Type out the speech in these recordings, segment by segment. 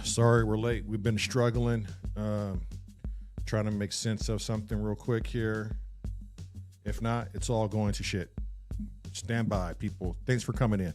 Sorry we're late. We've been struggling, trying to make sense of something real quick here. If not, it's all going to shit. Stand by, people. Thanks for coming in.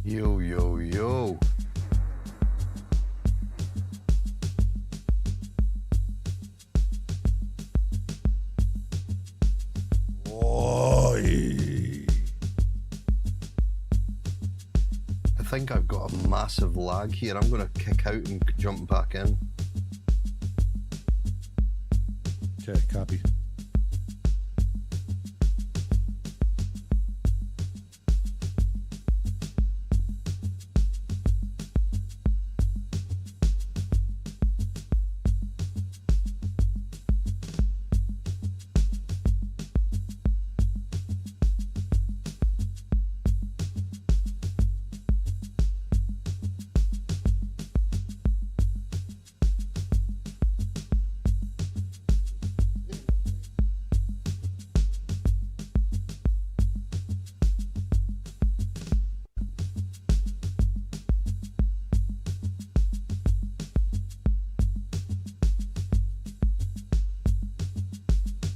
Yo, yo, yo. Oi. I think I've got a massive lag here. I'm going to kick out and jump back in. Okay, copy.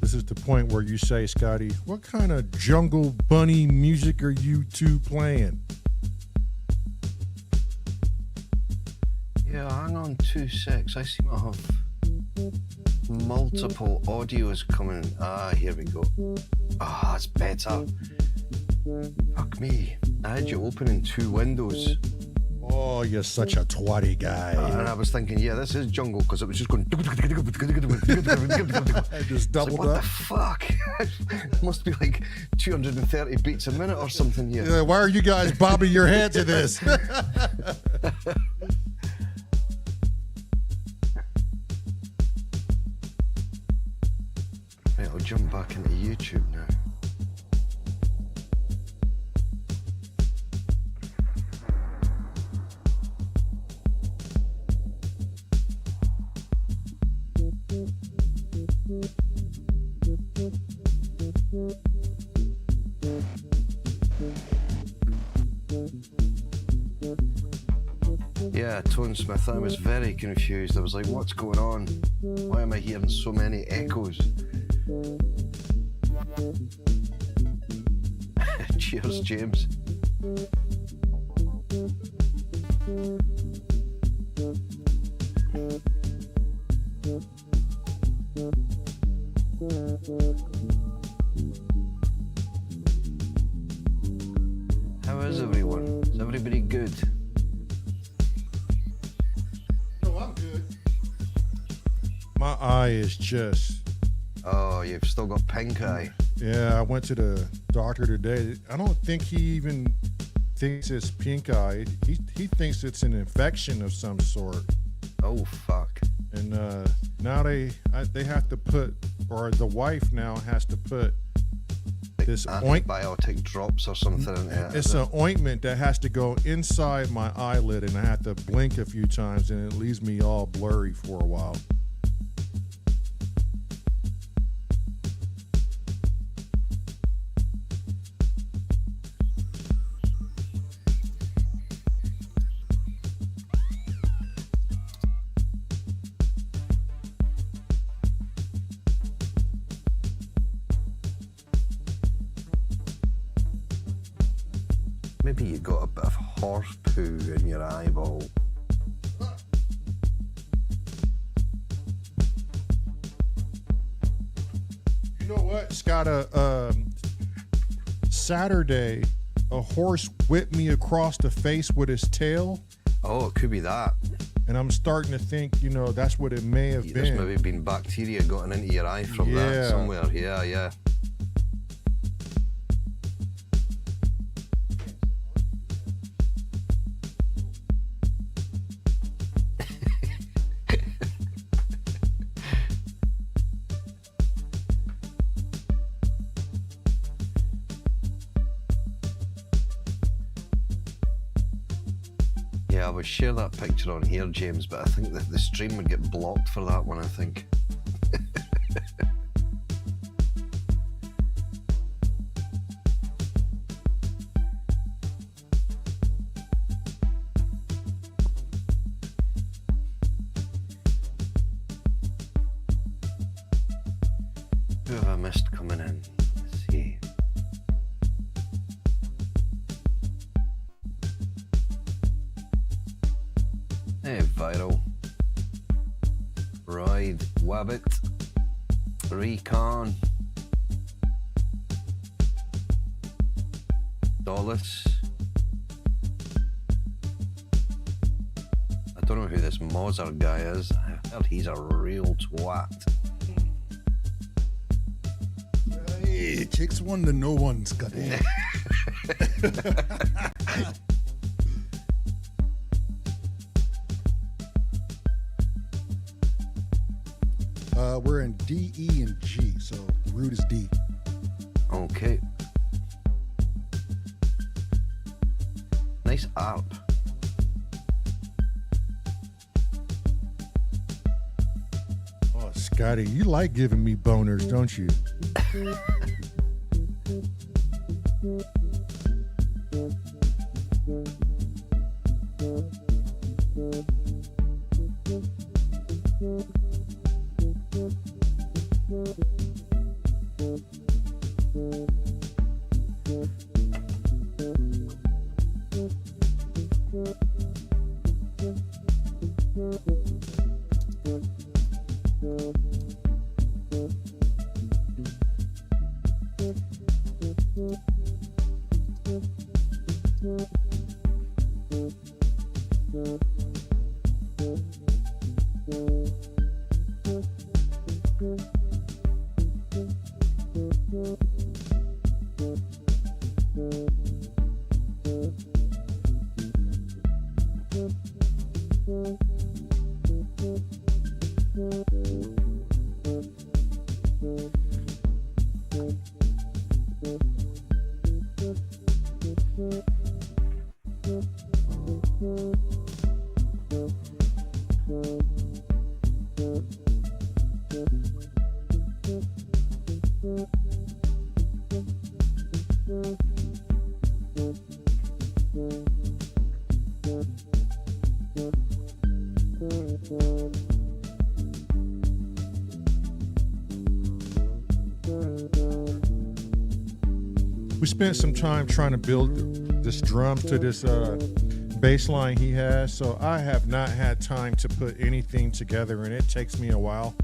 This is the point where you say, Scotty, what kind of jungle bunny music are you two playing? Yeah, hang on 2 secs. I seem to have multiple audios coming. Ah, here we go. Ah, that's better. Fuck me. I had you open in 2 windows. Oh, you're such a twatty guy. And I was thinking, yeah, this is jungle, because it was just going. I just doubled what up. the fuck? It must be like 230 beats a minute or something here. Yeah, why are you guys bobbing your head to this? Right, I'll jump back into YouTube now. Yeah, Tone Smith, I was very confused. I was like, what's going on? Why am I hearing so many echoes? Cheers, James. How is everyone? Is everybody good? No, I'm good. My eye is just... Oh, you've still got pink eye. Yeah, I went to the doctor today. I don't think he even thinks it's pink eye. He thinks it's an infection of some sort. Oh, fuck. And now they have to put, or the wife now has to put this antibiotic drops or something in it. It's an ointment that has to go inside my eyelid, and I have to blink a few times, and it leaves me all blurry for a while. Maybe you got a bit of horse poo in your eyeball. You know what, Scott? Saturday, a horse whipped me across the face with his tail. Oh, it could be that. And I'm starting to think, you know, that's what it may have There's been. maybe been bacteria gotten into your eye from that somewhere. Yeah, yeah. Yeah, I would share that picture on here, James, but I think that the stream would get blocked for that one, I think. Who have I missed coming in? Let's see. Hey, Viral. Ride, Wabbit, Recon, Dollis. I don't know who this Mozart guy is. I heard he's a real twat. Hey, chicks one to no one, Scotty. We're in D, E, and G, so the root is D. Okay. Nice ARP. Oh, Scotty, you like giving me boners, don't you? We spent some time trying to build this drum to this bass line he has, so I have not had time to put anything together, and it takes me a while.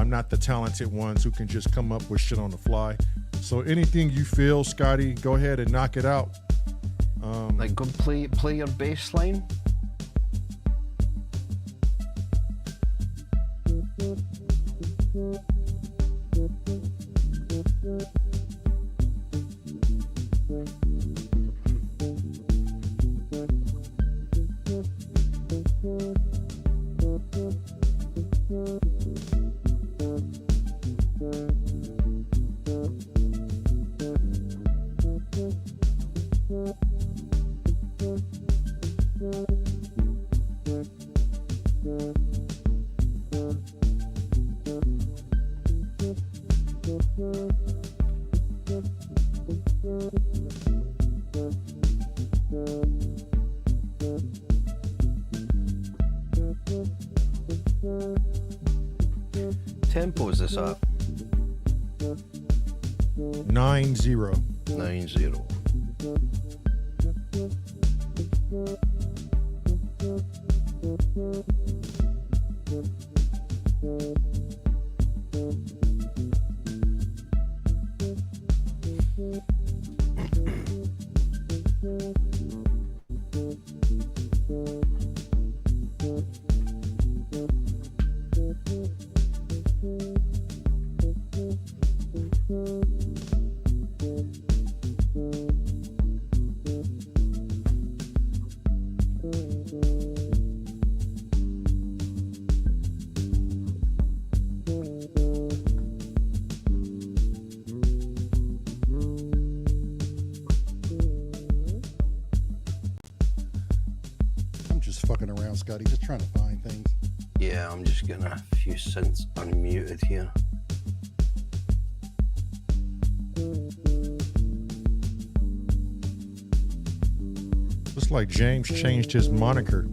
I'm not the talented ones who can just come up with shit on the fly. So anything you feel, Scotty, go ahead and knock it out. Like, go play your bass line. Tempo is this at? 9-0. 9-0. I'm just fucking around, Scotty, just trying to find things. Yeah, I'm just getting a few synths unmuted here. Looks like James changed his moniker.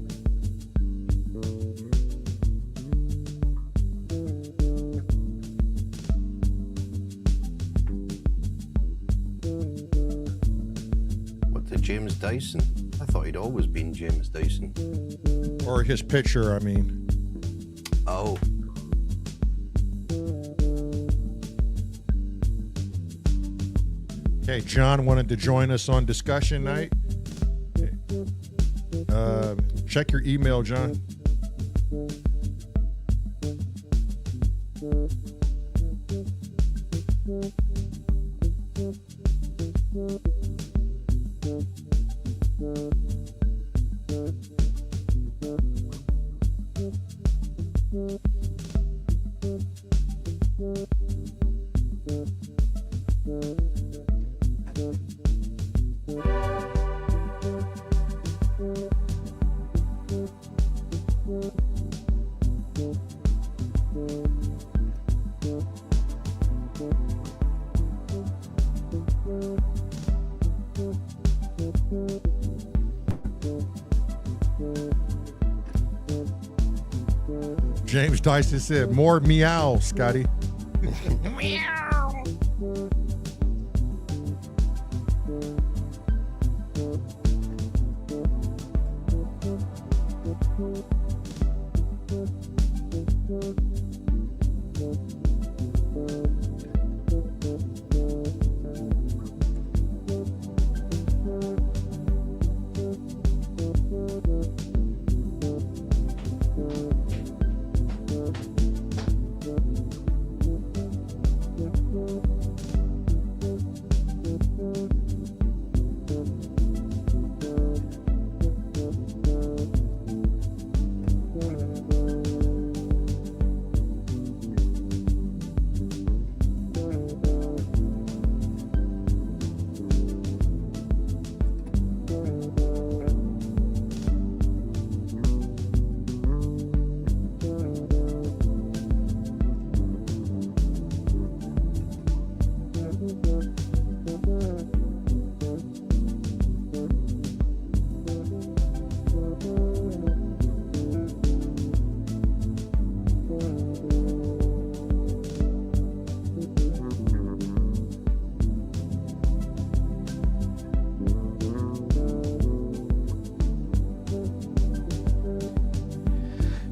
What, the James Dyson? I thought he'd always been James Dyson. Or his picture, I mean. Oh. Okay, John wanted to join us on discussion night. Check your email, John. James Dyson said, more meow, Scotty.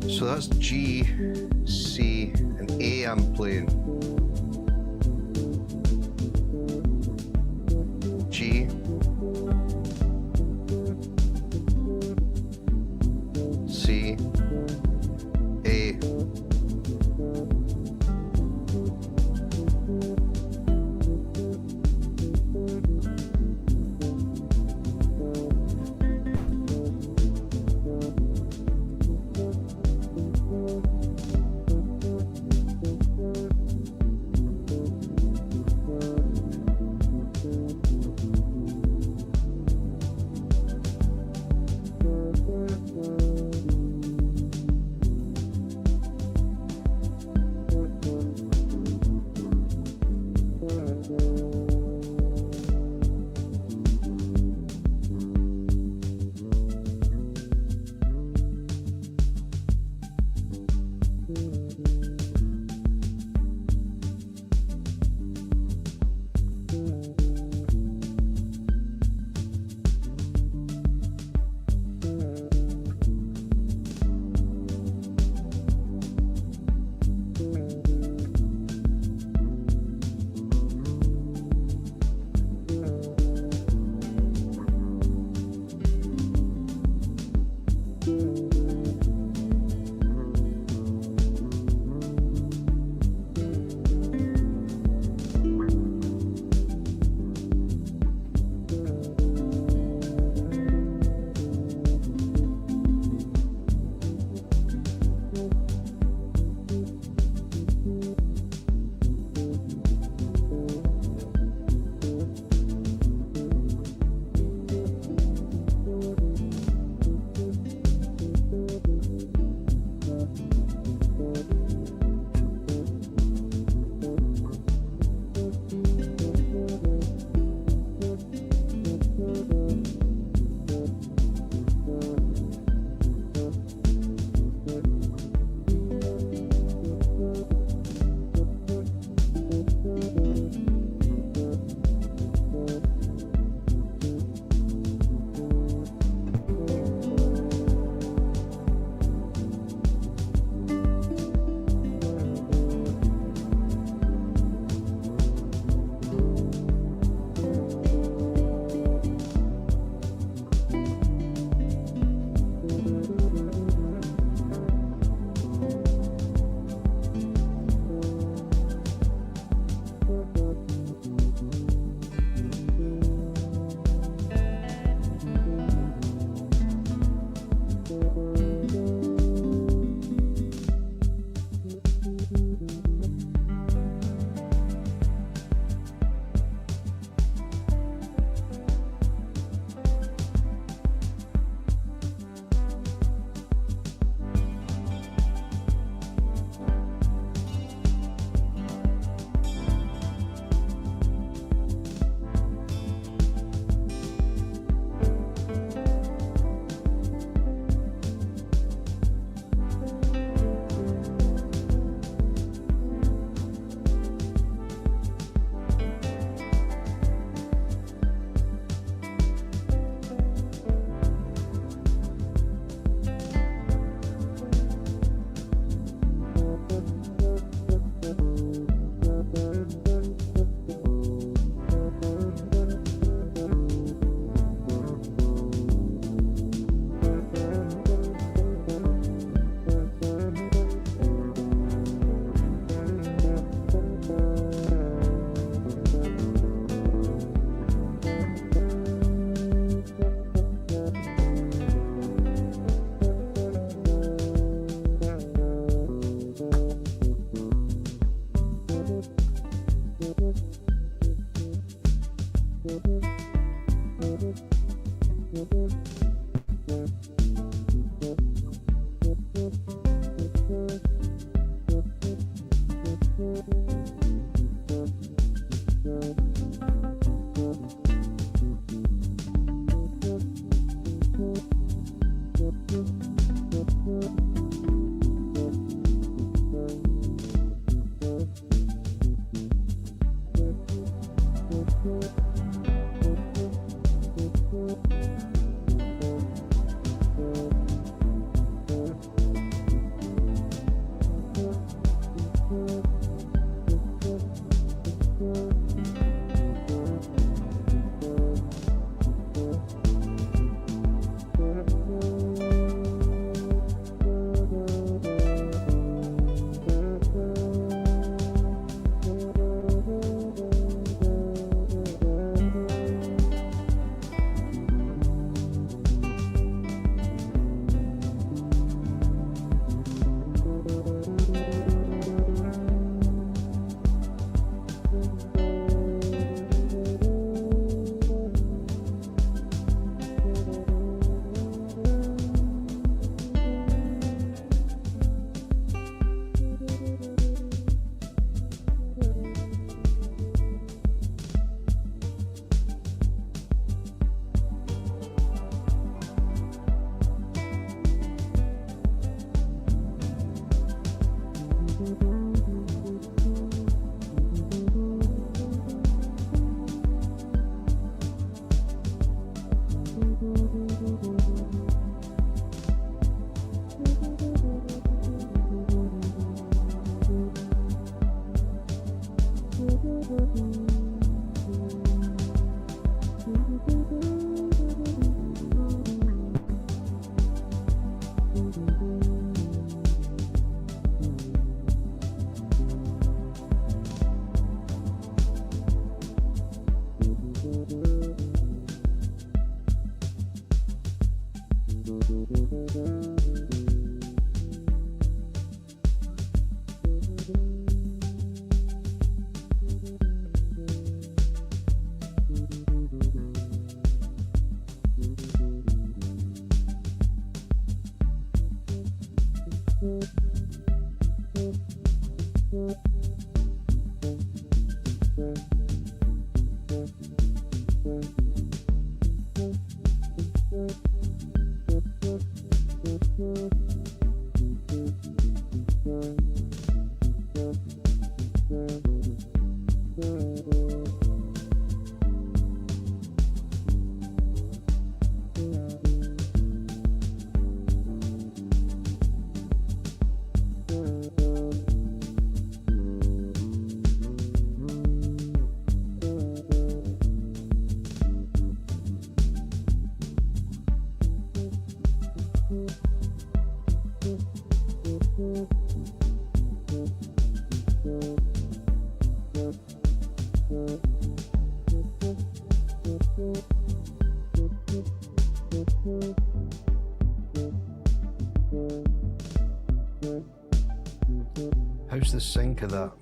So that's G, C, and A I'm playing. G, C, A. How's the sync of that?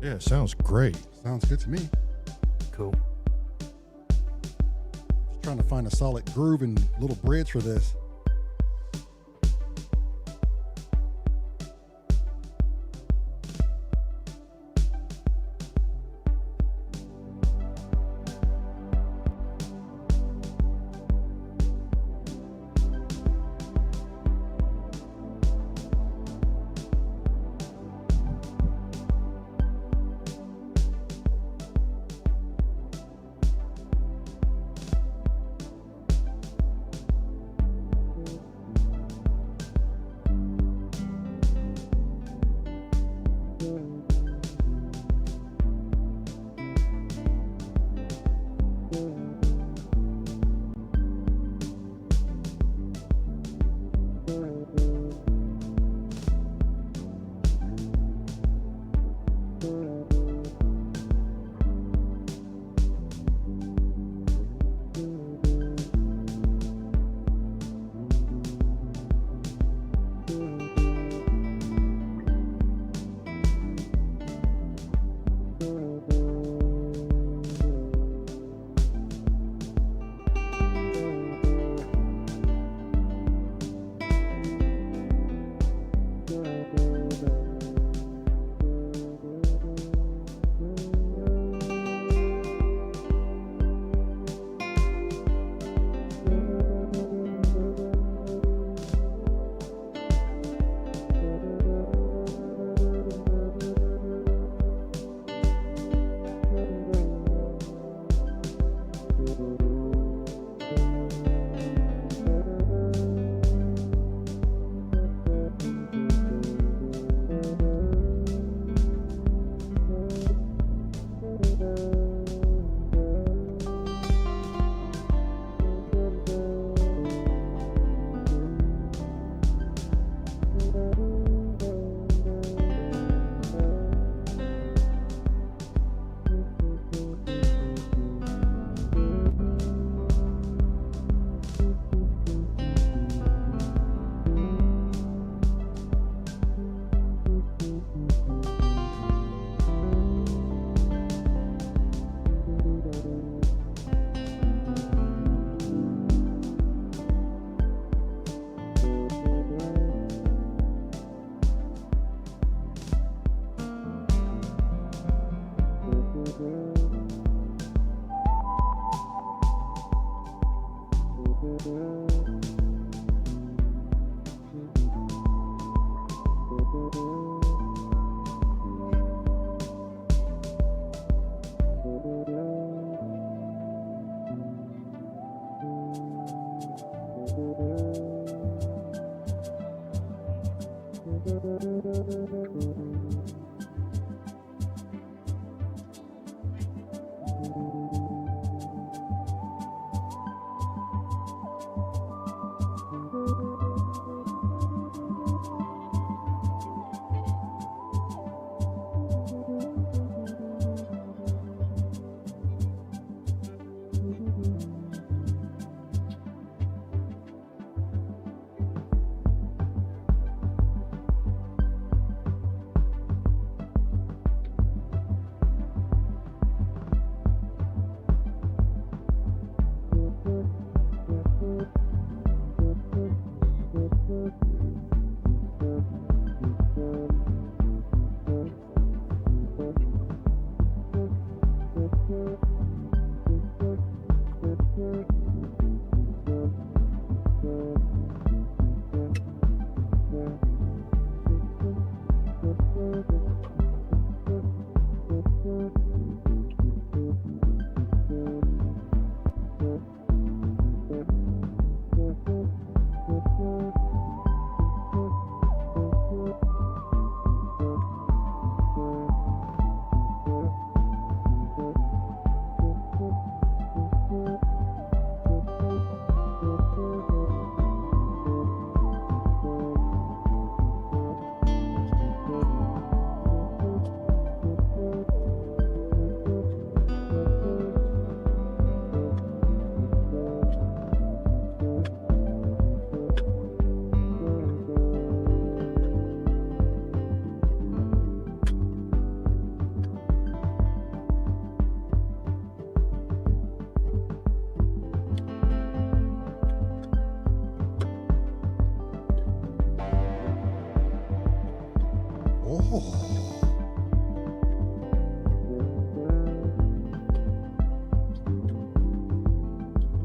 Yeah, it sounds great. Sounds good to me. Cool. Just trying to find a solid groove and little bridge for this.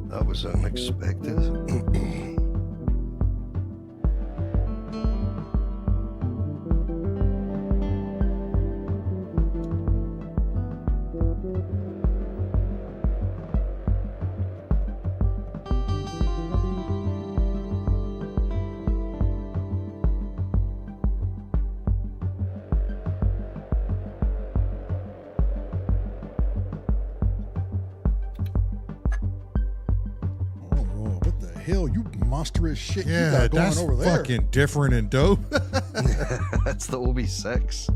That was unexpected. Hell, you monstrous shit you Yeah, got going that's over there. fucking different and dope. That's the OB6.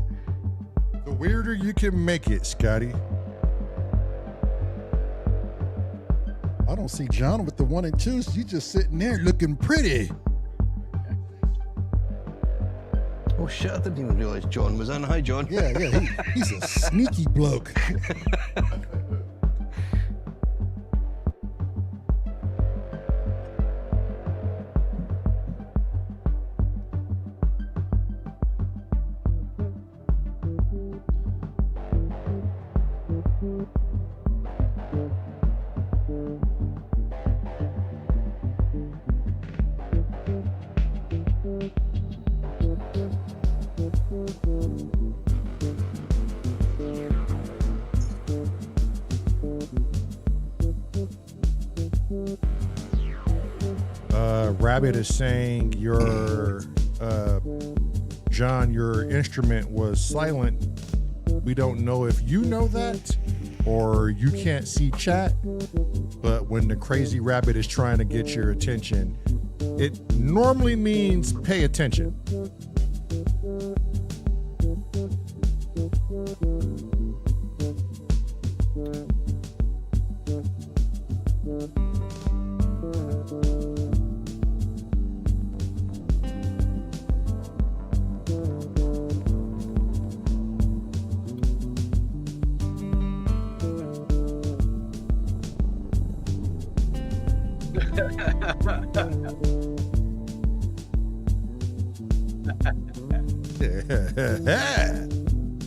The weirder you can make it, Scotty. I don't see John with the 1 and 2, so you just sitting there looking pretty. Oh shit, I didn't even realize John was in. Hi, John. Yeah, he's a sneaky bloke. Rabbit is saying your John, your instrument was silent. We don't know if you know that or you can't see chat, but when the crazy rabbit is trying to get your attention, it normally means pay attention.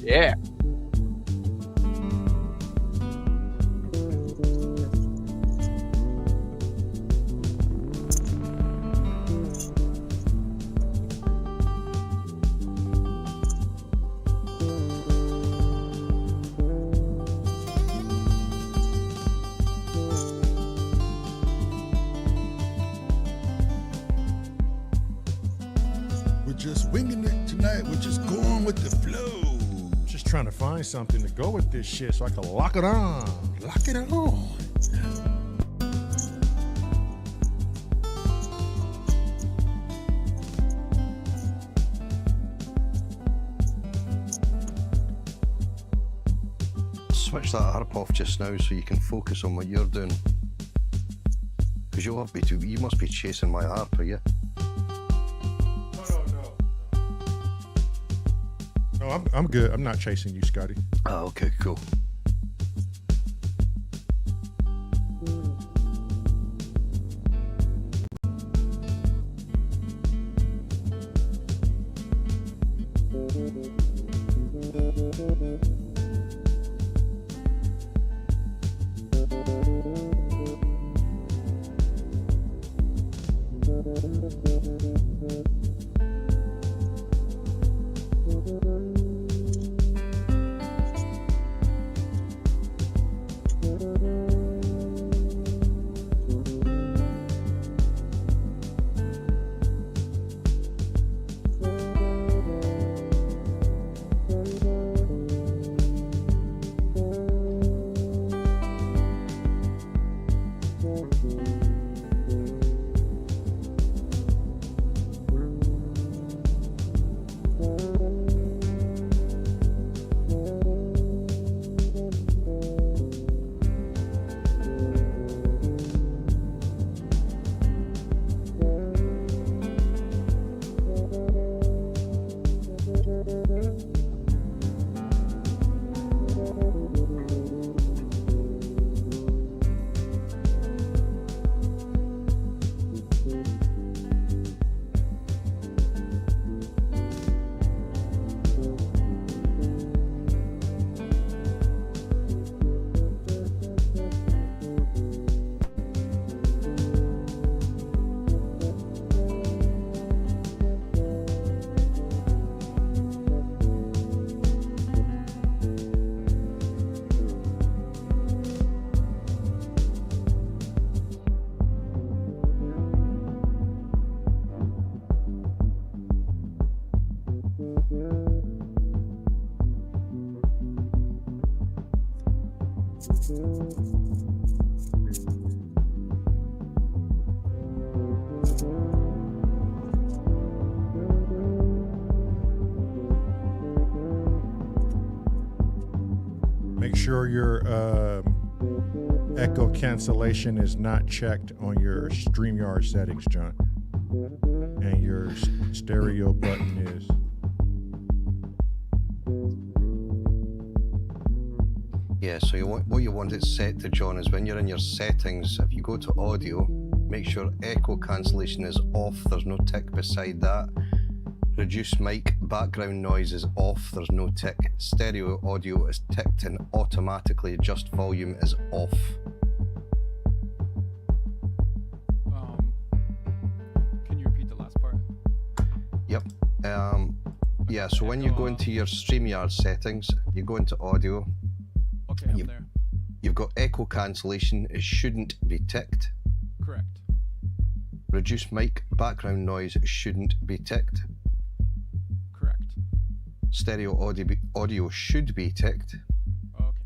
Yeah. We're just winging it tonight. with the flow. Just trying to find something to go with this shit so I can lock it on. Lock it on. Switch that harp off just now so you can focus on what you're doing. Because you must be chasing my harp, are you? No, I'm good. I'm not chasing you, Scotty. Oh, okay, cool. Make sure your echo cancellation is not checked on your Streamyard settings, John. And your stereo button is. Yeah, so what you want it set to, John, is when you're in your settings, if you go to audio, make sure echo cancellation is off, there's no tick beside that. Reduce mic background noise is off, there's no tick. Stereo audio is ticked and automatically adjust volume is off. Can you repeat the last part? Yep. Yeah, so when you go into your StreamYard settings, you go into audio. Okay, I'm there. You've got echo cancellation, it shouldn't be ticked. Correct. Reduce mic background noise shouldn't be ticked. Correct. Stereo audio should be ticked. Okay.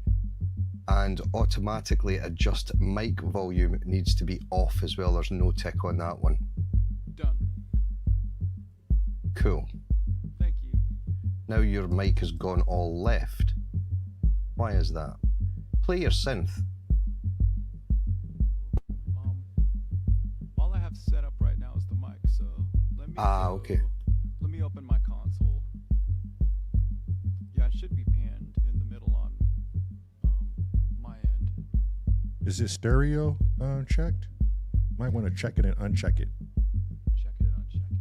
And automatically adjust mic volume needs to be off as well. There's no tick on that one. Done. Cool. Thank you. Now your mic has gone all left. Why is that? Play your synth. All I have set up right now is the mic, so let me okay. Let me open my console. Yeah, it should be panned in the middle on my end. Is it stereo checked? Might want to check it and uncheck it. Check it and uncheck it.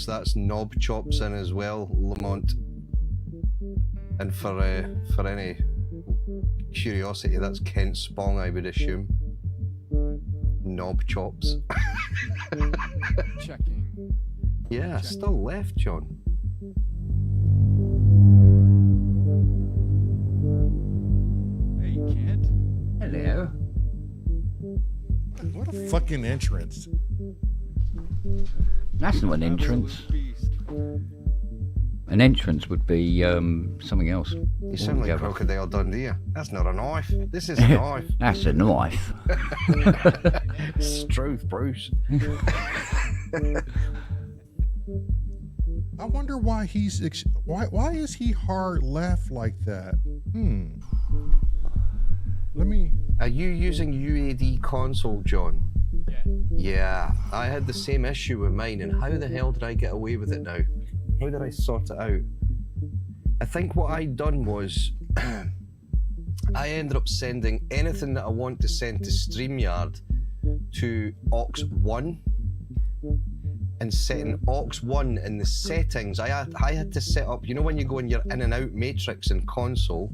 That's knob chops in as well, Lamont. And for any curiosity, that's Kent Spong, I would assume. Knob chops. Checking. Yeah, still left, John. Hey. You can't? Hello. What a fucking entrance. That's not an entrance. Absolute beast. An entrance would be something else. You sound like altogether. Crocodile Dundee. That's not a knife. This is a knife. That's a knife. Struth, Bruce. I wonder why he's why is he hard left like that? Let me. Are you using UAD console, John? Yeah. Yeah, I had the same issue with mine, and how the hell did I get away with it now? How did I sort it out? I think what I'd done was I ended up sending anything that I want to send to Streamyard to aux1 and setting aux1 in the settings. I had to set up, you know when you go in your in and out matrix in console,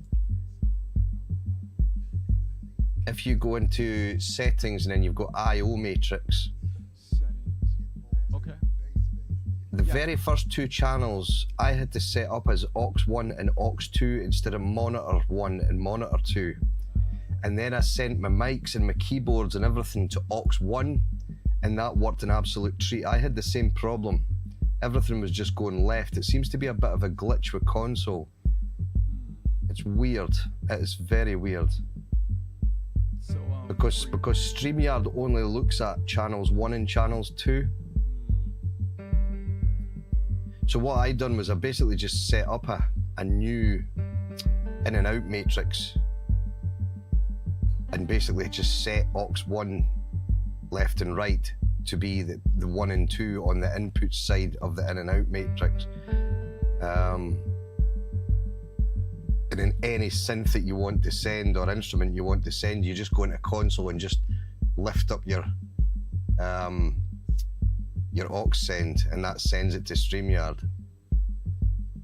if you go into settings and then you've got IO matrix, Settings. Okay. the very first two channels I had to set up as aux1 and aux2 instead of monitor 1 and monitor 2. And then I sent my mics and my keyboards and everything to aux1, and that worked an absolute treat. I had the same problem. Everything was just going left. It seems to be a bit of a glitch with console. It's weird. It is very weird. So, Because StreamYard only looks at channels 1 and channels 2. So what I done was I basically just set up a new in and out matrix and basically just set aux1 left and right to be the 1 and 2 on the input side of the in and out matrix. And then any synth that you want to send or instrument you want to send, you just go into console and just lift up your aux send, and that sends it to StreamYard.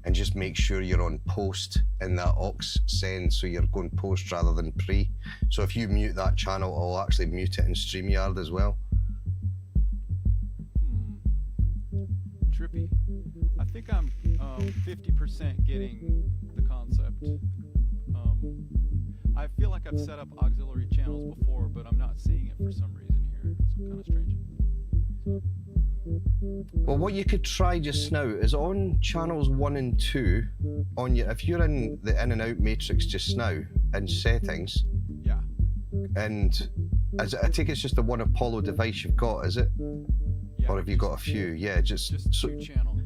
And just make sure you're on post in that aux send, so you're going post rather than pre. So if you mute that channel, it'll actually mute it in StreamYard as well. Trippy. I think I'm 50% getting the concept. I feel like I've set up auxiliary channels before, but I'm not seeing it for some reason here. It's kind of strange. Well, what you could try just now is on channels 1 and 2, on your, if you're in the in and out matrix just now in settings, Yeah. and I take it's just the one Apollo device you've got, is it? Yeah. Or have you got a few? Yeah, just so, two channel.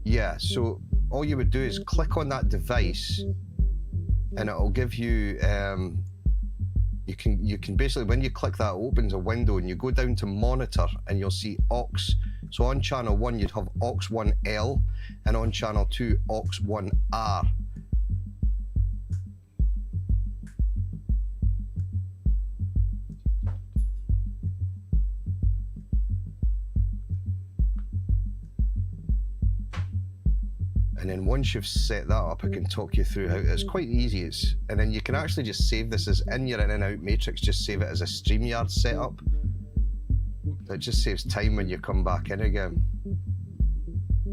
yeah. So all you would do is click on that device, and it'll give you. You can basically, when you click that, it opens a window, and you go down to monitor, and you'll see aux. So on channel 1 you'd have aux1L, and on channel 2 aux1R. And then once you've set that up, I can talk you through how it's quite easy. And then you can actually just save this as in your in and out matrix, just save it as a StreamYard setup. It just saves time when you come back in again.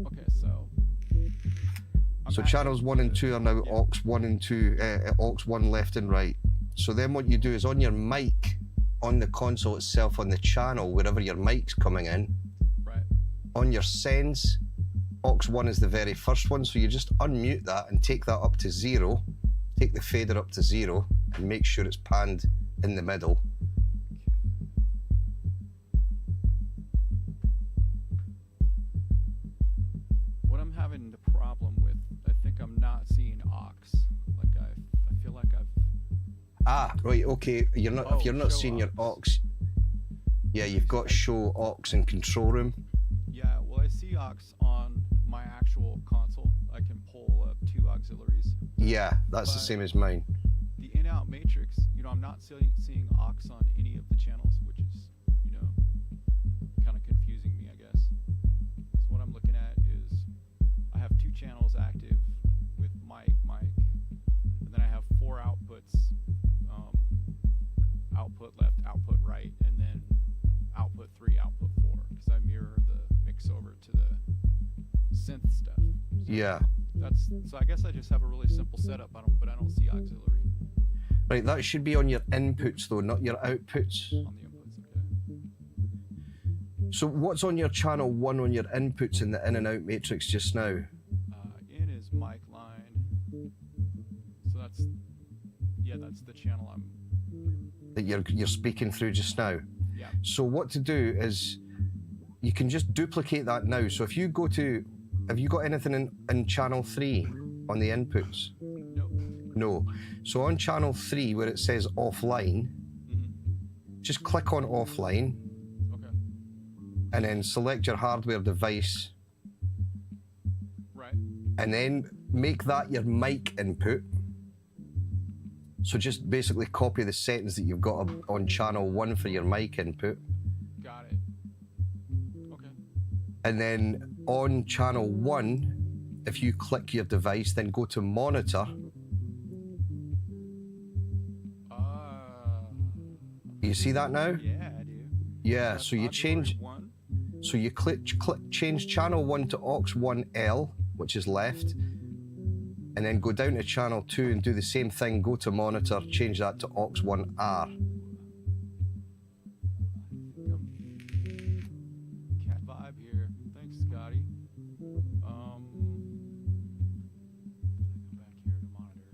Okay, so. So channels 1 and 2 are now aux1 and 2, aux1 left and right. So then what you do is on your mic, on the console itself, on the channel, wherever your mic's coming in, Right. on your sends, aux1 is the very first one, so you just unmute that and take that up to 0, take the fader up to 0, and make sure it's panned in the middle. What I'm having the problem with, I think I'm not seeing aux. Like I feel like I've. Ah, right, okay. You're not, if you're not show seeing your aux. aux, yeah, you've got show aux in control room. Yeah, well, I see aux on my actual console. I can pull up 2 auxiliaries. Yeah, that's the But- same as mine. The in-out matrix, I'm not seeing aux on any of the channels, which is, kind of confusing me, I guess. Because what I'm looking at is I have 2 channels active with mic, and then I have 4 outputs, output left, output right, and then output 3, output 4, because I mirror the mix over to the synth stuff. So Yeah. so I guess I just have a really simple setup, but I don't see auxiliary. Right, that should be on your inputs though, not your outputs. On the inputs, okay. So what's on your channel 1 on your inputs in the in and out matrix just now? In is mic line. So that's the channel I'm. That you're speaking through just now? Yeah. So what to do is, you can just duplicate that now. So if you go to, have you got anything in channel 3 on the inputs? Nope. No. So on channel 3 where it says offline, just click on offline. Okay. And then select your hardware device. Right. And then make that your mic input. So just basically copy the settings that you've got on channel 1 for your mic input. Got it. Okay. And then on channel 1, if you click your device, then go to monitor. You see that now? Yeah, I do. Yeah, That's so you change, auxiliary 1. so you click change channel 1 to aux1L, which is left, and then go down to channel 2 and do the same thing, go to monitor, change that to aux1R. Cat vibe here. Thanks, Scotty. Go back here to monitor,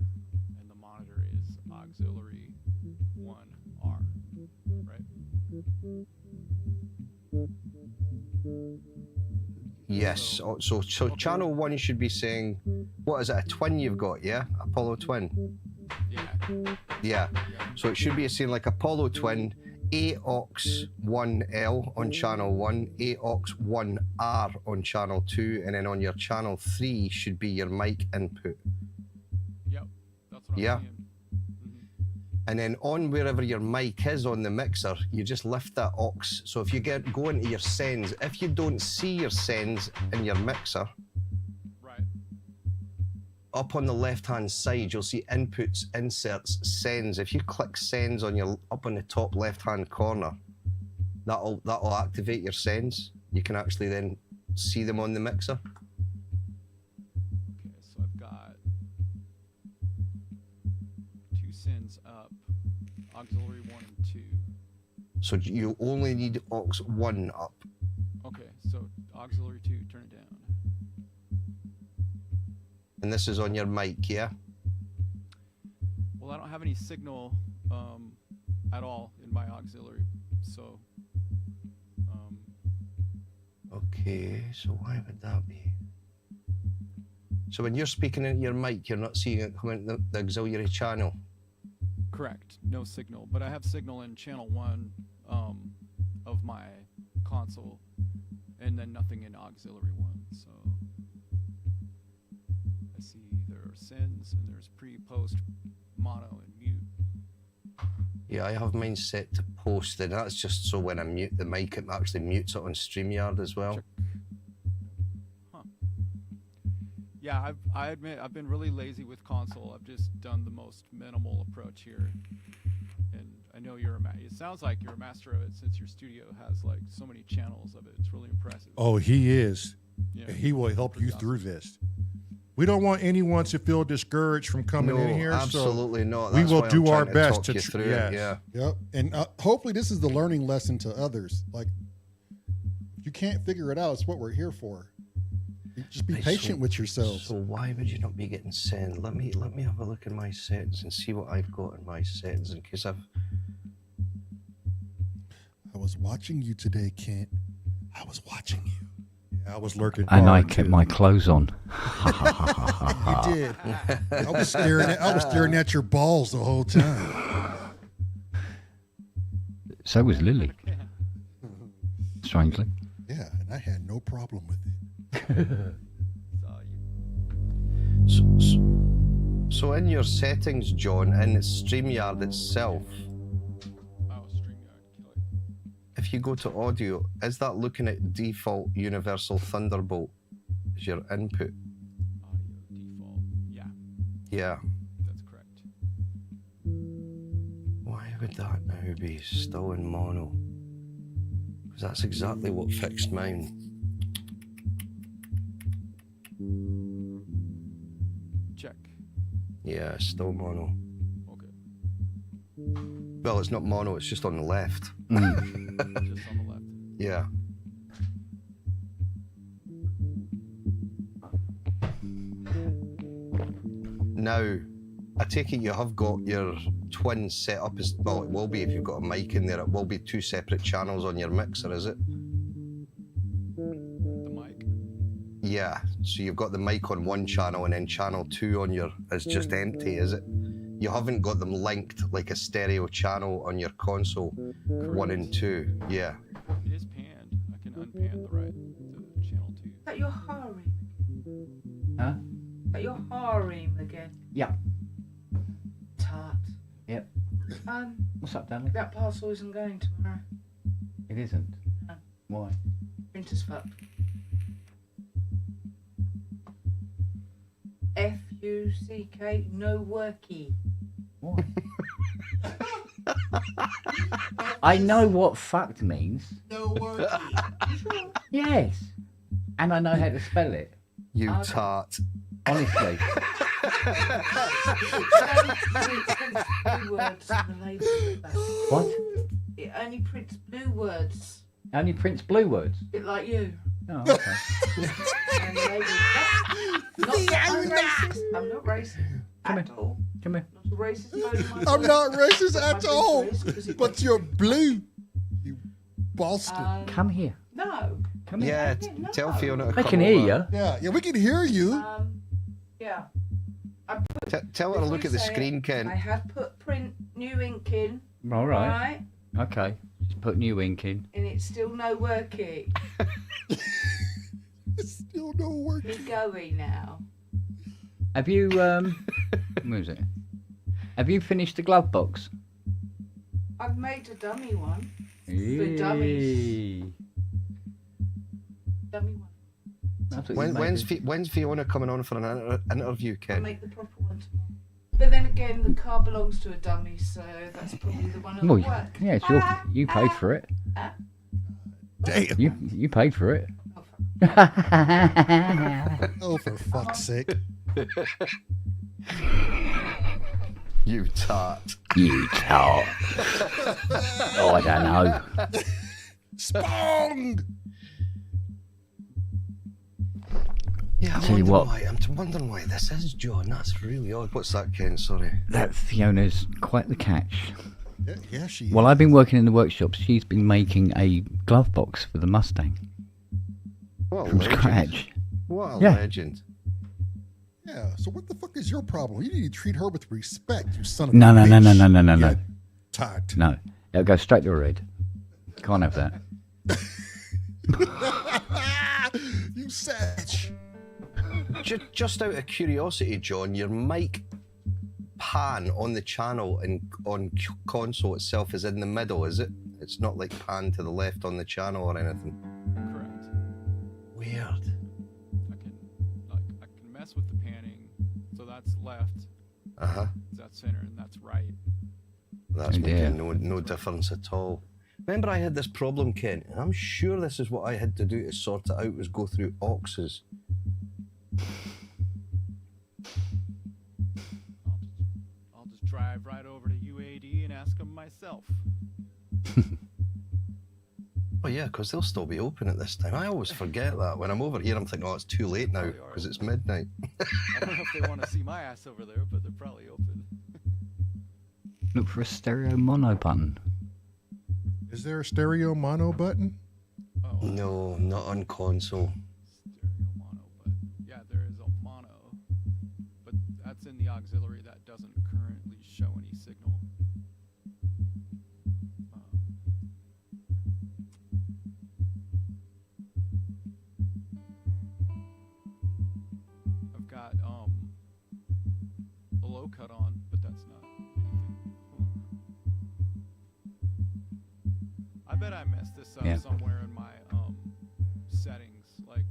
and the monitor is auxiliary 1R, right? Yes, so channel 1 should be saying, what is it, a twin you've got, yeah? Apollo twin? Yeah. Yeah, so it should be saying like Apollo twin, AUX1L on channel 1, AUX1R on channel 2, and then on your channel 3 should be your mic input. Yep. That's what I'm Yeah. seeing. And then on wherever your mic is on the mixer, you just lift that aux. So if you go into your sends, if you don't see your sends in your mixer, Right. up on the left-hand side, you'll see inputs, inserts, sends. If you click sends on your up on the top left-hand corner, that'll activate your sends. You can actually then see them on the mixer. Okay, so I've got 2 sends up, auxiliary 1 and 2. So you only need aux 1 up. Okay, so auxiliary 2, turn it down. And this is on your mic, yeah? Well, I don't have any signal at all in my auxiliary, so Okay, so why would that be? So when you're speaking into your mic, you're not seeing it come into the auxiliary channel. correct, no signal, but I have signal in channel 1 of my console, and then nothing in auxiliary 1. So I see there are sends and there's pre, post, mono, and mute. Yeah, I have mine set to post, and that's just so when I mute the mic, it actually mutes it on Streamyard as well. Check. Huh. Yeah, I admit I've been really lazy with console. I've just done the most minimal approach here. And I know you're it sounds like you're a master of it since your studio has like so many channels of it. It's really impressive. Oh, he is. Yeah. He will help you Pretty through awesome. this. We don't want anyone to feel discouraged from coming No, in here. absolutely not. we That's will why I'm do our trying best talk to you through it, yeah. Yep. And hopefully this is the learning lesson to others. Like, if you can't figure it out, it's what we're here for. Just be Right, patient with yourselves. So why would you not be getting sent? Let me have a look in my settings and see what I've got in my settings in case I've. I was watching you today, Kent. I was watching you. I was lurking. And I hard, kept too. my clothes on. You did. I was staring at your balls the whole time. So was Lily. Strangely. Yeah, and I had no problem with it. Saw you. So in your settings, John, in StreamYard itself, Oh, StreamYard, kill it. if you go to audio, is that looking at default Universal Thunderbolt as your input? Audio default. Yeah, Yeah. that's correct. Why would that now be still in mono? Because that's exactly what fixed mine. Check. Yeah, still mono. Okay. Well, it's not mono, it's just on the left. Just on the left. Yeah. Now, I take it you have got your twin set up as, well, it will be if you've got a mic in there, it will be 2 separate channels on your mixer, is it? The mic. Yeah, so you've got the mic on one channel and then channel 2 on your, is just empty, is it? You haven't got them linked like a stereo channel on your console, 1 and 2, yeah. It is panned. I can unpan the right to channel 2. Is that your harem? Huh? Is that your harem again? Yeah. Tart. Yep. What's up, darling? That parcel isn't going tomorrow. It isn't. No. Why? Printer's fucked. F-U-C-K, no worky. Why? I know what fucked means. No worky. Yes. And I know how to spell it. You Okay. tart. Honestly. Blue words on the label. What? It only prints blue words. Only prints blue words. Bit like you. Oh, okay. And the label. I'm racist. I'm not racist Come at here. all. Come here. Not a racist tone in my I'm voice. not racist at My all. voice is 'cause it But makes- you're blue. You bastard. Come here. No. Come here. Yeah, No. tell Fiona to I come can hear over. you. Yeah, we can hear you. Yeah. Tell her to look at the Before you say screen, it, Ken. I have put print new ink in. All right. Right? Okay. Just put new ink in. And it's still no worky. It's still no work. Be going now. Have you where is it? Have you finished the glove box? I've made a dummy one. For dummies. Dummy one. That's what you made. When's Fiona coming on for an interview, I'll Ken? make the proper one tomorrow. But then again, the car belongs to a dummy, so that's probably the one that'll Well, work. yeah, it's your, you paid for it. Damn. You paid for it. Oh, fuck. Oh, for fuck's sake. You tart. You tart. Oh, I don't know. Spong! Yeah, Tell you what. I'm wondering why this is, John. That's really odd. What's that, Ken? Sorry. That Fiona's quite the catch. Yeah, she While I've been working in the workshop, she's been making a glove box for the Mustang What a from legend. scratch. What a Yeah. legend. Yeah, so what the fuck is your problem? You need to treat her with respect, you son of No, a no, no, bitch. no, no, no, no, You no. Tart. No, it'll go straight to her head. Can't have that. You savage. Just out of curiosity, John, your mic pan on the channel and on console itself is in the middle, is it? It's not like pan to the left on the channel or anything. Correct. Weird. I can mess with the panning. So that's left, Uh-huh. that's center, and that's right. That's Oh, dear. making no difference at all. Remember I had this problem, Ken, and I'm sure this is what I had to do to sort it out, was go through auxes. I'll just drive right over to UAD and ask them myself. Oh yeah, because they'll still be open at this time. I always forget that. When I'm over here, I'm thinking, oh, it's too late now, Probably are. because it's midnight. I don't know if they want to see my ass over there, but they're probably open. Look for a stereo mono button. Is there a stereo mono button? Oh, No, not on console. stereo mono, but yeah, there is a mono, but that's in the auxiliary that doesn't currently show any signal. I've got a low cut on, but that's not anything. I bet I messed this up Yeah. somewhere in my settings, like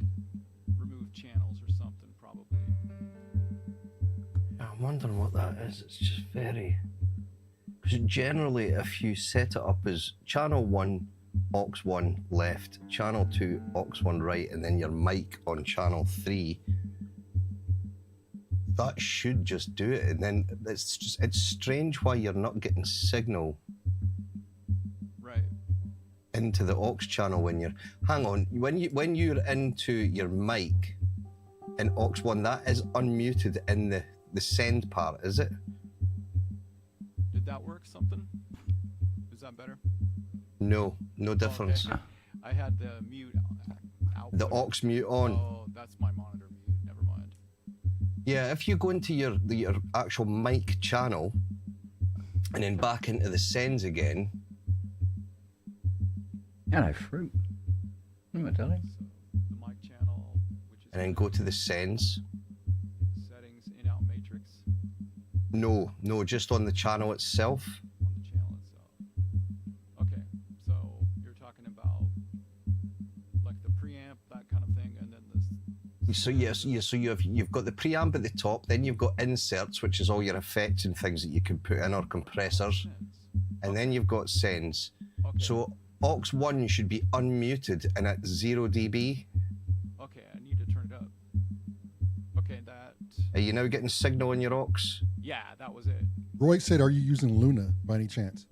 remove channels or something, probably. I'm wondering what that is. It's just very... Because generally, if you set it up as channel 1, aux 1 left, channel 2, aux 1 right, and then your mic on channel 3, that should just do it. And then it's strange why you're not getting signal Right. into the aux channel when you're. Hang on, when you're into your mic in aux 1, that is unmuted in the send part, is it? Did that work? Something? Is that better? No difference. Okay. I had the mute out. The aux mute on. Oh, that's my monitor mute. Never mind. Yeah, if you go into your actual mic channel and then back into the sends again. Hello, fruit. What am I telling? So the mic channel, which is And then go to the sends. settings, in-out matrix No, just on the channel itself. on the channel itself. Okay, so you're talking about like the preamp, that kind of thing, and then this. So yes, so you've got the preamp at the top, then you've got inserts, which is all your effects and things that you can put in, or compressors, and then you've got sends. Okay. So aux 1 should be unmuted and at 0 dB. Okay, I need to turn it up. Okay, that. Are you now getting signal in your aux? Yeah, that was it. Roy said, "Are you using Luna by any chance?"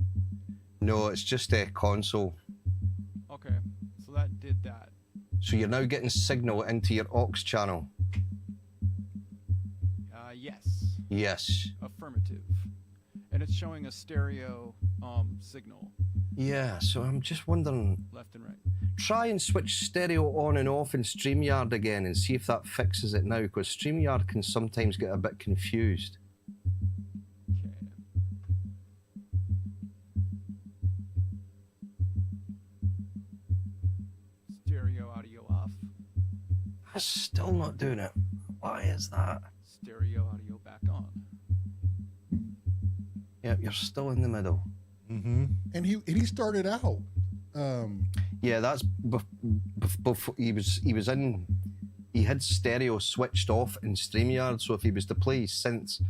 No, it's just a console. Okay, so that did that. So you're now getting signal into your aux channel. Yes, Yes. affirmative. And it's showing a stereo signal, Yeah, so I'm just wondering, left and right. try and switch stereo on and off in Streamyard again and see if that fixes it now, because Streamyard can sometimes get a bit confused. Okay. Stereo audio off. That's still not doing it. Why is that? Stereo audio back on. Yep, you're still in the middle. Mm-hmm. And he started out. Yeah, that's before he was in. He had stereo switched off in Streamyard, so if he was to play synths,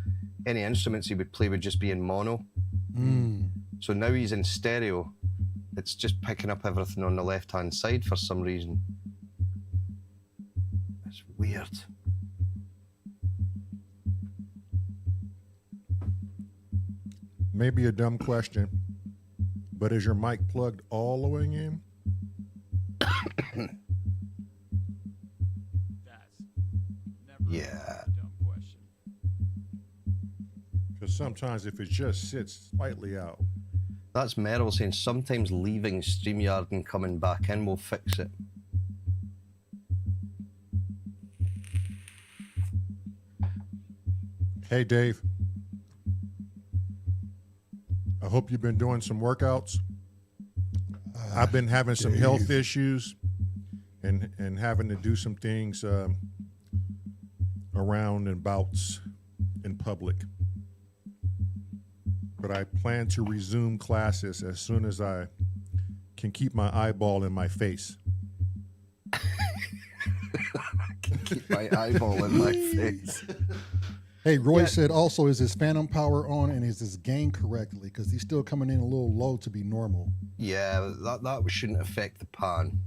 any instruments he would play would just be in mono. So now he's in stereo. It's just picking up everything on the left-hand side for some reason. It's weird. Maybe a dumb question, but is your mic plugged all the way in? That's never Yeah. a dumb question. Because sometimes if it just sits slightly out. That's Meryl saying sometimes leaving StreamYard and coming back in will fix it. Hey, Dave. I hope you've been doing some workouts. I've been having some health issues and having to do some things around and bouts in public. But I plan to resume classes as soon as I can keep my eyeball in my face. Keep my eyeball in my face. Hey, Roy said also, is his phantom power on and is his gain correctly? Because he's still coming in a little low to be normal. Yeah, that shouldn't affect the pan.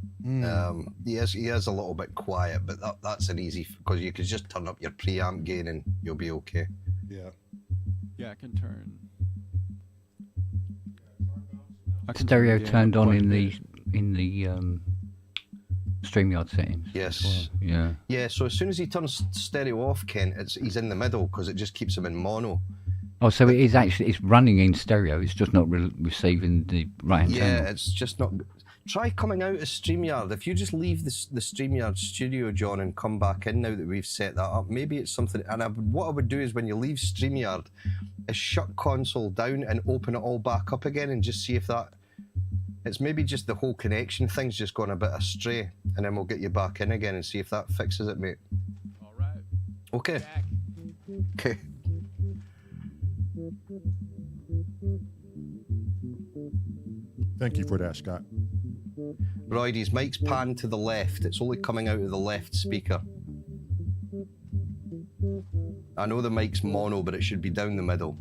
He is a little bit quiet, but that's an easy, because you could just turn up your preamp gain and you'll be okay. Yeah. Yeah, I can turn. Stereo turned on in the StreamYard settings. Yes. Well. Yeah. Yeah, so as soon as he turns stereo off, Ken, he's in the middle because it just keeps him in mono. Oh, so it is actually, it's running in stereo. It's just not receiving the right-hand Yeah, channel. it's just not. Try coming out of StreamYard. If you just leave the StreamYard studio, John, and come back in now that we've set that up, maybe it's something. And what I would do is when you leave StreamYard, is shut console down and open it all back up again and just see if that. It's maybe just the whole connection thing's just gone a bit astray, and then we'll get you back in again and see if that fixes it, mate. All right. Okay. Back. Okay. Thank you for that, Scott. Royd, his mic's panned to the left. It's only coming out of the left speaker. I know the mic's mono, but it should be down the middle.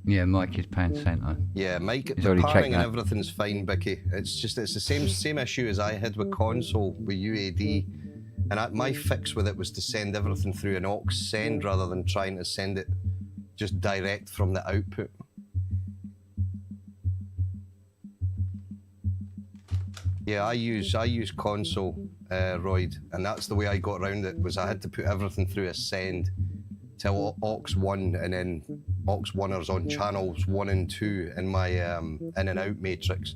Yeah, Mike is pan center. Yeah, Mike, He's the already checked panning and that. everything's fine, Bicky. It's the same issue as I had with console with UAD. And my fix with it was to send everything through an aux send rather than trying to send it just direct from the output. Yeah, I use console, Royd, and that's the way I got around it. Was I had to put everything through a send to aux 1, and then aux 1ers on channels 1 and 2 in my in and out matrix,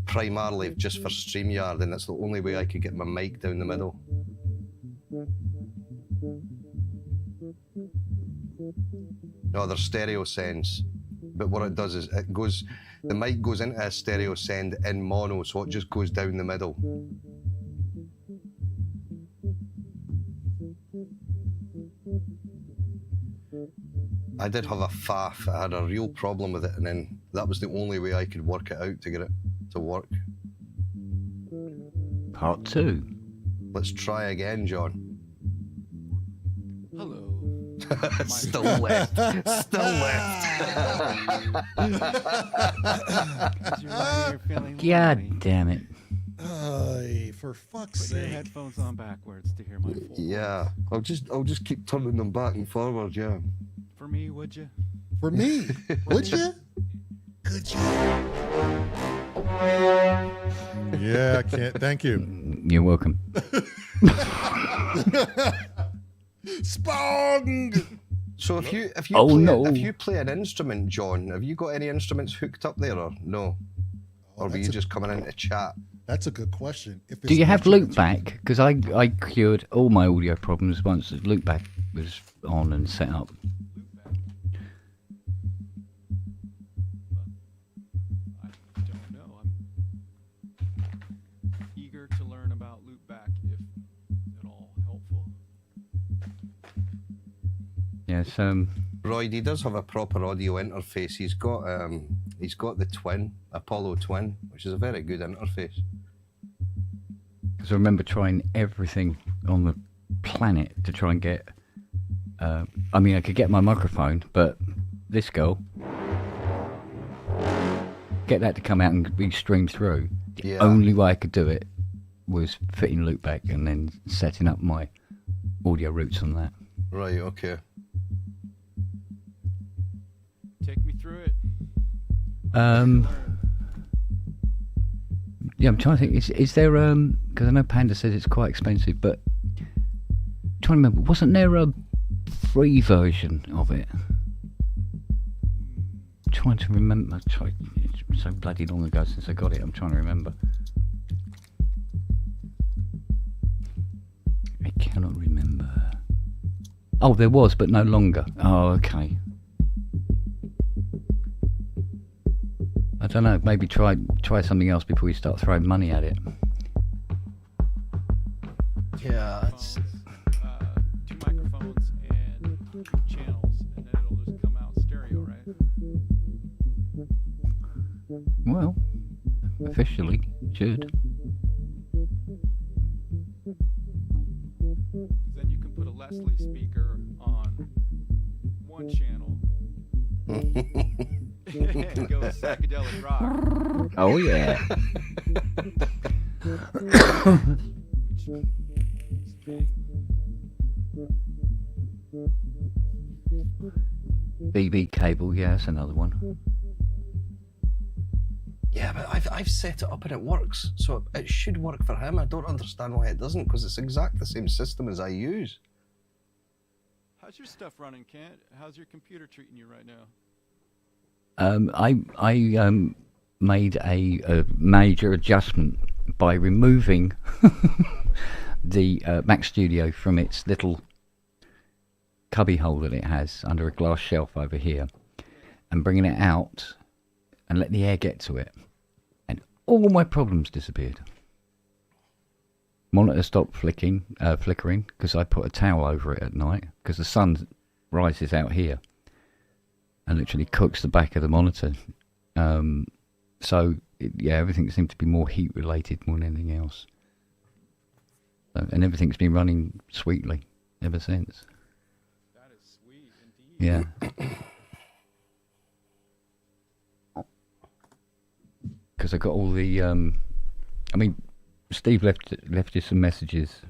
primarily just for Streamyard, and that's the only way I could get my mic down the middle. No, they're stereo sends, but what it does is the mic goes into a stereo send in mono, so it just goes down the middle. I did have a faff. I had a real problem with it, and then that was the only way I could work it out to get it to work. Part 2. Let's try again, John. Hello. Still left. Still left. God damn it. For fuck's Put your sake. headphones on backwards to hear my full Yeah, voice. I'll just keep turning them back and forward. Yeah. For me, would you? For me, would you? Could you? Yeah, I can't. Thank you. You're welcome. Spong! So if you if you play an instrument, John, have you got any instruments hooked up there or no? Or were you just coming in to chat? That's a good question. Do you have loopback? Because I cured all my audio problems once the loopback was on and set up. I don't know. I'm eager to learn about loopback, if at all helpful. Yes. Royd, he does have a proper audio interface. He's got the Twin, Apollo Twin, which is a very good interface. Because I remember trying everything on the planet to try and get. I mean, I could get my microphone, but this girl, get that to come out and be streamed through. The Yeah. only way I could do it was fitting loopback and then setting up my audio routes on that. Right, okay. Take me through it. Yeah, I'm trying to think. Is there because I know Panda says it's quite expensive, but I'm trying to remember, wasn't there a free version of it? I'm trying to remember. It's so bloody long ago since I got it. I'm trying to remember. I cannot remember. Oh, there was, but no longer. Oh, okay. I don't know. Maybe try something else before you start throwing money at it. Yeah, it's... Two microphones and 2 channels, and then it'll just come out stereo, right? Well, officially, it should. Then you can put a Leslie speaker on 1 channel and go psychedelic rock. Oh yeah. BB cable, yeah, that's another one. Yeah, but I've set it up and it works, so it should work for him. I don't understand why it doesn't, because it's exactly the same system as I use. How's your stuff running, Kent? How's your computer treating you right now? I made a major adjustment by removing the Mac Studio from its little cubby hole that it has under a glass shelf over here, and bringing it out and let the air get to it, and all my problems disappeared. Monitor stopped flickering because I put a towel over it at night because the sun rises out here and literally cooks the back of the monitor. So yeah, everything seemed to be more heat related more than anything else. And everything's been running sweetly ever since. That is sweet indeed. Yeah. Because I got all the. I mean, Steve left you some messages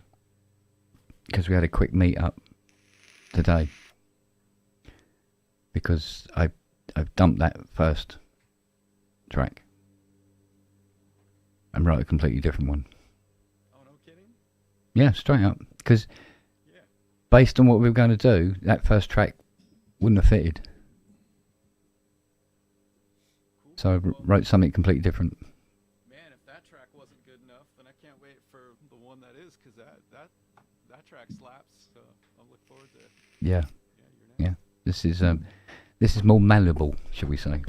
because we had a quick meet up today. Because I've dumped that first track and wrote a completely different one. Oh, no kidding? Yeah, straight up. Because Yeah. based on what we were going to do, that first track wouldn't have fitted. Cool. So I Well, wrote something completely different. man, if that track wasn't good enough, then I can't wait for the one that is, because that track slaps. So I'll look forward to it. Yeah, Yeah, you're yeah. This is more malleable, shall we say?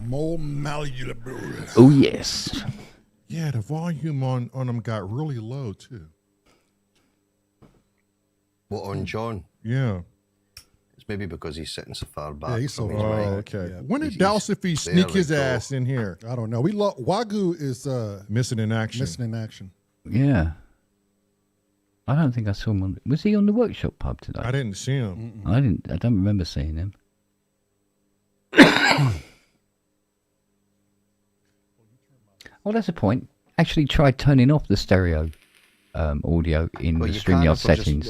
More malleable. Oh yes. Yeah, the volume on them got really low too. What on John? Yeah. It's maybe because he's sitting so far back. Yeah, he's so from far his Oh, mic. okay. Yeah. When did He's- Dalsify there sneak we his go. ass in here? I don't know. Wagyu is Missing in action. missing in action. Yeah. I don't think I saw him on. Was he on the workshop pub today? I didn't see him. Mm-mm. I don't remember seeing him. Oh, that's a point. Actually, try turning off the stereo audio in Well, the you can Streamyard if we're just- settings.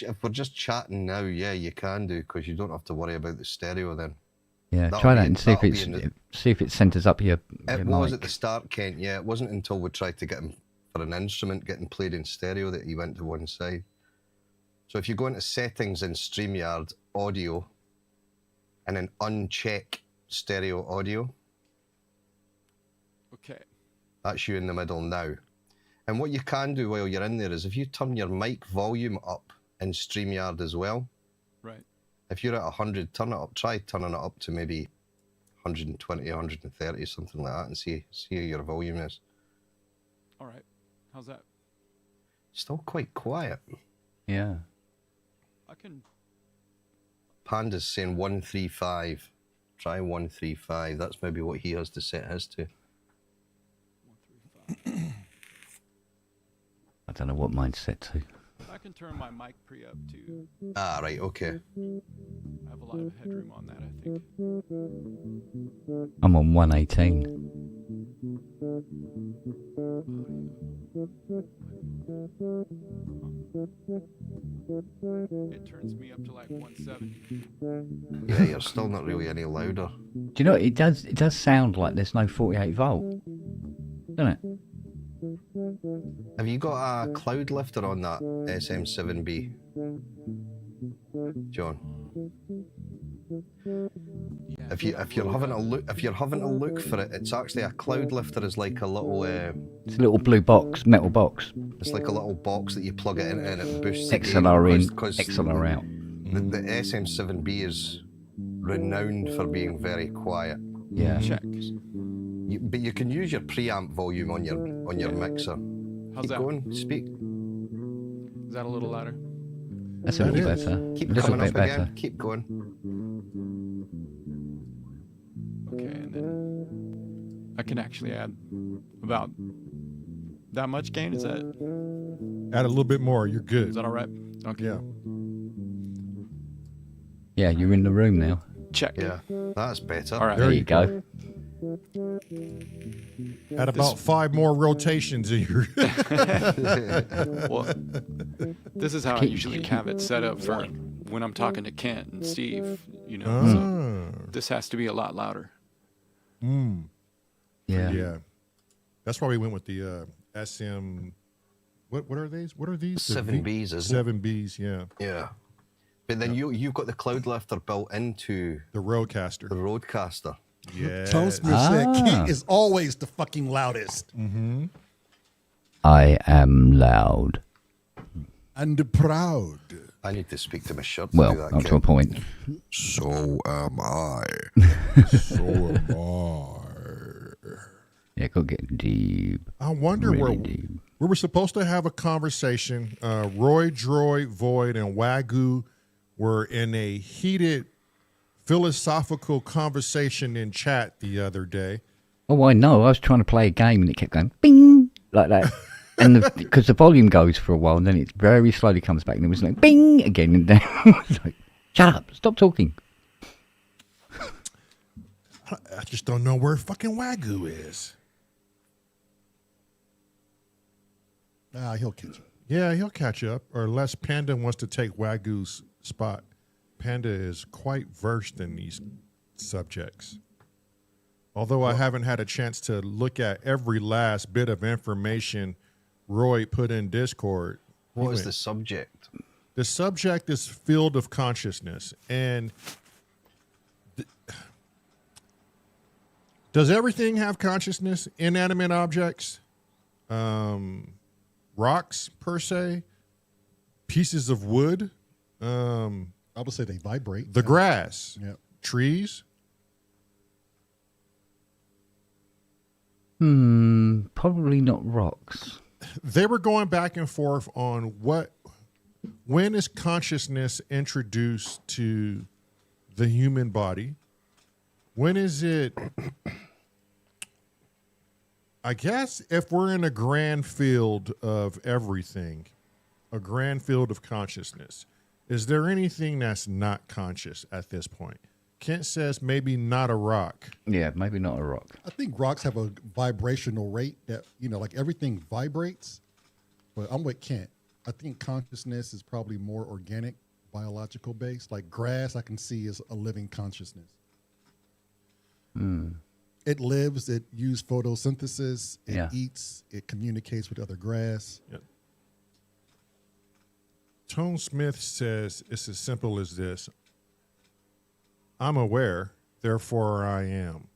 if we're just chatting now, yeah, you can do, because you don't have to worry about the stereo then. Yeah, that'll try be that in- and see if that'll be it's in the- see if it centers up your It was mic. at the start, Kent. Yeah, it wasn't until we tried to get him for an instrument getting played in stereo that he went to one side. So if you go into settings in StreamYard audio and then uncheck stereo audio, Okay. that's you in the middle now. And what you can do while you're in there is if you turn your mic volume up in StreamYard as well, Right. if you're at 100, turn it up, try turning it up to maybe 120, 130, something like that, and see how your volume is. All right. How's that? Still quite quiet. Yeah. I can. Panda's saying 135. Try 135. That's maybe what he has to set his to. 135. I don't know what mine's set to. I can turn my mic pre-up too. Ah, right, okay. I have a lot of headroom on that, I think. I'm on 118. It turns me up to like 170. Yeah, you're still not really any louder. Do you know what? It does sound like there's no 48 volt, doesn't it? Have you got a cloud lifter on that SM7B, John? Yeah, If you're having a look for it, it's actually a cloud lifter is like a little It's a little blue box, metal box. it's like a little box that you plug it in and it boosts the gain XLR in, because XLR out. the SM7B is renowned for being very quiet. Yeah. check. But you can use your preamp volume on your mixer. How's Keep that? going, speak. Is that a little louder? That's a That little is. better. Keep a little coming bit up better. again. Keep going. Okay, and then I can actually add about that much gain. Is that Add a little bit more. You're is good. that all right? Okay. Yeah. Yeah, you're in the room now. Check. Yeah, that's better. All right. There you go. Add about 5 more rotations in your. Well, this is how I Keep- usually have it set up for when I'm talking to Kent and Steve. You know, Ah. so this has to be a lot louder. Mm. Yeah. Yeah. That's why we went with the SM. What are these? What are these? The 7Bs, isn't it? 7Bs, yeah. Yeah. But then you've got the cloud lifter built into The Roadcaster. the Roadcaster. Yeah. Tone Smith said, Ah. Kent is always the fucking loudest Mm-hmm. I am loud. and proud. I need to speak to my shirt to Well, do that. up to a Kent. point. So am I. So am I. Yeah, got to get deep. I wonder Really where deep. we were supposed to have a conversation. Roy, Droid, Void, and Wagyu were in a heated philosophical conversation in chat the other day. Oh, I know. I was trying to play a game and it kept going bing like that. And because the volume goes for a while and then it very slowly comes back and it was like bing again. And then it's like, shut up, stop talking. I just don't know where fucking Wagyu is. Ah, he'll catch it. Yeah, he'll catch up. Or unless Panda wants to take Wagyu's spot. Panda is quite versed in these subjects. Although I haven't had a chance to look at every last bit of information Roy put in Discord. What is Anyway, the subject? the subject is field of consciousness. And does everything have consciousness? Inanimate objects? Rocks, per se? Pieces of wood? I would say they vibrate. The grass? Yep. Trees? Probably not rocks. They were going back and forth on when is consciousness introduced to the human body? When is it? I guess if we're in a grand field of everything, a grand field of consciousness, is there anything that's not conscious at this point? Kent says maybe not a rock. Yeah, maybe not a rock. I think rocks have a vibrational rate that, like everything vibrates. But I'm with Kent. I think consciousness is probably more organic, biological based. Like grass, I can see is a living consciousness. It lives, it uses photosynthesis, it eats, it communicates with other grass. Yep. Tone Smith says it's as simple as this. I'm aware, therefore I am.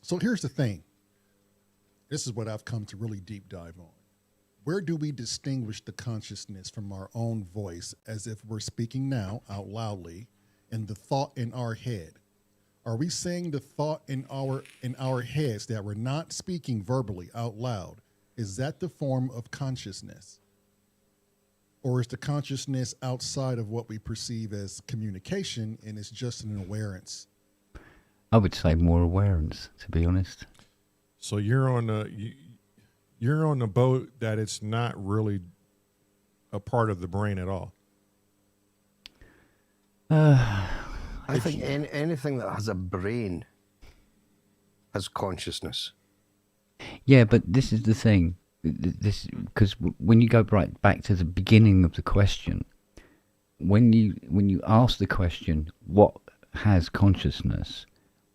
So here's the thing. This is what I've come to really deep dive on. Where do we distinguish the consciousness from our own voice as if we're speaking now out loudly and the thought in our head? Are we saying the thought in our heads that we're not speaking verbally out loud? Is that the form of consciousness? Or is the consciousness outside of what we perceive as communication and it's just an awareness? I would say more awareness, to be honest. So you're on the boat that it's not really a part of the brain at all. I think anything that has a brain has consciousness. Yeah, but this is the thing. This because when you go right back to the beginning of the question, when you ask the question, what has consciousness,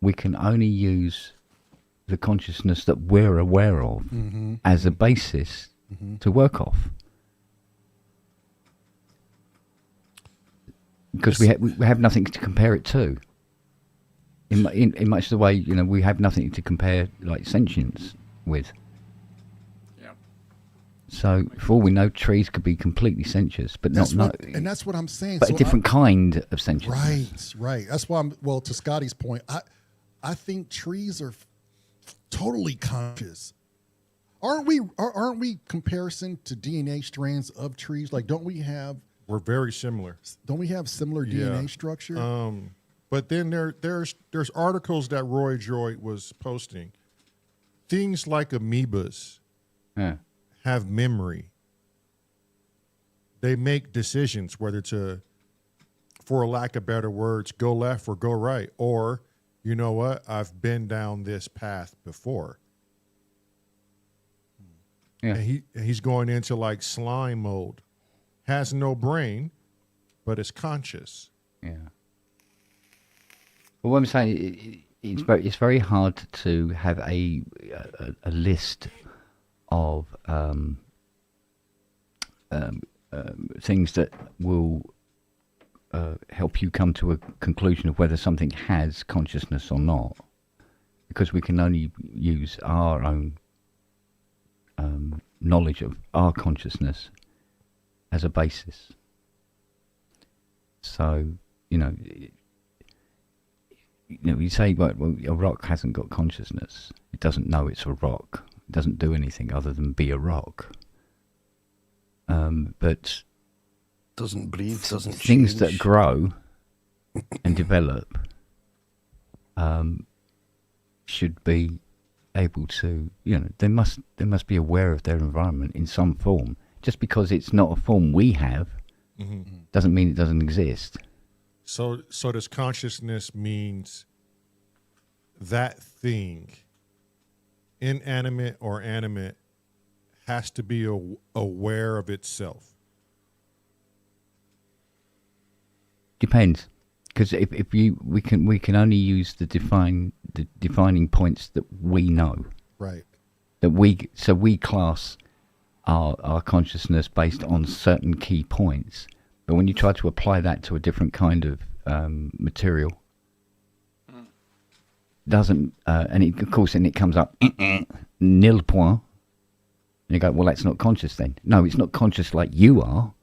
we can only use the consciousness that we're aware of as a basis to work off. Because we have nothing to compare it to. In much the way, we have nothing to compare like sentience with. Yeah. So for all we know, trees could be completely sentious, but and that's what I'm saying. But so a different kind of sentience. Right. That's why to Scotty's point, I think trees are totally conscious. Aren't we comparison to DNA strands of trees? Like, We're very similar. Don't we have similar DNA structure? But then there's articles that Roy Joy was posting. Things like amoebas have memory. They make decisions whether to, for lack of better words, go left or go right. Or, you know what, I've been down this path before. Yeah. And he's going into like slime mode. Has no brain, but is conscious. Yeah. Well, what I'm saying, it's very hard to have a list of things that will help you come to a conclusion of whether something has consciousness or not, because we can only use our own knowledge of our consciousness as a basis. So, you say, well, a rock hasn't got consciousness. It doesn't know it's a rock. It doesn't do anything other than be a rock. But doesn't breathe, doesn't things change. that grow and develop should be able to, they must be aware of their environment in some form. Just because it's not a form we have doesn't mean it doesn't exist. So does consciousness means that thing inanimate or animate, has to be aware of itself? Depends, because if we can only use the defining points that we know. Right. That we class our consciousness based on certain key points. But when you try to apply that to a different kind of material, doesn't and it, of course, and it comes up nil point. And you go, well, that's not conscious then. No, it's not conscious like you are,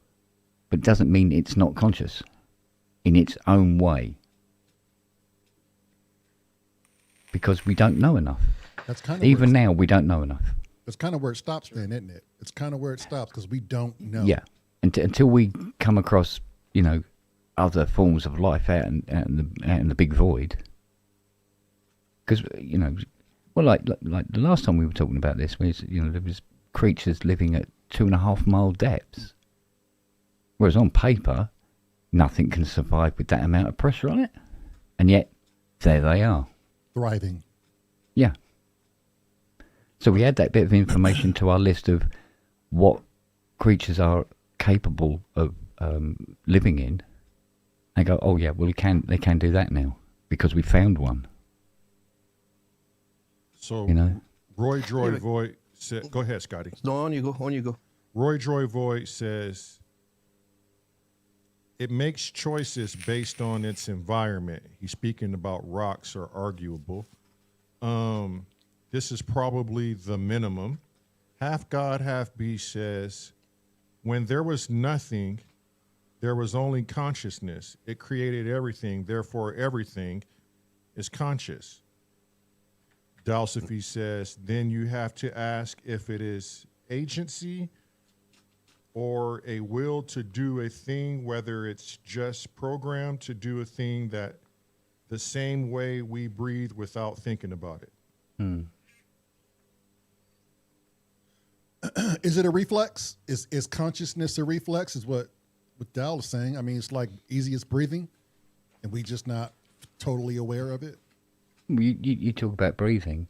but it doesn't mean it's not conscious in its own way. Because we don't know enough. That's kind of even now we don't know enough. That's kind of where it stops then, isn't it? It's kind of where it stops because we don't know. Yeah, until we come across, other forms of life out in the big void. Because well, like the last time we were talking about this, was there was creatures living at 2.5 mile depths, whereas on paper, nothing can survive with that amount of pressure on it, and yet there they are, thriving. Yeah. So we add that bit of information to our list of what creatures are capable of living in, and go, oh yeah, well they can do that now because we found one. So Roy Joy Voigt said, go ahead, Scotty. No, on you go. Roy Joy Voigt says it makes choices based on its environment. He's speaking about rocks are arguable. This is probably the minimum. Half God, half beast says, when there was nothing, there was only consciousness. It created everything. Therefore, everything is conscious. Dalsophy says, then you have to ask if it is agency or a will to do a thing, whether it's just programmed to do a thing that the same way we breathe without thinking about it. Is it a reflex? Is consciousness a reflex? Is what Dal is saying. I mean, it's like easy as breathing, and we just not totally aware of it. You talk about breathing.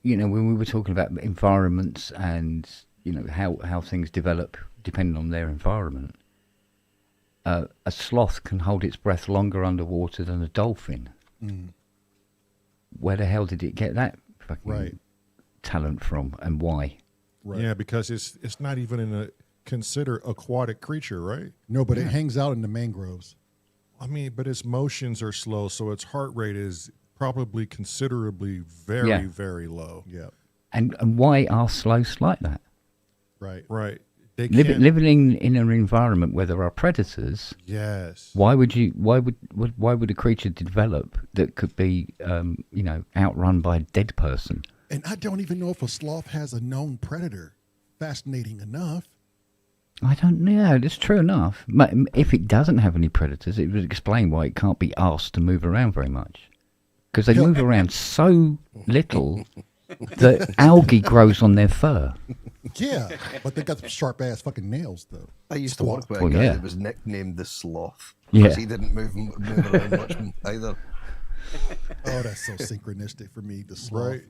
When we were talking about environments and how things develop depending on their environment, a sloth can hold its breath longer underwater than a dolphin. Where the hell did it get that fucking talent from, and why? Right. Yeah, because it's not even in a considered aquatic creature, right? No, but it hangs out in the mangroves. I mean, but its motions are slow, so its heart rate is probably considerably very, very low. Yeah. And why are sloths like that? Right. Right. They living in an environment where there are predators. Yes. Why would a creature develop that could be outrun by a dead person? And I don't even know if a sloth has a known predator. Fascinating enough. I don't know. That's true enough. But if it doesn't have any predators, it would explain why it can't be asked to move around very much. Because they move around so little that algae grows on their fur. Yeah, but they got some sharp ass fucking nails though. I used to work with a guy that was nicknamed the Sloth because because he didn't move around much either. Oh, that's so synchronistic for me. The sloth. Right.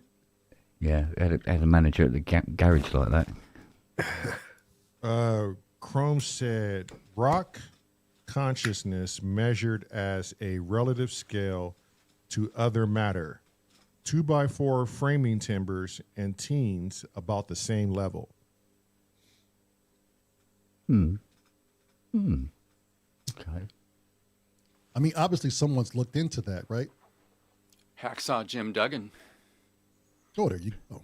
Yeah, I had a manager at the garage like that. Chrome said, rock consciousness measured as a relative scale to other matter. 2x4 framing timbers and teens about the same level. Okay. I mean, obviously someone's looked into that, right? Hacksaw Jim Duggan. Oh, there you go.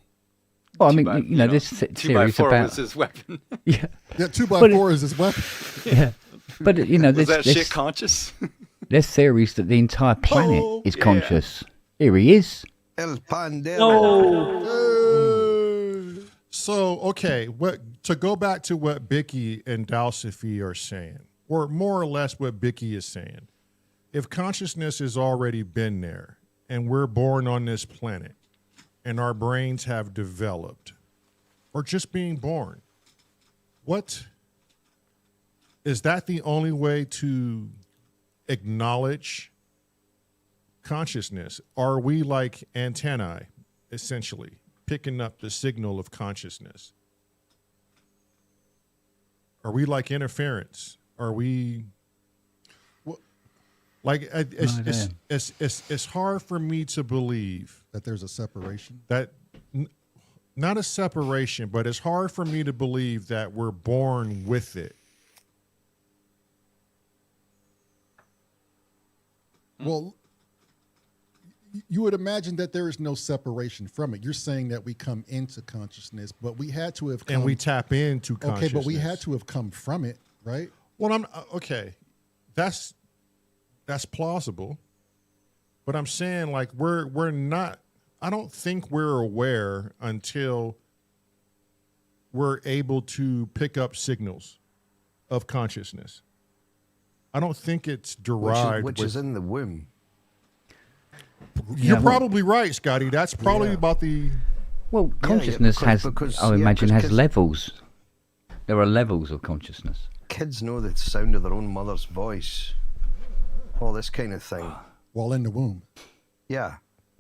Well, I mean, this series 2x4 about was his weapon. Yeah, 2x4 is his weapon. Yeah, but was that shit conscious? There's theories that the entire planet is conscious. Here he is. El Pandero. So, okay, to go back to what Bicky and Dalsophy are saying, or more or less what Bicky is saying, if consciousness has already been there and we're born on this planet and our brains have developed, or just being born, what is that the only way to acknowledge consciousness? Are we like antennae? essentially picking up the signal of consciousness? Are we like interference? Are we like it's hard for me to believe that there's a separation. That not a separation, but it's hard for me to believe that we're born with it. Well, you would imagine that there is no separation from it. You're saying that we come into consciousness, but we had to have come, and we tap into consciousness. Okay, but we had to have come from it, right? Well, I'm okay. That's plausible, but I'm saying like we're not. I don't think we're aware until we're able to pick up signals of consciousness. I don't think it's derived, which is in the womb. You're probably right, Scotty. That's probably about the. Well, consciousness has levels. There are levels of consciousness. Kids know the sound of their own mother's voice. All this kind of thing. While in the womb. Yeah.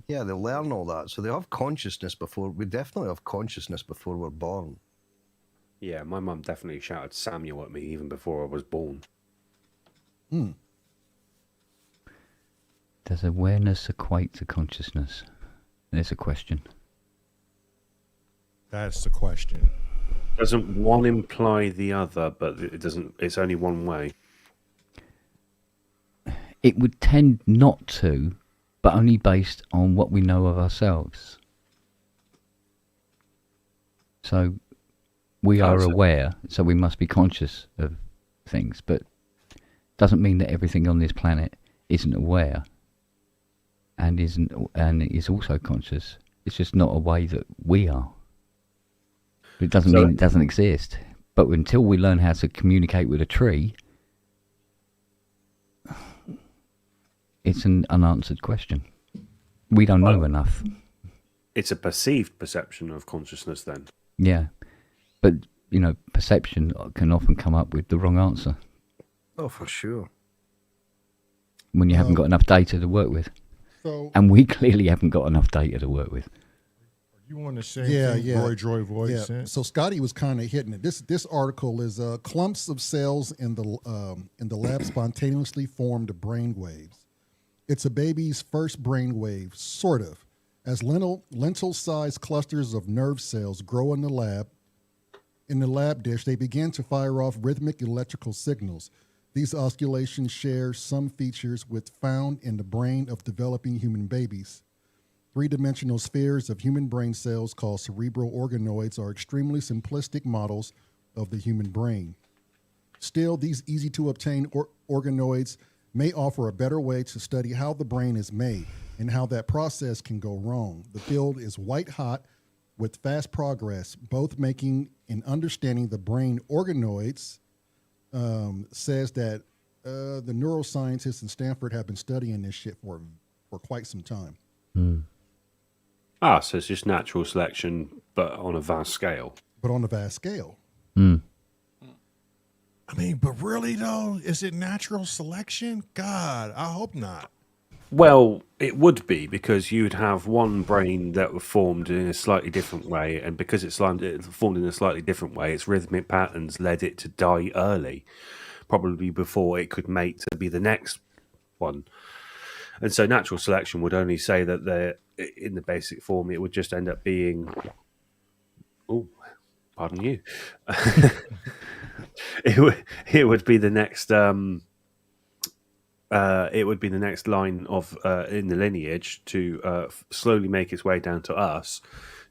Yeah, they learn all that. So they have consciousness before. We definitely have consciousness before we're born. Yeah, my mum definitely shouted Samuel at me even before I was born. Does awareness equate to consciousness? There's a question. That's the question. Doesn't one imply the other, but it doesn't. It's only one way. It would tend not to, but only based on what we know of ourselves. So we are aware, so we must be conscious of things, but doesn't mean that everything on this planet isn't aware and is also conscious. It's just not a way that we are. But it doesn't mean it doesn't exist. But until we learn how to communicate with a tree, it's an unanswered question. We don't know enough. It's a perceived perception of consciousness then. Yeah. But, perception can often come up with the wrong answer. Oh, for sure. When you haven't got enough data to work with. And we clearly haven't got enough data to work with. You want to say Roy Joy voice? Yeah. So Scotty was kind of hitting it. This article is clumps of cells in the lab spontaneously formed brain waves. It's a baby's first brain wave, sort of, as lentil-sized clusters of nerve cells grow in the lab. In the lab dish, they begin to fire off rhythmic electrical signals. These oscillations share some features found in the brain of developing human babies. Three-dimensional spheres of human brain cells called cerebral organoids are extremely simplistic models of the human brain. Still, these easy-to-obtain organoids may offer a better way to study how the brain is made and how that process can go wrong. The field is white-hot with fast progress, both making and understanding the brain organoids. Says that the neuroscientists in Stanford have been studying this shit for quite some time. So it's just natural selection, but on a vast scale. I mean, but really though, is it natural selection? God, I hope not. Well, it would be, because you'd have one brain that was formed in a slightly different way, and because it formed in a slightly different way, its rhythmic patterns led it to die early, probably before it could mate to be the next one. And so natural selection would only say that they're in the basic form. It would just end up being, pardon you, it would be the next. It would be the next line of in the lineage to slowly make its way down to us,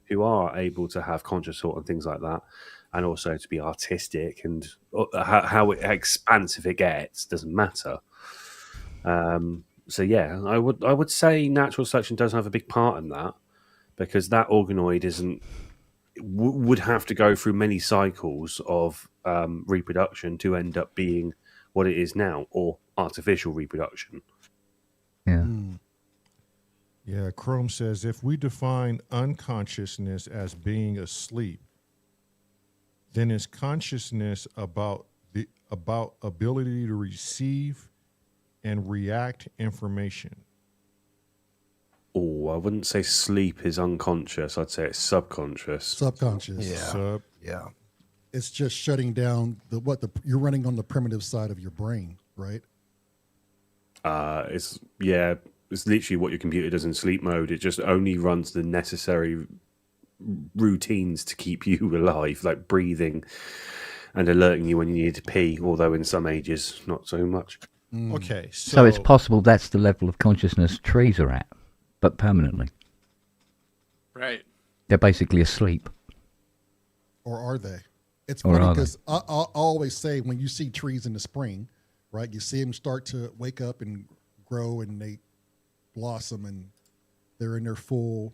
who are able to have conscious thought and things like that, and also to be artistic, and how expansive it gets doesn't matter. So yeah, I would say natural selection does have a big part in that, because that organoid would have to go through many cycles of reproduction to end up being what it is now, or artificial reproduction. Yeah. Yeah, Chrome says, if we define unconsciousness as being asleep, then is consciousness about ability to receive and react information? Oh, I wouldn't say sleep is unconscious. I'd say it's subconscious. Subconscious. Yeah. Sub. Yeah. It's just shutting down you're running on the primitive side of your brain, right? It's literally what your computer does in sleep mode. It just only runs the necessary routines to keep you alive, like breathing and alerting you when you need to pee, although in some ages, not so much. Okay, So it's possible that's the level of consciousness trees are at, but permanently. Right. They're basically asleep. Or are they? It's Or funny are they? because I always say when you see trees in the spring, right, you see them start to wake up and grow and they blossom and they're in their full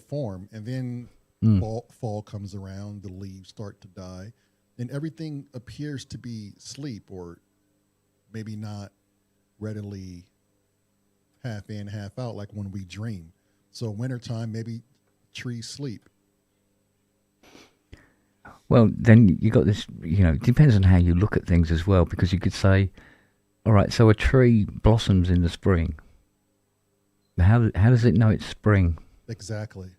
form. And then fall comes around, the leaves start to die, and everything appears to be sleep, or maybe not readily half in, half out like when we dream. So wintertime, maybe trees sleep. Well, then you got this, it depends on how you look at things as well, because you could say, all right, so a tree blossoms in the spring. How does it know it's spring? Exactly.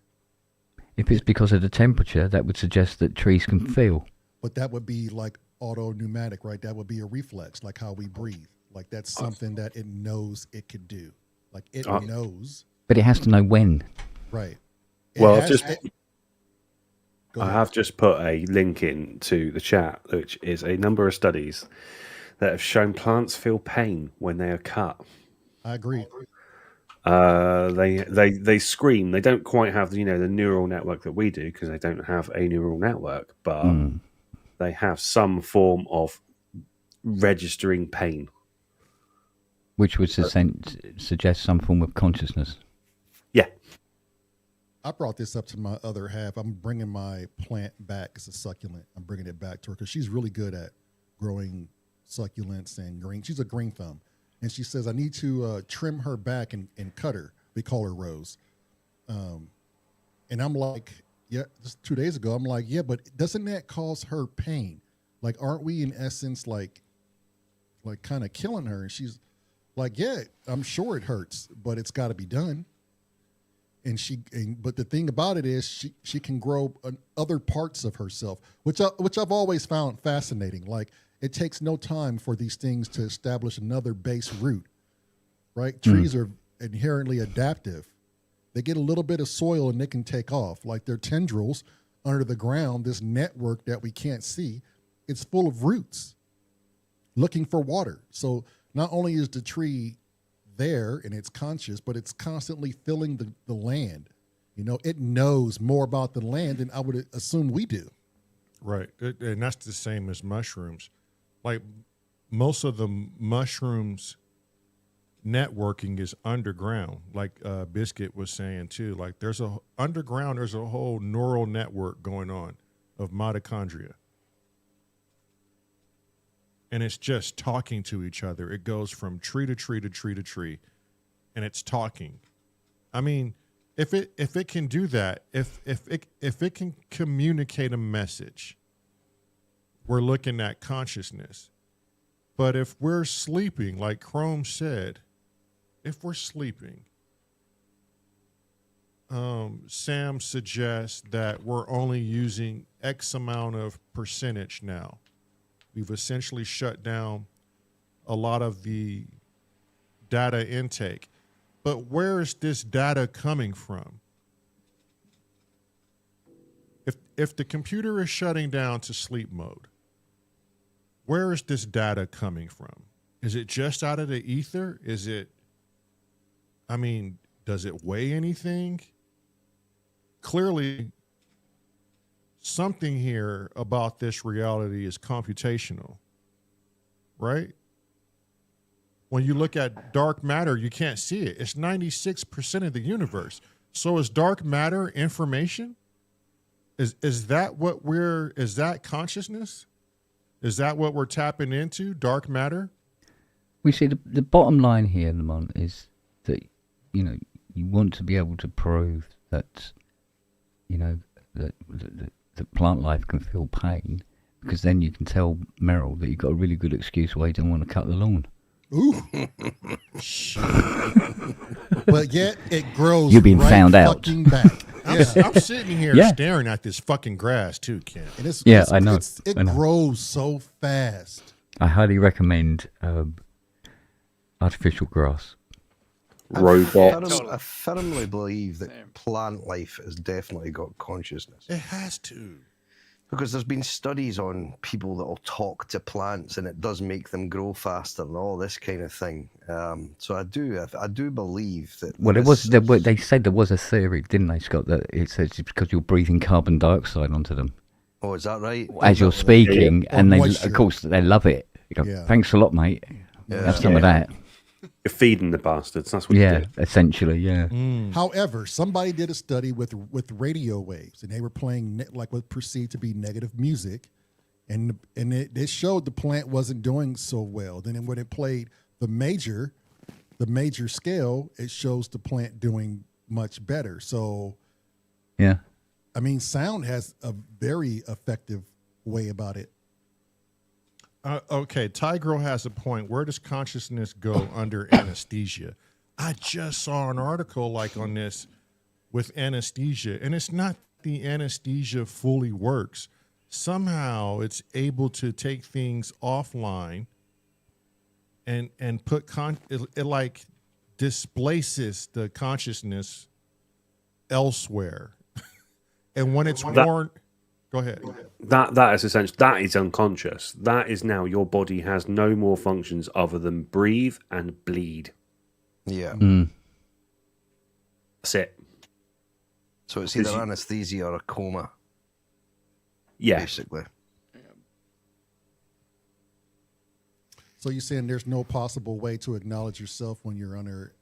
If it's because of the temperature, that would suggest that trees can feel. But that would be like auto-pneumatic, right? That would be a reflex, like how we breathe. Like that's something that it knows it could do. Like it knows. But it has to know when. Right. Well, Go I ahead. have just put a link in to the chat, which is a number of studies that have shown plants feel pain when they are cut. I agree. They scream. They don't quite have the neural network that we do, because they don't have a neural network, but they have some form of registering pain. Which would suggest some form of consciousness. Yeah. I brought this up to my other half. I'm bringing my plant back. It's a succulent. I'm bringing it back to her because she's really good at growing succulents and green. She's a green thumb. And she says, I need to trim her back and cut her. We call her Rose. And I'm like, yeah, just 2 days ago, I'm like, yeah, but doesn't that cause her pain? Like, aren't we in essence like kind of killing her? And she's like, yeah, I'm sure it hurts, but it's got to be done. But the thing about it is she can grow other parts of herself, which I've always found fascinating. Like, it takes no time for these things to establish another base root, right? Trees are inherently adaptive. They get a little bit of soil and they can take off. Like their tendrils under the ground, this network that we can't see, it's full of roots looking for water. So not only is the tree there and it's conscious, but it's constantly filling the land. It knows more about the land than I would assume we do. Right. And that's the same as mushrooms. Like most of the mushrooms networking is underground, like Biscuit was saying too. Like there's a whole neural network going on of mitochondria. And it's just talking to each other. It goes from tree to tree to tree to tree, and it's talking. I mean, if it can do that, if it can communicate a message, we're looking at consciousness. But if we're sleeping, like Chrome said, if we're sleeping, Sam suggests that we're only using X amount of percentage now. We've essentially shut down a lot of the data intake. But where is this data coming from? If the computer is shutting down to sleep mode, where is this data coming from? Is it just out of the ether? Does it weigh anything? Clearly, something here about this reality is computational, right? When you look at dark matter, you can't see it. It's 96% of the universe. So is dark matter information? Is that consciousness? Is that what we're tapping into, dark matter? We see the bottom line here, Lamont, is that, you want to be able to prove that, that plant life can feel pain, because then you can tell Meryl that you've got a really good excuse why you don't want to cut the lawn. Ooh. But yet it grows. You're being right found out. fucking back. I'm sitting here Yeah. staring at this fucking grass too, Ken. And it's, Yeah, I know. It I know. grows so fast. I highly recommend artificial grass. Robots. I firmly believe that Same. plant life has definitely got consciousness. It has to. Because there's been studies on people that will talk to plants and it does make them grow faster and all this kind of thing. So I do believe that. Well, they said there was a theory, didn't they, Scott, that it says it's because you're breathing carbon dioxide onto them Oh, is that right? as you're speaking, Or and they, moisture. of course, they love it. You go, Yeah. thanks a lot, mate. Have some of that. You're feeding the bastards. That's what you Yeah, do. essentially, yeah. However, somebody did a study with radio waves, and they were playing like what perceived to be negative music, and it showed the plant wasn't doing so well. Then when it played the major scale, it shows the plant doing much better. So, Yeah. I mean, sound has a very effective way about it. Okay, Tigro has a point. Where does consciousness go under anesthesia? I just saw an article like on this with anesthesia, and it's not the anesthesia fully works. Somehow it's able to take things offline and put it like displaces the consciousness elsewhere. And when it's worn, go ahead. That is essential. That is unconscious. That is now your body has no more functions other than breathe and bleed. Yeah. That's it. So it's either anesthesia or a coma, Yeah. basically. So you're saying there's no possible way to acknowledge yourself when you're under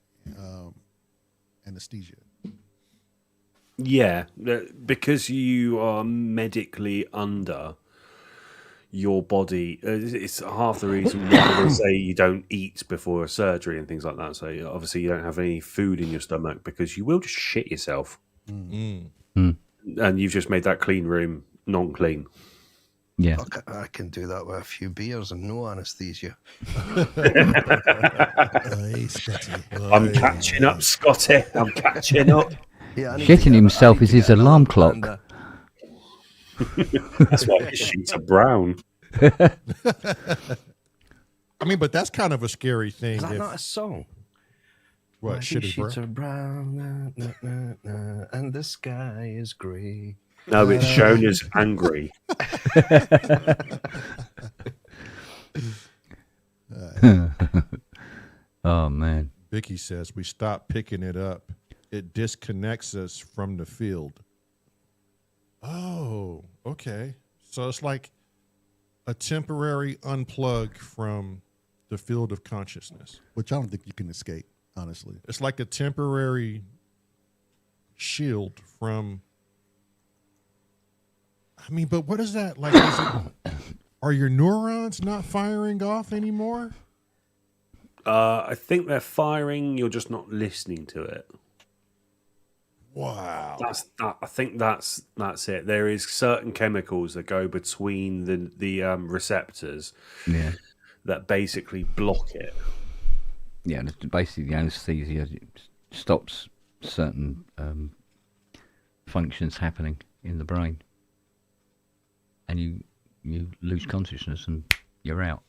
anesthesia? Yeah, because you are medically under, your body. It's half the reason why they say you don't eat before a surgery and things like that. So obviously you don't have any food in your stomach because you will just shit yourself, and you've just made that clean room non-clean. Yeah. Fuck, I can do that with a few beers and no anesthesia. Hey, Scotty. I'm catching up, Scotty. I'm catching up. Yeah, I need to Shitting get- himself I need is to his get another alarm clock. blender. That's why his sheets are brown. I mean, but that's kind of a scary thing. Is that if, not a song? what, My shit is sheets brown? are brown, and the sky is grey. No, it's shown as angry. Oh, man. Vicky says we stop picking it up. It disconnects us from the field. Oh, okay. So it's like a temporary unplug from the field of consciousness. Which I don't think you can escape, honestly. It's like a temporary shield from. I mean, but what is that like? Are your neurons not firing off anymore? I think they're firing. You're just not listening to it. Wow. I think that's it. There is certain chemicals that go between the receptors Yeah. that basically block it. Yeah, and it's basically the anesthesia stops certain functions happening in the brain. And you lose consciousness and you're out.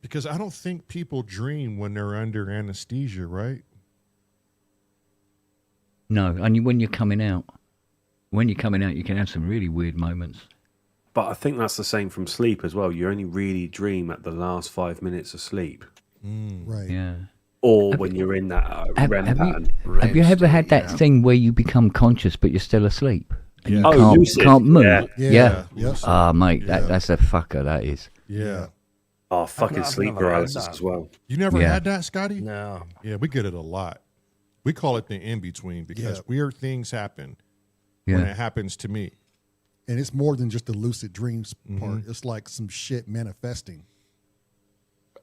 Because I don't think people dream when they're under anesthesia, right? No, and when you're coming out, you can have some really weird moments. But I think that's the same from sleep as well. You only really dream at the last 5 minutes of sleep, Right. Yeah. or when you're in that REM pattern. Have you ever had that thing where you become conscious but you're still asleep? And you Oh, lucid. can't move? Yeah. Yeah. Yes. Ah, mate, Yeah. that's a fucker, that is. Yeah. Oh, fucking I've sleep never had paralysis that. as well. You never Yeah. had that, Scotty? No. Yeah, we get it a lot. We call it the in-between because Yeah. weird things happen when Yeah. it happens to me. And it's more than just the lucid dreams Mm-hmm. part. It's like some shit manifesting.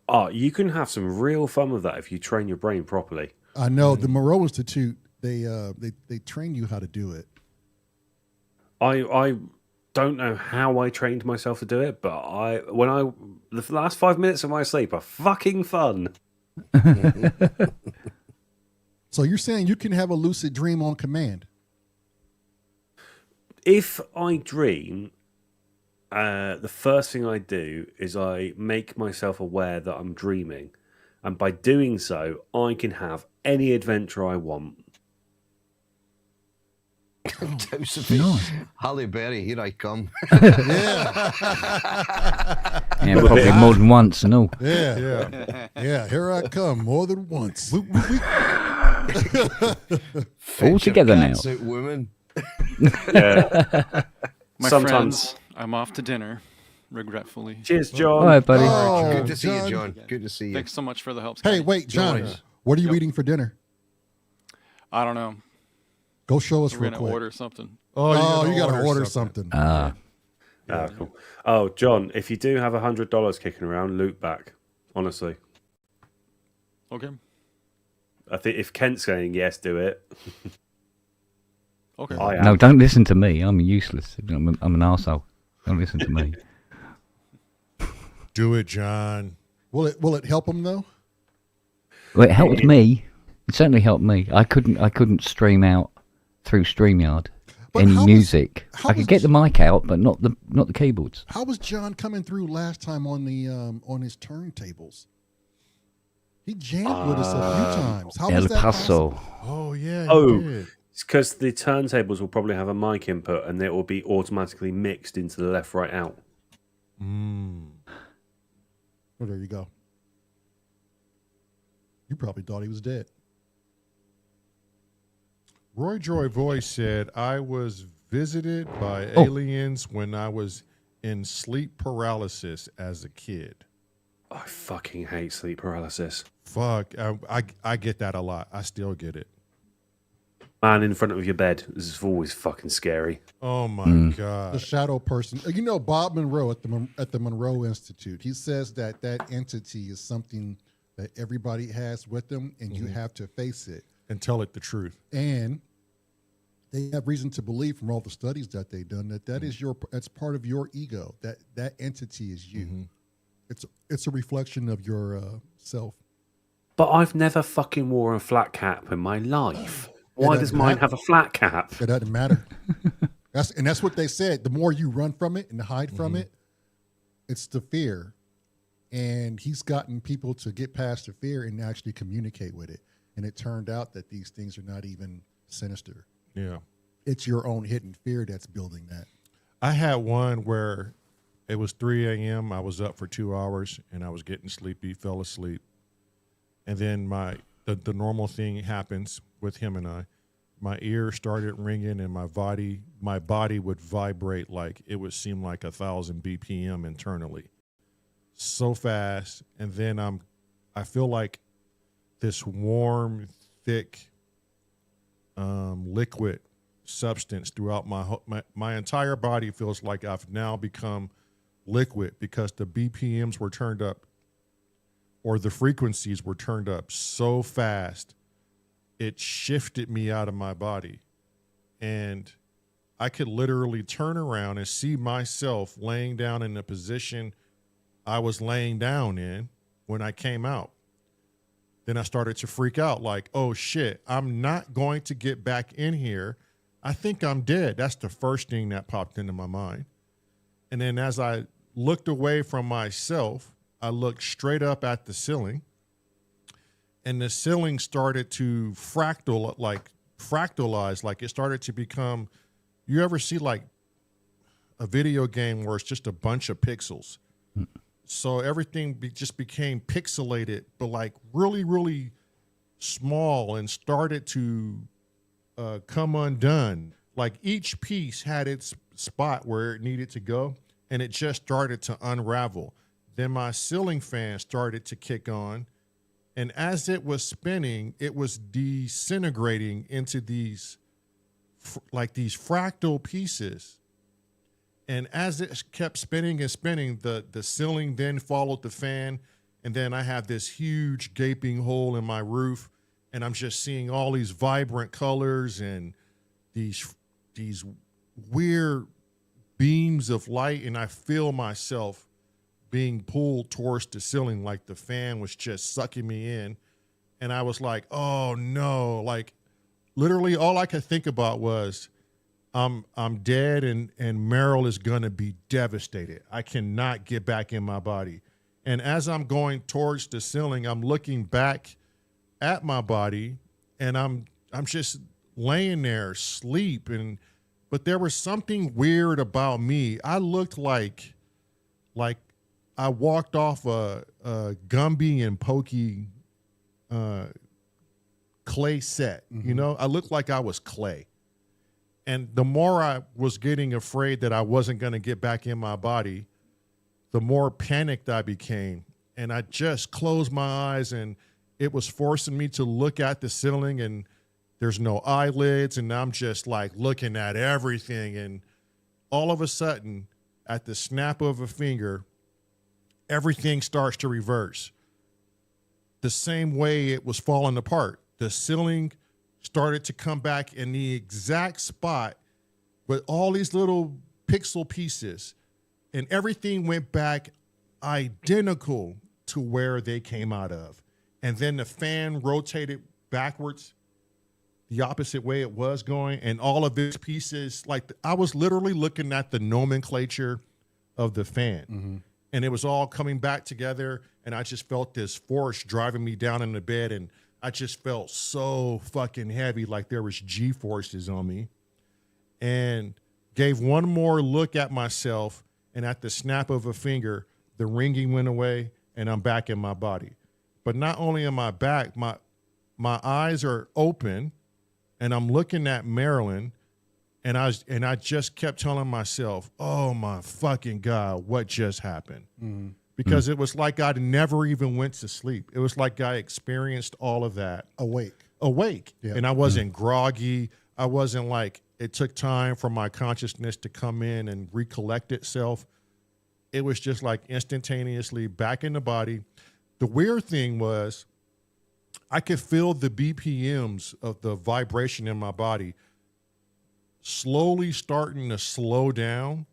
Oh, you can have some real fun with that if you train your brain properly. I know the Moreau Institute, they train you how to do it. I don't know how I trained myself to do it, but the last 5 minutes of my sleep are fucking fun. So you're saying you can have a lucid dream on command? If I dream, the first thing I do is I make myself aware that I'm dreaming. And by doing so, I can have any adventure I want. Nice. Halle Berry, here I come. Yeah. Yeah, probably more than once and all. Yeah. Yeah. Here I come more than once. All together now. Out, woman. Yeah. My Sometimes. friends, I'm off to dinner, regretfully. Cheers, John. All right, buddy. Oh, Good to see you, John. John. Good to see you. Thanks so much for the help. Hey, Scotty. wait, John. worries. What are you Yep. eating for dinner? I don't know. Go show us We're real gonna quick. order something. Oh, you got to order something. Ah, cool. Oh, John, if you do have $100 kicking around, loot back. Honestly, Okay. I think if Kent's saying yes, do it. Okay. I am. No, don't listen to me. I'm useless. I'm an arsehole. Don't listen to me. Do it, John. Will it help him though? Well, it helped me. It certainly helped me. I couldn't stream out through Streamyard But any how was- music. how I could was- get the mic out, but not the keyboards. How was John coming through last time on the on his turntables? He jammed with us a few times. How was El that possible? Paso. Oh yeah. you Oh. did. It's because the turntables will probably have a mic input and it will be automatically mixed into the left, right, out. Mm. Oh, there you go. You probably thought he was dead. Roy Joy Voice said, I was visited by Oh. aliens when I was in sleep paralysis as a kid. I fucking hate sleep paralysis. Fuck. I get that a lot. I still get it. Man in front of your bed. This is always fucking scary. Oh my The God. shadow person. You know, Bob Monroe at the Monroe Institute. He says that entity is something that everybody has with them, and you have to face it. And tell it the truth. And they have reason to believe from all the studies that they've done that is that's part of your ego. That entity is you. It's a reflection of your self. But I've never fucking wore a flat cap in my life. Why does doesn't mine matter. have a flat cap? It doesn't matter. That's what they said. The more you run from it and hide from it, it's the fear. And he's gotten people to get past the fear and actually communicate with it. And it turned out that these things are not even sinister. Yeah. It's your own hidden fear that's building that. I had one where it was 3 a.m. I was up for 2 hours and I was getting sleepy, fell asleep. And then the normal thing happens with him and I. My ears started ringing and my body would vibrate like it would seem like 1,000 BPM internally. So fast. And then I feel like this warm, thick liquid substance throughout my entire body. Feels like I've now become liquid because the BPMs were turned up, or the frequencies were turned up so fast it shifted me out of my body. And I could literally turn around and see myself laying down in the position I was laying down in when I came out. Then I started to freak out like, oh shit, I'm not going to get back in here. I think I'm dead. That's the first thing that popped into my mind. And then as I looked away from myself, I looked straight up at the ceiling, and the ceiling started to fractalize, like it started to become, you ever see like a video game where it's just a bunch of pixels? So everything just became pixelated, but like really, really small, and started to come undone. Like each piece had its spot where it needed to go, and it just started to unravel. Then my ceiling fan started to kick on, and as it was spinning, it was disintegrating into these fractal pieces. And as it kept spinning and spinning, the ceiling then followed the fan, and then I have this huge gaping hole in my roof, and I'm just seeing all these vibrant colors and these weird beams of light, and I feel myself being pulled towards the ceiling, like the fan was just sucking me in. And I was like, oh no, like literally all I could think about was I'm dead, and Meryl is gonna be devastated. I cannot get back in my body. And as I'm going towards the ceiling, I'm looking back at my body, and I'm just laying there asleep. But there was something weird about me. I looked like I walked off a Gumby and Pokey clay set. You know, I looked like I was clay. And the more I was getting afraid that I wasn't going to get back in my body, the more panicked I became. And I just closed my eyes, and it was forcing me to look at the ceiling, and there's no eyelids, and I'm just like looking at everything. And all of a sudden, at the snap of a finger, everything starts to reverse. The same way it was falling apart. The ceiling started to come back in the exact spot with all these little pixel pieces, and everything went back identical to where they came out of. And then the fan rotated backwards the opposite way it was going, and all of its pieces, like I was literally looking at the nomenclature of the fan, and it was all coming back together, and I just felt this force driving me down in the bed, and I just felt so fucking heavy, like there was G-forces on me, and gave one more look at myself, and at the snap of a finger, the ringing went away, and I'm back in my body. But not only am I back, my eyes are open, and I'm looking at Marilyn, and I just kept telling myself, oh my fucking God, what just happened? Because it was like I never even went to sleep. It was like I experienced all of that. Awake. Yeah. And I wasn't groggy. I wasn't like, it took time for my consciousness to come in and recollect itself. It was just like instantaneously back in the body. The weird thing was I could feel the BPMs of the vibration in my body slowly starting to slow down.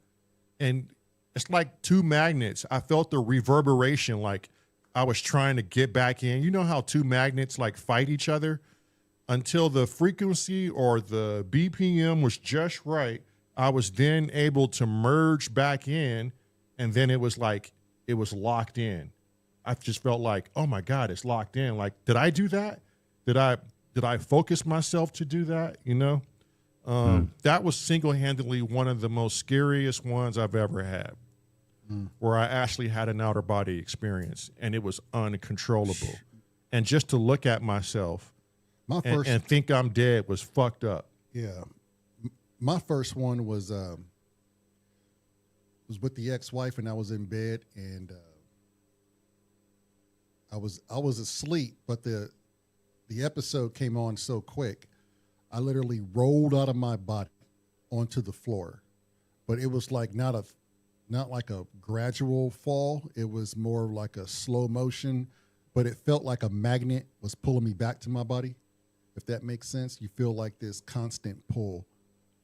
And it's like two magnets. I felt the reverberation, like I was trying to get back in. You know how two magnets like fight each other? Until the frequency or the BPM was just right, I was then able to merge back in, and then it was like it was locked in. I just felt like, oh my God, it's locked in. Like, did I do that? Did I focus myself to do that? You know, that was single-handedly one of the most scariest ones I've ever had, where I actually had an outer body experience, and it was uncontrollable. And just to look at myself and think I'm dead was fucked up. Yeah. My first one was with the ex-wife, and I was in bed, and I was asleep, but the episode came on so quick, I literally rolled out of my body onto the floor. But it was like not like a gradual fall. It was more like a slow motion, but it felt like a magnet was pulling me back to my body. If that makes sense, you feel like this constant pull,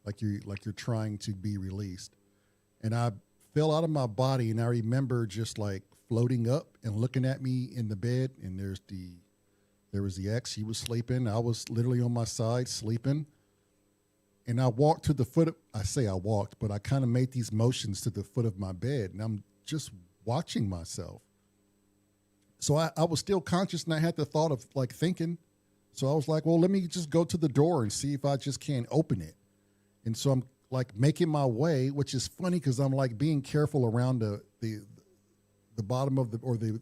like you're trying to be released. And I fell out of my body, and I remember just like floating up and looking at me in the bed, and there was the ex. He was sleeping. I was literally on my side sleeping. And I walked to the foot I walked, but I kind of made these motions to the foot of my bed, and I'm just watching myself. So I was still conscious, and I had the thought of like thinking. So I was like, well, let me just go to the door and see if I just can't open it. And so I'm like making my way, which is funny because I'm like being careful around the bottom of the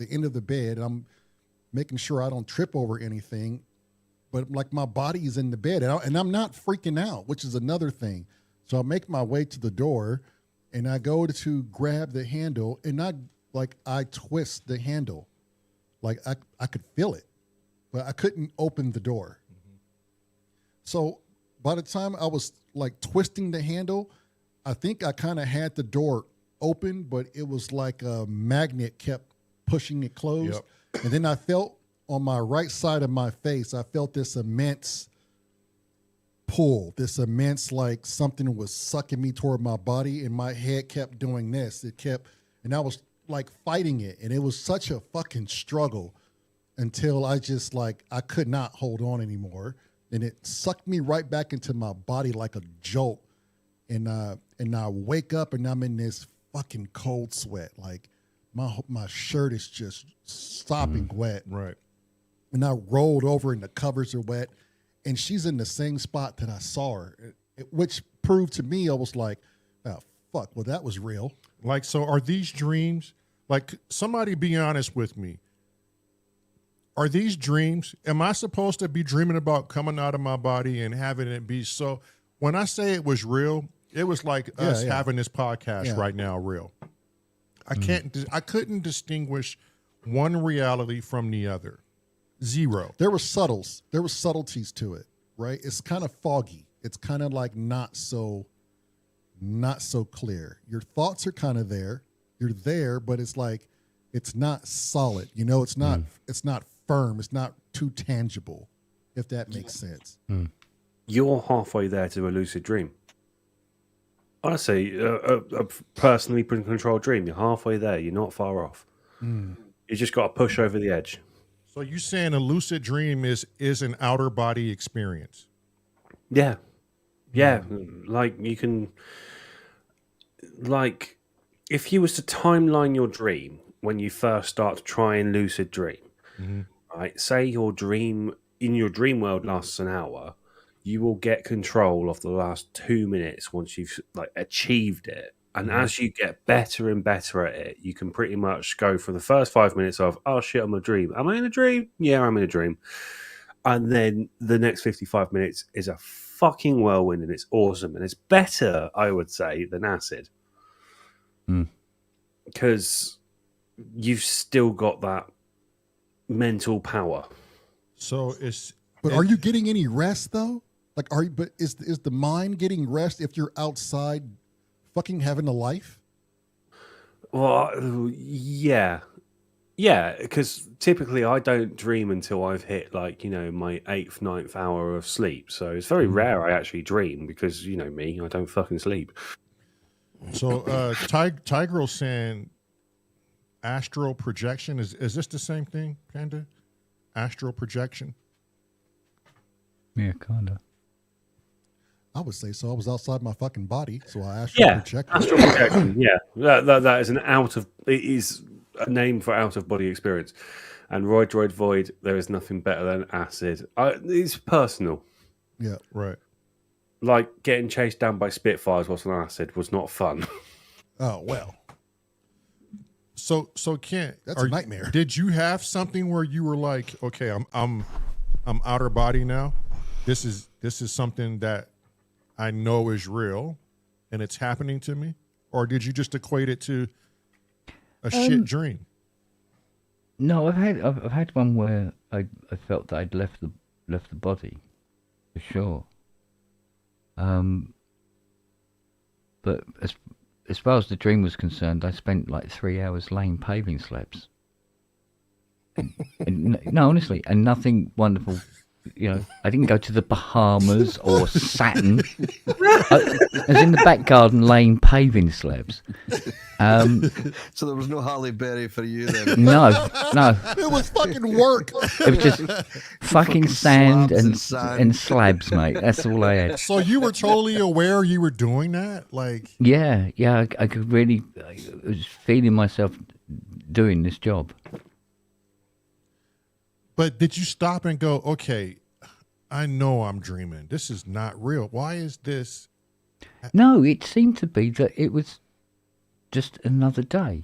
end of the bed. And I'm making sure I don't trip over anything. But like my body is in the bed, and I'm not freaking out, which is another thing. So I make my way to the door, and I go to grab the handle, and I twist the handle. Like I could feel it, but I couldn't open the door. So by the time I was like twisting the handle, I think I kind of had the door open, but it was like a magnet kept pushing it closed. Yep. And then I felt on my right side of my face, I felt this immense pull, this immense, like something was sucking me toward my body, and my head kept doing this. And I was like fighting it, and it was such a fucking struggle until I just like, I could not hold on anymore. And it sucked me right back into my body like a jolt. And I wake up and I'm in this fucking cold sweat. Like my shirt is just sopping wet. Right. And I rolled over and the covers are wet. And she's in the same spot that I saw her, which proved to me, I was like, oh, fuck, well, that was real. Like, so are these dreams, like, somebody be honest with me. Are these dreams, am I supposed to be dreaming about coming out of my body and having it be so? When I say it was real, it was like us having this podcast right now real. I couldn't distinguish one reality from the other. Zero. There were subtleties to it, right? It's kind of foggy. It's kind of like not so clear. Your thoughts are kind of there. You're there, but it's like, it's not solid. You know, it's not firm. It's not too tangible, if that makes sense. You're halfway there to a lucid dream. Honestly, a personally controlled dream, you're halfway there. You're not far off. You just got to push over the edge. So you saying a lucid dream is an outer body experience? Yeah. Yeah. Like you can, like if you was to timeline your dream when you first start to try and lucid dream, right? Say your dream in your dream world lasts an hour, you will get control of the last 2 minutes once you've like achieved it. And as you get better and better at it, you can pretty much go for the first 5 minutes of, oh shit, I'm a dream. Am I in a dream? Yeah, I'm in a dream. And then the next 55 minutes is a fucking whirlwind and it's awesome. And it's better, I would say, than acid. Because you've still got that mental power. So But are you getting any rest though? Like, is the mind getting rest if you're outside fucking having a life? Well, yeah. Yeah, because typically I don't dream until I've hit like, my 8th, 9th hour of sleep. So it's very rare I actually dream because, me, I don't fucking sleep. So Tigreal's saying astral projection. Is this the same thing, Panda? Astral projection? Yeah, kind of. I would say so. I was outside my fucking body, so I astral projected. Astral projection. Yeah, that is it is a name for out of body experience. And Roid Droid Void, there is nothing better than acid. It's personal. Yeah, right. Like getting chased down by Spitfires whilst on acid was not fun. Oh well. So Kent, that's a nightmare. Did you have something where you were like, okay, I'm outer body now. This is something that I know is real, and it's happening to me, or did you just equate it to a shit dream? No, I've had one where I felt that I'd left the body, for sure. But as far as the dream was concerned, I spent like 3 hours laying paving slabs. No, honestly, and nothing wonderful. I didn't go to the Bahamas or Saturn. I was in the back garden laying paving slabs. So there was no Halle Berry for you then? No. It was fucking work. It was just fucking sand and slabs, mate. That's all I had. So you were totally aware you were doing that? Like, yeah, I could really, I was feeling myself doing this job. But did you stop and go, okay, I know I'm dreaming. This is not real. Why is this? No, it seemed to be that it was just another day.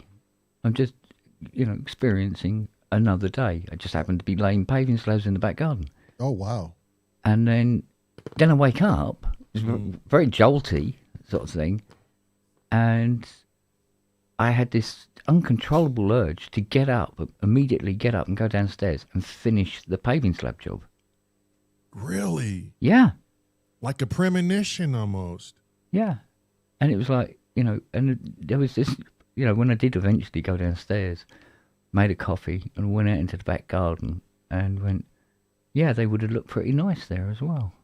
I'm just, experiencing another day. I just happened to be laying paving slabs in the back garden. Oh, wow. And then I wake up. It's very jolty sort of thing. And I had this uncontrollable urge to immediately get up and go downstairs and finish the paving slab job. Really? Yeah. Like a premonition almost. Yeah. And it was like, and there was this, when I did eventually go downstairs, made a coffee and went out into the back garden and went, yeah, they would have looked pretty nice there as well.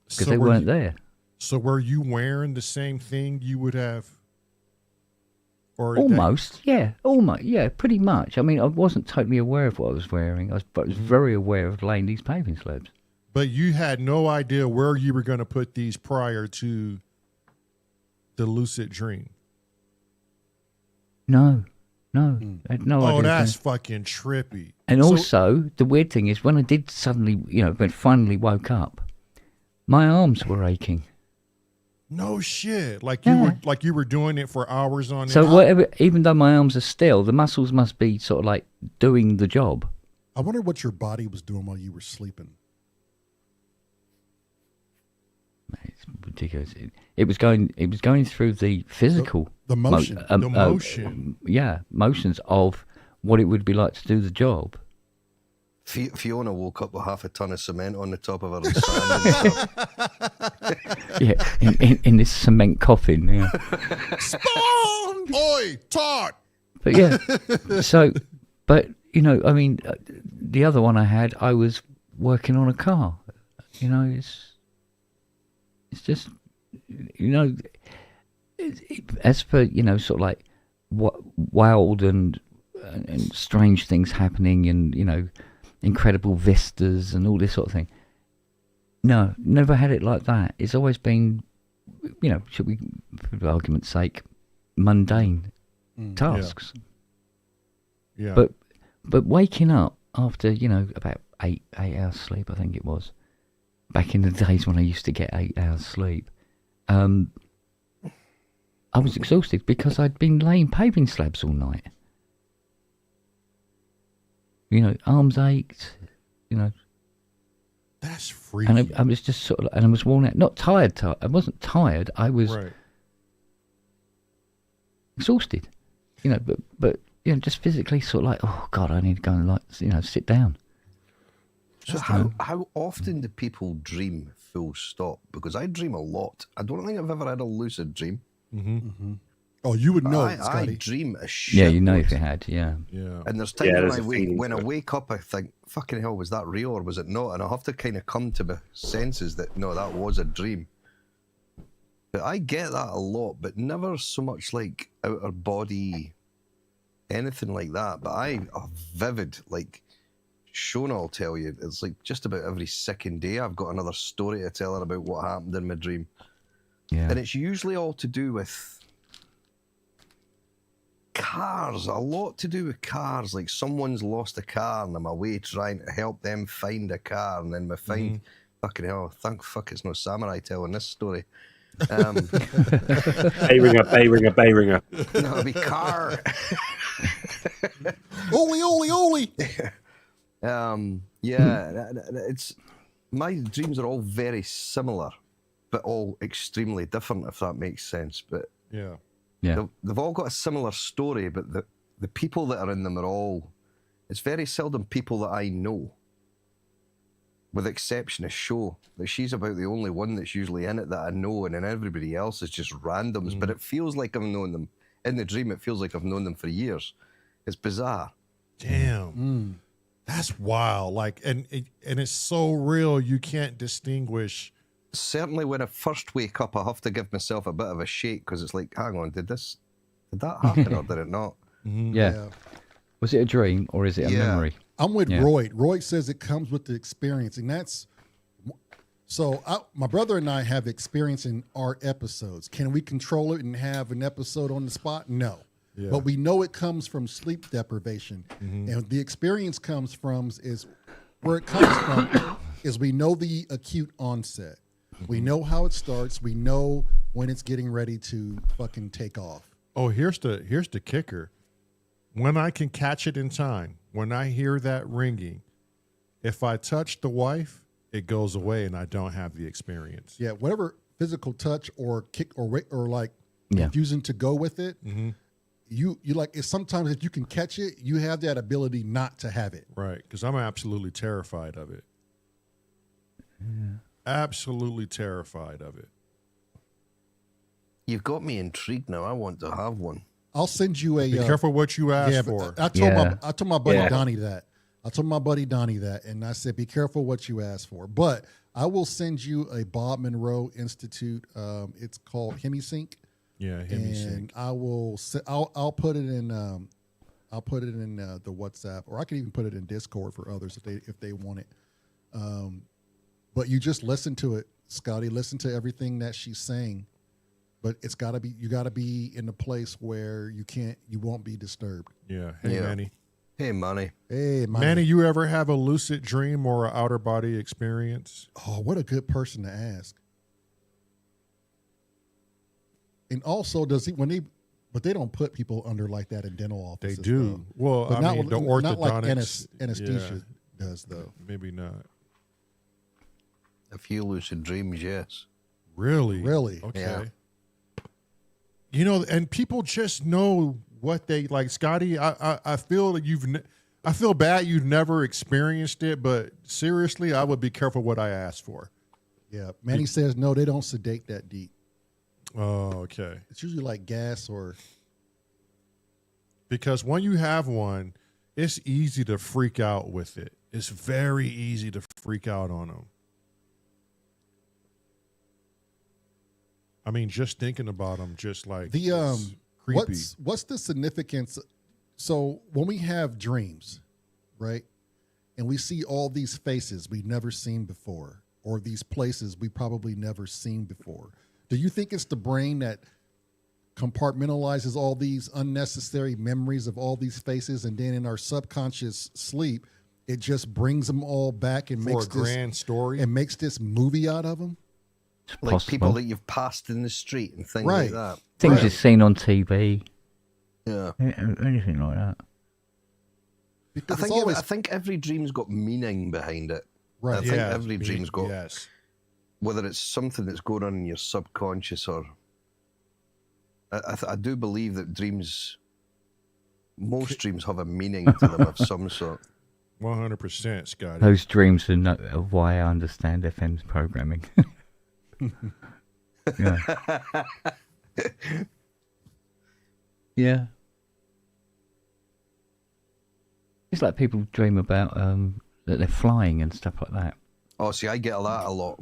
because they weren't there. So were you wearing the same thing you would have? Or Almost, yeah, pretty much. I mean, I wasn't totally aware of what I was wearing, but I was very aware of laying these paving slabs. But you had no idea where you were going to put these prior to the lucid dream. No, I had no idea. Oh, that's fucking trippy. And also, the weird thing is, when I did suddenly, when I finally woke up, my arms were aching. No shit. Like Yeah. you were doing it for hours on end. So whatever, even though my arms are still, the muscles must be sort of like doing the job. I wonder what your body was doing while you were sleeping. It's ridiculous. It was going through the physical, The motion. The motion. motions of what it would be like to do the job. Fiona woke up with half a ton of cement on the top of her and sand and stuff. Yeah, in this cement coffin. Yeah. Spawn! Oi, Todd! But yeah, but I mean, the other one I had, I was working on a car. It's just, as for sort of like wild and strange things happening, and incredible vistas and all this sort of thing. No, never had it like that. It's always been, should we, for argument's sake, mundane tasks. Yeah. But waking up after, about 8 hours sleep, I think it was, back in the days when I used to get 8 hours sleep, I was exhausted because I'd been laying paving slabs all night. Arms ached, That's freaky. and I was just sort of, and I was worn out. Not tired. I wasn't tired. I was Right. exhausted. But just physically sort of like, oh God, I need to go and sit down. So how often do people dream full stop? Because I dream a lot. I don't think I've ever had a lucid dream. Oh, you would know, I Scotty. dream a shit. Yeah, if load. you had, yeah. Yeah. And there's times there's a when feeling when I to it. wake up, I think, fucking hell, was that real or was it not? And I have to kind of come to my senses that, no, that was a dream. But I get that a lot, but never so much like outer body, anything like that. But I are vivid, like Shona will tell you, it's like just about every second day I've got another story to tell her about what happened in my dream. Yeah. And it's usually all to do with cars, a lot to do with cars. Like someone's lost a car and I'm away trying to help them find a car, and then we find, fucking hell, thank fuck it's no samurai telling this story. Bay ringer. No, it'll be car. Oli. It's my dreams are all very similar, but all extremely different, if that makes sense. But Yeah. Yeah. they've all got a similar story, but the people that are in them are all, it's very seldom people that I know, with the exception of Sho. Like she's about the only one that's usually in it that I know, and then everybody else is just randoms. But it feels like I've known them. In the dream, it feels like I've known them for years. It's bizarre. Damn. That's wild. Like, and it's so real you can't distinguish. Certainly when I first wake up, I have to give myself a bit of a shake because it's like, hang on, did that happen or did it not? Yeah. Was it a dream or is it a Yeah. memory? I'm with Yeah. Roy. Roy says it comes with the experience, and that's so. My brother and I have experience in our episodes. Can we control it and have an episode on the spot? No, Yeah. but we know it comes from sleep deprivation, and the experience comes from is where it comes from is we know the acute onset. We know how it starts. We know when it's getting ready to fucking take off. Oh, here's the kicker. When I can catch it in time, when I hear that ringing, if I touch the wife, it goes away and I don't have the experience. Yeah, whatever physical touch or kick or like Yeah. confusing to go with it. You like it's sometimes if you can catch it, you have that ability not to have it. Right. Because I'm absolutely terrified of it. Absolutely terrified of it. You've got me intrigued now. I want to have one. I'll send you a. Be careful what you ask yeah, for. but I told my buddy Yeah. Donnie that. I told my buddy Donnie that, and I said, "Be careful what you ask for." But I will send you a Bob Monroe Institute. It's called HemiSync. Yeah, and I will. I'll put it in. I'll put it in the WhatsApp, or I can even put it in Discord for others if they want it. But you just listen to it, Scotty. Listen to everything that she's saying. But it's got to be. You got to be in a place where you won't be disturbed. Yeah. Hey, Manny. Hey, Manny. Hey, Manny, you ever have a lucid dream or an outer body experience? Oh, what a good person to ask. And also, but they don't put people under like that in dental offices. They do. Though. Well, But I not, mean, the not like orthodontics. anesthesia does, though. Maybe not. A few lucid dreams, yes. Really? Really? Okay. Yeah. You know, and people just know what they like. Scotty, I feel that I feel bad you've never experienced it, but seriously, I would be careful what I ask for. Yeah. Manny says, no, they don't sedate that deep. Oh, okay. It's usually like gas or. Because when you have one, it's easy to freak out with it. It's very easy to freak out on them. I mean, just thinking about them, just like it's creepy. What's the significance? So when we have dreams, right, and we see all these faces we've never seen before, or these places we probably never seen before, do you think it's the brain that compartmentalizes all these unnecessary memories of all these faces, and then in our subconscious sleep, it just brings them all back and For makes a grand story? and makes this movie out of them? Like Possible. people that you've passed in the street and things Right. like that. Things you've seen on TV, Yeah. anything like that. Because I it's think, always I think every dream's got meaning behind it. right. I think every dream's got, Yes. whether it's something that's going on in your subconscious or. I do believe that most dreams have a meaning to them of some sort. 100%, Scotty. Those dreams are why I understand FM's programming. Yeah. Yeah. It's like people dream about that they're flying and stuff like that. Oh, see, I get that a lot.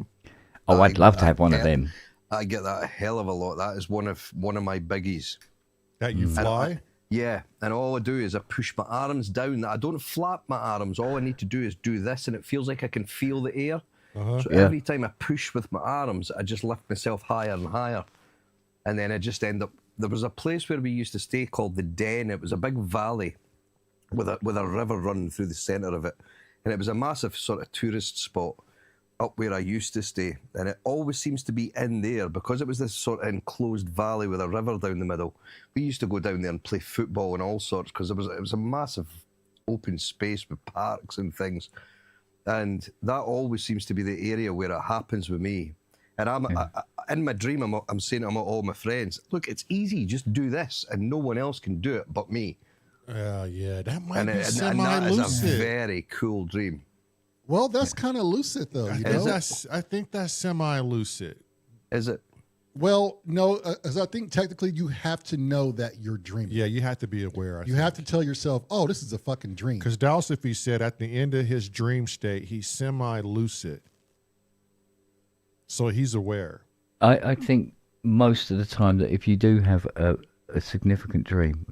Oh, I'd love to have one of Yeah. them. I get that a hell of a lot. That is one of my biggies. That you fly? Yeah, and all I do is I push my arms down. I don't flap my arms. All I need to do is do this, and it feels like I can feel the air. So Yeah. every time I push with my arms, I just lift myself higher and higher. And then I just end up... There was a place where we used to stay called the Den. It was a big valley with a river running through the centre of it. And it was a massive sort of tourist spot up where I used to stay. And it always seems to be in there because it was this sort of enclosed valley with a river down the middle. We used to go down there and play football and all sorts because it was a massive open space with parks and things. And that always seems to be the area where it happens with me. And in my dream, I'm saying to all my friends, look, it's easy, just do this, and no one else can do it but me. Yeah, that might And be that is a semi-lucid. very cool dream. Well, that's kind of lucid, though. You know? I think that's semi-lucid. Is it? Well, no, as I think technically you have to know that you're dreaming. Yeah, you have to be aware. You have to tell yourself, oh, this is a fucking dream. Because Dalsify said at the end of his dream state, he's semi-lucid. So he's aware. I think most of the time that if you do have a significant dream,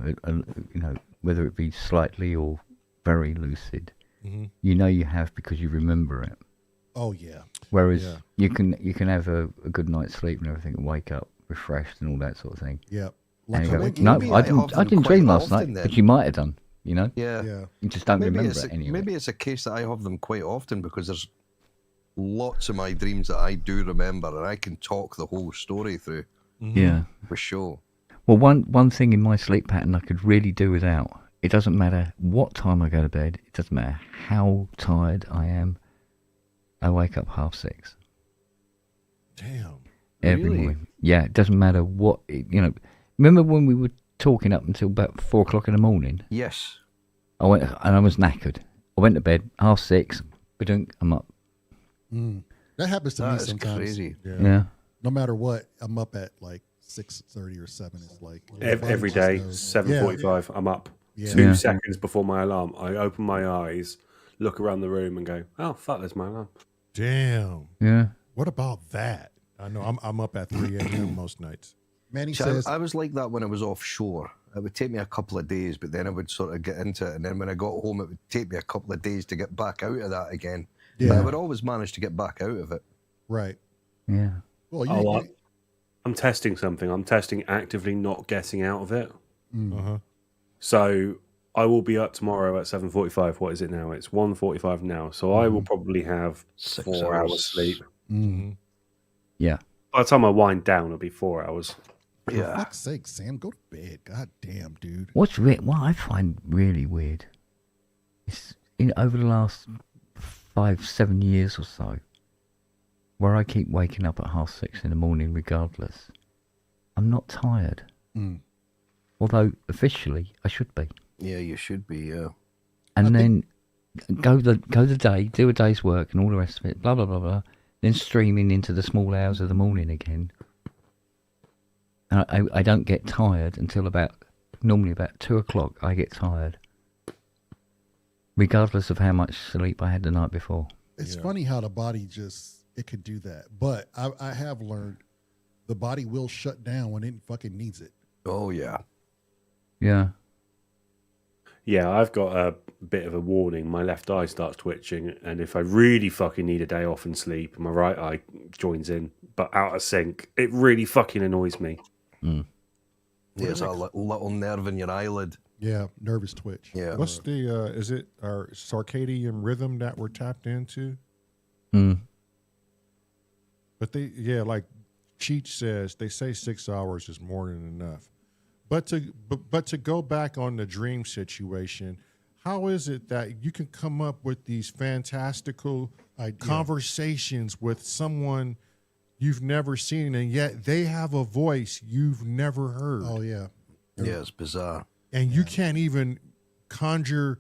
you know, whether it be slightly or very lucid, you know you have because you remember it. Oh, yeah. Whereas Yeah. you can have a good night's sleep and everything and wake up refreshed and all that sort of thing. Yeah. And Like you go, maybe- no, maybe I I have didn't them dream quite last night, often then. but you might have done, you know? Yeah. yeah. You just don't Maybe remember it's it anyway. maybe it's a case that I have them quite often because there's lots of my dreams that I do remember and I can talk the whole story through Yeah. for sure. Well, one thing in my sleep pattern I could really do without. It doesn't matter what time I go to bed. It doesn't matter how tired I am. I wake up 6:30 Damn. every Really? morning. Yeah, it doesn't matter what, you know. Remember when we were talking up until about 4:00 in the morning? Yes. I went and I was knackered. I went to bed 6:30. Badunk, I'm up. That happens to me That is sometimes. crazy. Yeah. No matter what, I'm up at like 6:30 or 7. It's like Every just day, knows. 7:45, I'm up. Yeah. 2 Yeah. seconds before my alarm, I open my eyes, look around the room and go, oh, fuck, there's my alarm. Damn. Yeah. What about that? I know I'm up at 3 a.m. most nights. Manny See, says, I was like that when I was offshore. It would take me a couple of days, but then I would sort of get into it. And then when I got home, it would take me a couple of days to get back out of that again. But I Yeah. would always manage to get back out of it. right. Yeah. Well, Oh, I'm testing something. I'm testing actively not getting out of it. Uh-huh. So I will be up tomorrow at 7:45. What is it now? It's 1:45 now. So I will probably have 6 4 hours sleep. Mm. Yeah. By the time I wind down, it'll be 4 hours. For Yeah. fuck's sake, Sam, go to bed. God damn, dude. What I find really weird is over the last 5-7 years or so, where I keep waking up at 6:30 in the morning regardless, I'm not tired. Mm. Although officially I should be. Yeah, you should be, yeah. And then go the day, do a day's work and all the rest of it, blah blah blah blah. Then streaming into the small hours of the morning again. And I don't get tired until normally about 2 o'clock. I get tired, regardless of how much sleep I had the night before. It's funny how the body it could do that. But I have learned the body will shut down when it fucking needs it. Oh, yeah. Yeah. Yeah, I've got a bit of a warning. My left eye starts twitching, and if I really fucking need a day off and sleep, my right eye joins in, but out of sync. It really fucking annoys me. Mm. There's a little nerve in your eyelid. Yeah, nervous twitch. Yeah. What's the is it our circadian rhythm that we're tapped into? Mm. But like Cheech says, they say 6 hours is more than enough. But to go back on the dream situation, how is it that you can come up with these fantastical conversations with someone you've never seen, and yet they have a voice you've never heard? Oh, yeah. Yeah, it's bizarre. And you can't even conjure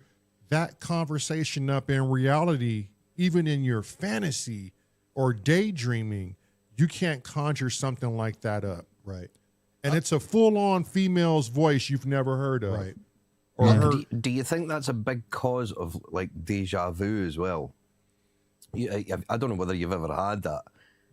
that conversation up in reality, even in your fantasy or daydreaming. You can't conjure something like that up. Right. And it's a full-on female's voice you've never heard of. Right. Or Yeah, heard. do you think that's a big cause of like deja vu as well? I don't know whether you've ever had that.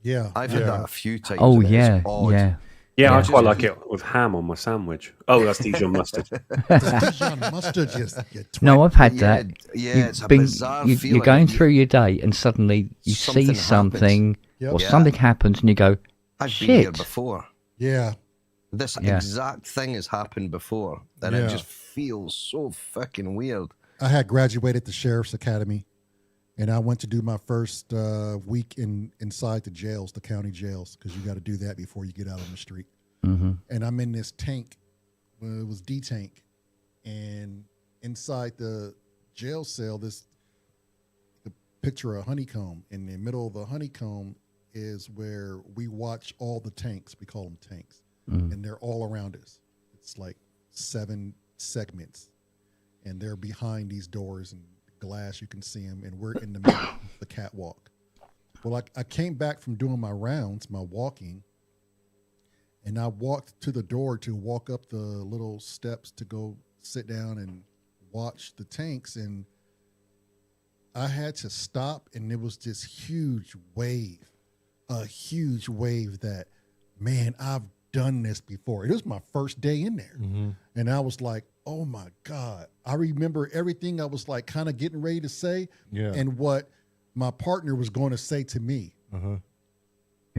Yeah. I've had that a few times. Oh and it's yeah, odd. yeah. Yeah, I Yeah. quite like it with ham on my sandwich. Oh, that's Dijon mustard. Dijon mustard, you No, I've had Yeah, that. yeah, You've it's a been- bizarre You're feeling. going through your day and suddenly you Something see happens. something Yep. or Yeah. something happens and you go, I've been here shit. before. Yeah. This Yeah. exact thing has happened before, and Yeah. it just feels so fucking weird. I had graduated the Sheriff's Academy, and I went to do my first week inside the jails, the county jails, because you got to do that before you get out on the street. Mm-hmm. And I'm in this tank. It was D-tank. And inside the jail cell, the picture of a honeycomb. In the middle of the honeycomb is where we watch all the tanks. We call them tanks. And they're all around us. It's like 7 segments. And they're behind these doors and glass. You can see them. And we're in the middle of the catwalk. Well, I came back from doing my rounds, my walking, and I walked to the door to walk up the little steps to go sit down and watch the tanks. And I had to stop, and it was this huge wave that, man, I've done this before. It was my first day in there. And I was like, oh my God. I remember everything I was like kind of getting ready to say and what my partner was going to say to me. Yeah.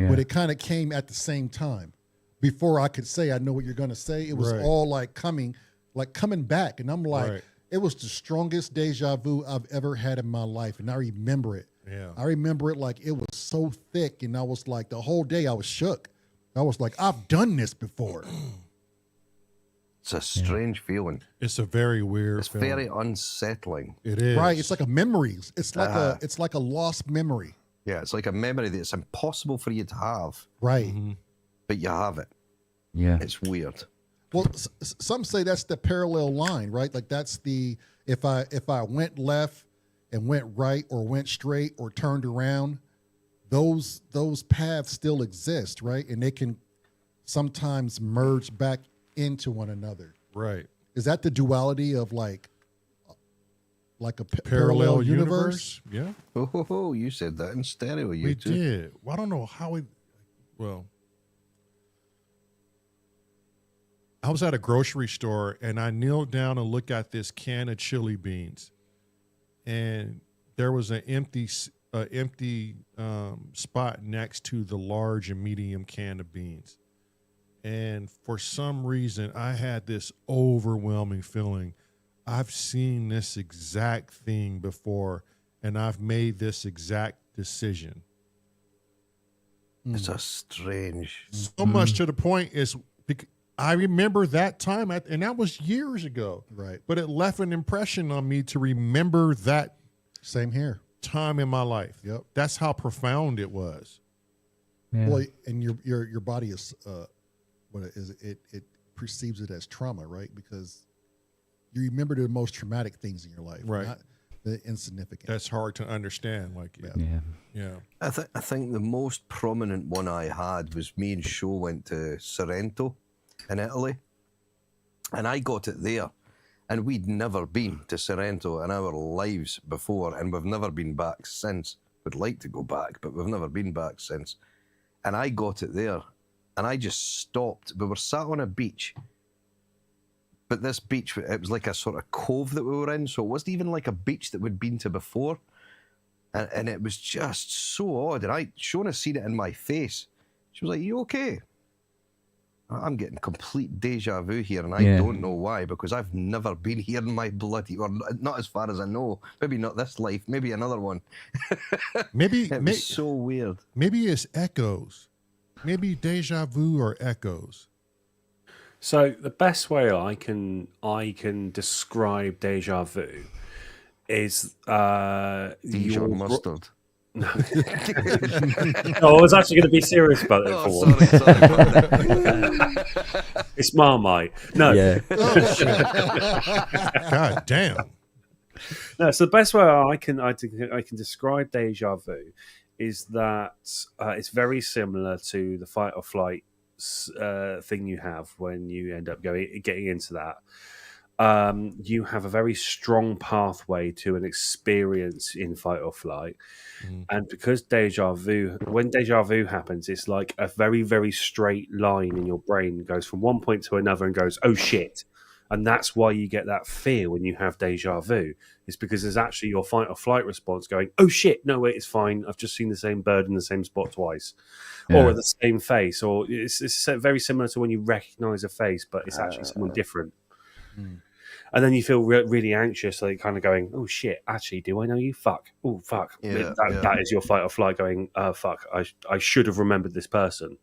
But it kind of came at the same time. Before I could say, I know what you're going to say, it was Right. all like coming back. And I'm like, Right. it was the strongest deja vu I've ever had in my life. And I remember it. Yeah. I remember it like it was so thick. And I was like, the whole day I was shook. I was like, I've done this before. It's a strange feeling. It's a very weird It's feeling. very unsettling. It is. Right. It's like a memory. It's like a lost memory. Yeah, it's like a memory that's impossible for you to have, Right. but you have it. Yeah. It's weird. Well, some say that's the parallel line, right? Like that's the if I went left and went right or went straight or turned around, those paths still exist, right? And they can sometimes merge back into one another. Right. Is that the duality of like like a Parallel universe. Yeah, Oh, you said that in stereo. You we two. did. Well, I don't know how we. Well, I was at a grocery store and I kneeled down and looked at this can of chili beans, and there was an empty spot next to the large and medium can of beans. And for some reason, I had this overwhelming feeling. I've seen this exact thing before, and I've made this exact decision. It's a strange. So much to the point is I remember that time, and that was years ago. Right. But it left an impression on me to remember that Same here. time in my life. Yep. That's how profound it was. Yeah. Well, and your body is what is it perceives it as trauma, right? Because you remember the most traumatic things in your life, Right. not the insignificant. That's hard to understand. Like, yeah. I think the most prominent one I had was me and Sho went to Sorrento in Italy, and I got it there, and we'd never been to Sorrento in our lives before, and we've never been back since. We'd like to go back, but we've never been back since. And I got it there, and I just stopped. We were sat on a beach, but this beach, it was like a sort of cove that we were in, so it wasn't even like a beach that we'd been to before. And it was just so odd. And Shona seen it in my face. She was like, "You okay?" I'm getting complete deja vu here, and I don't know why, because I've never been here in my bloody, or not as far as I know. Maybe not this life, maybe another one. Maybe It was so weird. maybe it's echoes. Maybe deja vu or echoes. So the best way I can describe deja vu is Dijon mustard. No, I was actually going to be serious about it for once. Sorry. It's Marmite. No, Yeah. God damn. no. So the best way I can describe deja vu is that it's very similar to the fight or flight thing you have when you end up getting into that. You have a very strong pathway to an experience in fight or flight. And because when deja vu happens, it's like a very, very straight line in your brain goes from one point to another and goes, oh shit. And that's why you get that fear when you have deja vu. It's because there's actually your fight or flight response going, oh shit, no, wait, it's fine. I've just seen the same bird in the same spot twice. Yeah. Or the same face. Or it's very similar to when you recognize a face, but it's actually someone different. And then you feel really anxious, like kind of going, oh shit, actually, do I know you? Fuck. Oh, fuck. That is your fight or flight going, fuck, I should have remembered this person.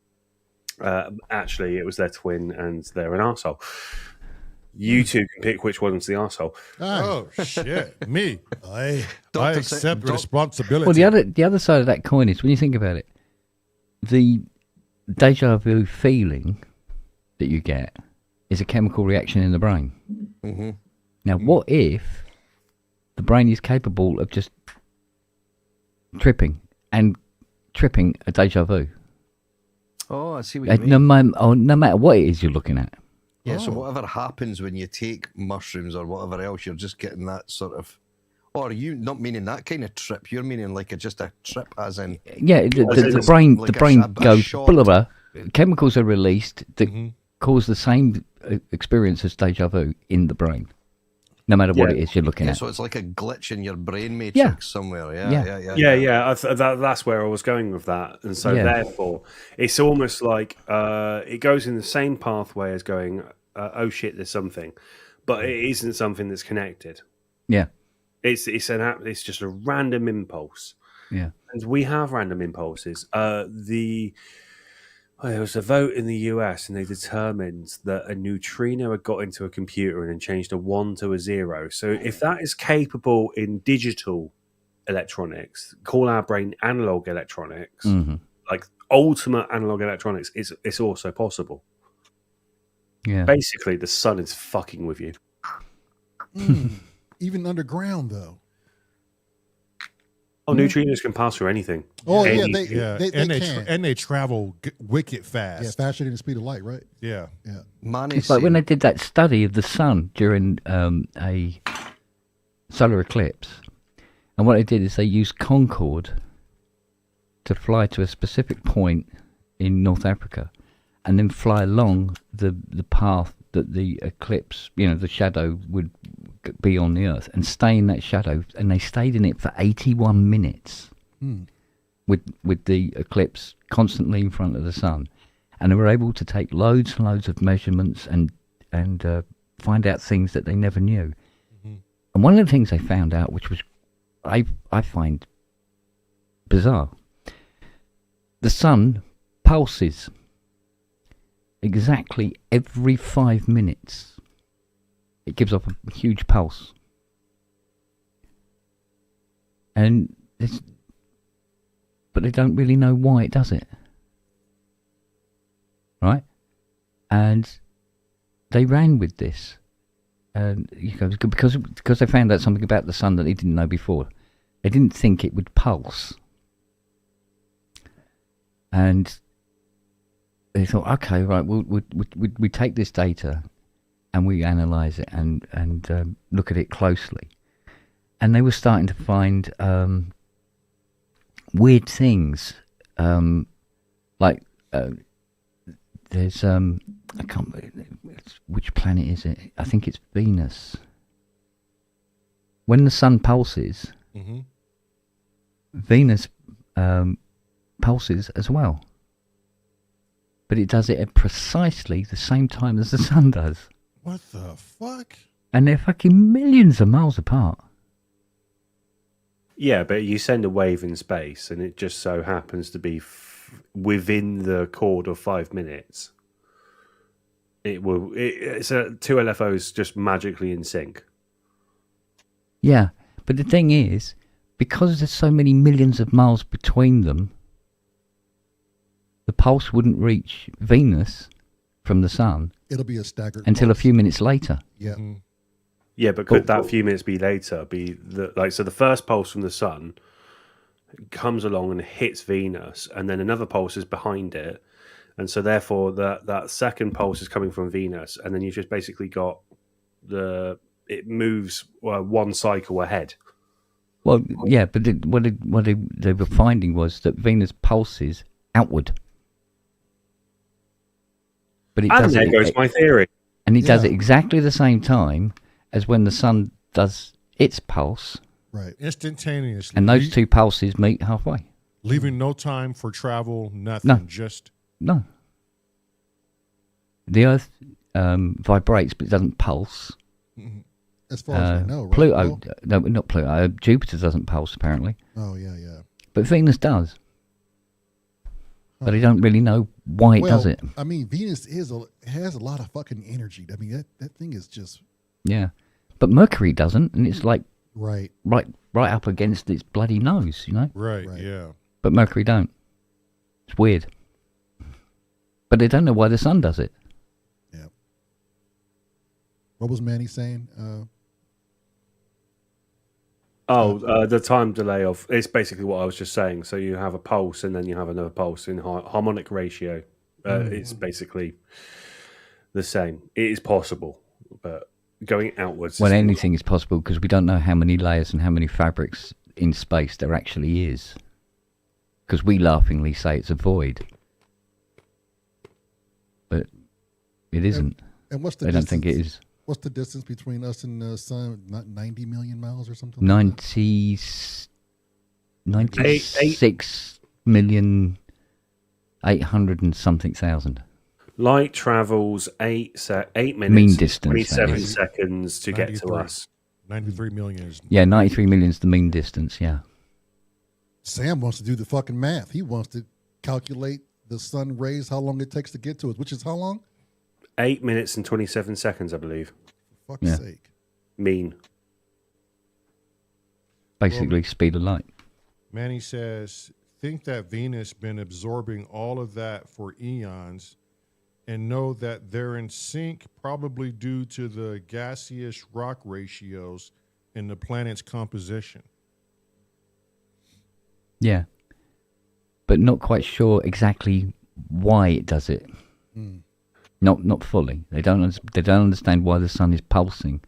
Actually, it was their twin and they're an arsehole. You two can pick which one's the arsehole. Oh shit. Me. I Doctor accept Doc- responsibility. Well, the other side of that coin is when you think about it, the deja vu feeling that you get is a chemical reaction in the brain. Mm-hmm. Now, what if the brain is capable of just tripping a deja vu? Oh, I see what you mean. No matter what it is you're looking at. Yeah, so whatever happens when you take mushrooms or whatever else, you're just getting that sort of... Or are you not meaning that kind of trip? You're meaning like just a trip as in... Yeah, the brain goes, blah, blah, blah. Chemicals are released that cause the same experience as deja vu in the brain, no matter what it is you're looking at. So it's like a glitch in your brain matrix somewhere. Yeah. That's where I was going with that. And so therefore, it's almost like it goes in the same pathway as going, oh shit, there's something. But it isn't something that's connected. Yeah. It's just a random impulse. Yeah. And we have random impulses. There was a vote in the US and they determined that a neutrino had got into a computer and then changed a 1 to a 0. So if that is capable in digital electronics, call our brain analog electronics, like ultimate analog electronics, it's also possible. Yeah. Basically, the sun is fucking with you. Even underground, though. Oh, neutrinos can pass through anything. Oh, Anything. they can. And they travel wicked fast. Yeah, faster than the speed of light, right? Yeah. Yeah. Man It's like when they did that study of the sun during a solar eclipse. And what they did is they used Concorde to fly to a specific point in North Africa and then fly along the path that the eclipse, the shadow would be on the Earth, and stay in that shadow. And they stayed in it for 81 minutes with the eclipse constantly in front of the sun. And they were able to take loads and loads of measurements and find out things that they never knew. Mm-hmm. And one of the things they found out, which was I find bizarre, the sun pulses exactly every 5 minutes. It gives off a huge pulse. But they don't really know why it does it. Right? And they ran with this. And because they found out something about the sun that they didn't know before. They didn't think it would pulse. And they thought, okay, right, we take this data and we analyse it and look at it closely. And they were starting to find weird things, like there's I can't remember which planet is it? I think it's Venus. When the sun pulses, Mm-hmm. Venus pulses as well. But it does it at precisely the same time as the sun does. What the fuck? And they're fucking millions of miles apart. Yeah, but you send a wave in space and it just so happens to be within the chord of 5 minutes. It's two LFOs just magically in sync. Yeah, but the thing is, because there's so many millions of miles between them, the pulse wouldn't reach Venus from the sun. It'll be a staggered until pulse. a few minutes later. Yeah. Mm-hmm. Yeah, but could that few minutes be later? So the first pulse from the sun comes along and hits Venus, and then another pulse is behind it, and so therefore that second pulse is coming from Venus, and then you've just basically got it moves one cycle ahead. Well, yeah, but what they were finding was that Venus pulses outward. But it does there goes my theory. And it does it exactly the same time as when the sun does its pulse. Right. Instantaneously. And those two pulses meet halfway. Leaving no time for travel, nothing. No. Just... No. The Earth vibrates, but it doesn't pulse. As far as we know, right? Pluto, no, not Pluto. Jupiter doesn't pulse, apparently. Oh, yeah, yeah. But Venus does. But I don't really know why it does it. I mean, Venus has a lot of fucking energy. I mean, that thing is just... Yeah. But Mercury doesn't, and it's like right up against its bloody nose, you know? Right, yeah. But Mercury don't. It's weird. But they don't know why the sun does it. Yeah. What was Manny saying? The time delay of it's basically what I was just saying. So you have a pulse and then you have another pulse in harmonic ratio. It's basically the same. It is possible, but going outwards. Well, anything is possible because we don't know how many layers and how many fabrics in space there actually is. Because we laughingly say it's a void, but it isn't. And what's the? They don't think it is. What's the distance between us and the sun? Not 90 million miles or something? 96 million 800 and something thousand. Light travels 8 minutes, mean distance, 27 seconds to get to us. 93 million is... Yeah, 93 million is the mean distance, yeah. Sam wants to do the fucking math. He wants to calculate the sun rays, how long it takes to get to us, which is how long? 8 minutes and 27 seconds, I believe. For fuck's sake. Mean. Basically, speed of light. Manny says, think that Venus been absorbing all of that for eons and know that they're in sync probably due to the gaseous rock ratios in the planet's composition. Yeah. But not quite sure exactly why it does it. Not fully. They don't understand why the sun is pulsing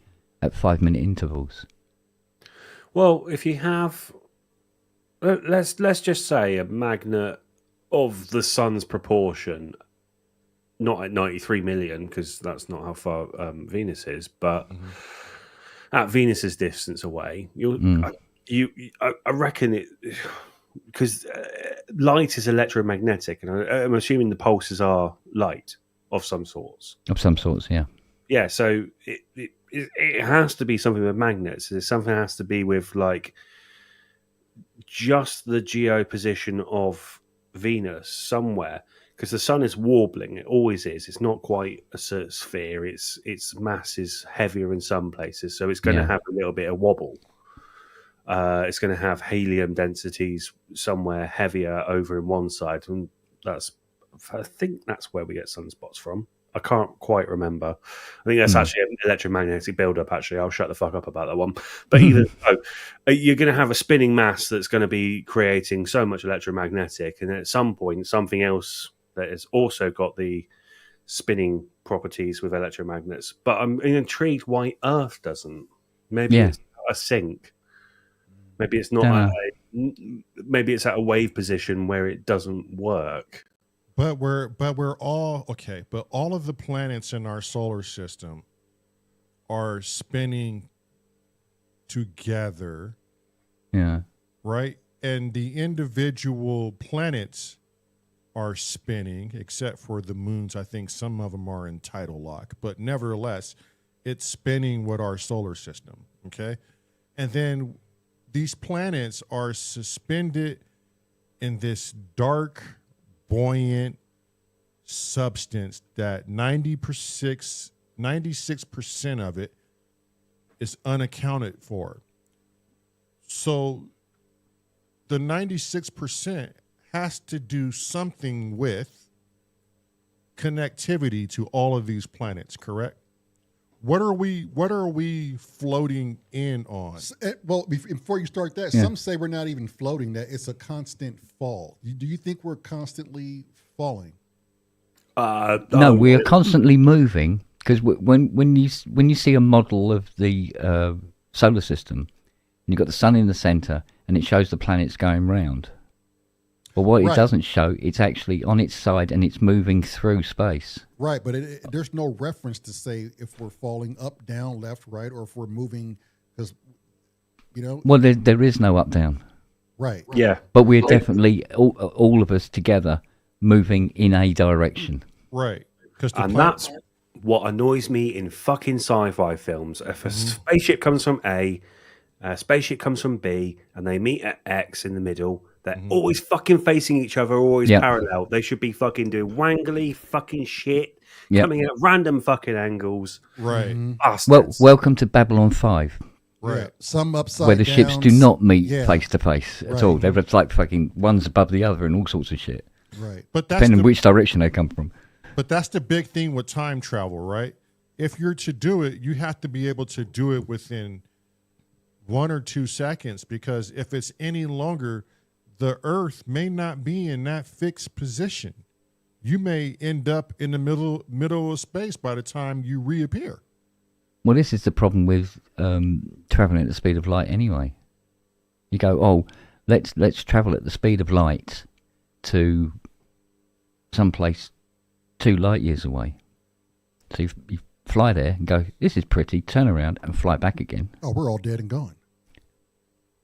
at 5 minute intervals. Well, if you have, let's just say a magnet of the sun's proportion, not at 93 million, because that's not how far Venus is, but at Venus's distance away, I reckon it, because light is electromagnetic, and I'm assuming the pulses are light of some sorts. Of some sorts, yeah. Yeah, so it has to be something with magnets. There's something that has to be with like just the geo position of Venus somewhere, because the sun is warbling. It always is. It's not quite a sphere. Its mass is heavier in some places, so it's going to have a little bit of wobble. It's going to have helium densities somewhere heavier over in one side, and I think that's where we get sunspots from. I can't quite remember. I think that's actually an electromagnetic buildup. Actually, I'll shut the fuck up about that one. But even so, you're going to have a spinning mass that's going to be creating so much electromagnetic, and at some point, something else that has also got the spinning properties with electromagnets. But I'm intrigued why Earth doesn't. Maybe it's a sink. Maybe it's not. Maybe it's at a wave position where it doesn't work. But we're all okay. But all of the planets in our solar system are spinning together. Yeah. Right? And the individual planets are spinning, except for the moons. I think some of them are in tidal lock. But nevertheless, it's spinning with our solar system. Okay? And then these planets are suspended in this dark, buoyant substance that 96% of it is unaccounted for. So the 96% has to do something with connectivity to all of these planets, correct? What are we floating in on? Well, before you start that, some say we're not even floating, that it's a constant fall. Do you think we're constantly falling? No, we are constantly moving, because when you see a model of the solar system, and you've got the sun in the center, and it shows the planets going round. But what it doesn't show, it's actually on its side and it's moving through space. Right, but there's no reference to say if we're falling up, down, left, right, or if we're moving, because, you know. Well, there is no up, down. Right. Yeah. But we're definitely, all of us together, moving in a direction. Right. And that's what annoys me in fucking sci-fi films. If a spaceship comes from A spaceship comes from B, and they meet at X in the middle. They're always fucking facing each other, always parallel. They should be fucking doing wangly fucking shit, coming at random fucking angles. Right. Well, welcome to Babylon 5. Right. Yeah. Some upside where the ships do not meet yeah. face to face at all. They're like fucking one's above the other and all sorts of shit. Right. But that's depending on which direction they come from. But that's the big thing with time travel, right? If you're to do it, you have to be able to do it within 1 or 2 seconds, because if it's any longer, the Earth may not be in that fixed position. You may end up in the middle of space by the time you reappear. Well, this is the problem with traveling at the speed of light anyway. You go, oh, let's travel at the speed of light to someplace 2 light years away. So you fly there and go, this is pretty, turn around and fly back again. Oh, we're all dead and gone.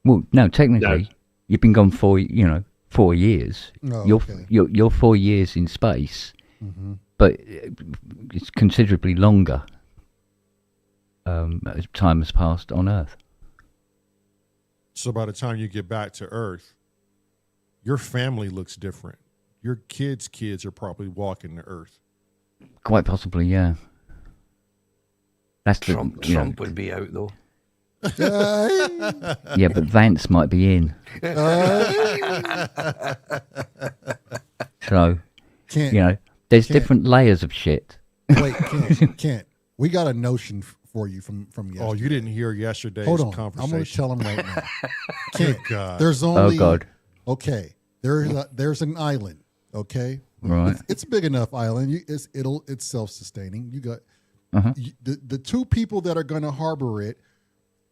Well, no, technically, you've been gone for 4 years. Oh, you're 4 years in space, but it's considerably longer as time has passed on Earth. So by the time you get back to Earth, your family looks different. Your kids' are probably walking the Earth. Quite possibly, yeah. That's Trump would be out though. Yeah, but Vance might be in. So, there's different layers of shit. Wait, Kent, we got a notion for you from yesterday. Oh, you didn't hear yesterday's conversation. I'm going to tell him right now. Good God. There's only... Oh, God. Okay, there's an island, okay? Right. It's a big enough island. It's self-sustaining. You got... the 2 people that are going to harbor it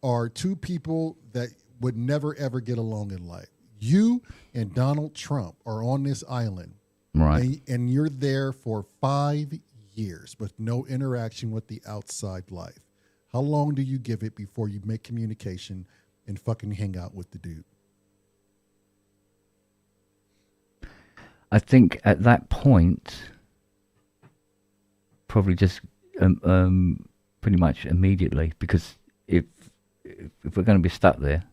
are 2 people that would never ever get along in life. You and Donald Trump are on this island, Right. and you're there for 5 years with no interaction with the outside life. How long do you give it before you make communication and fucking hang out with the dude? I think at that point, probably just pretty much immediately, because if we're going to be stuck there,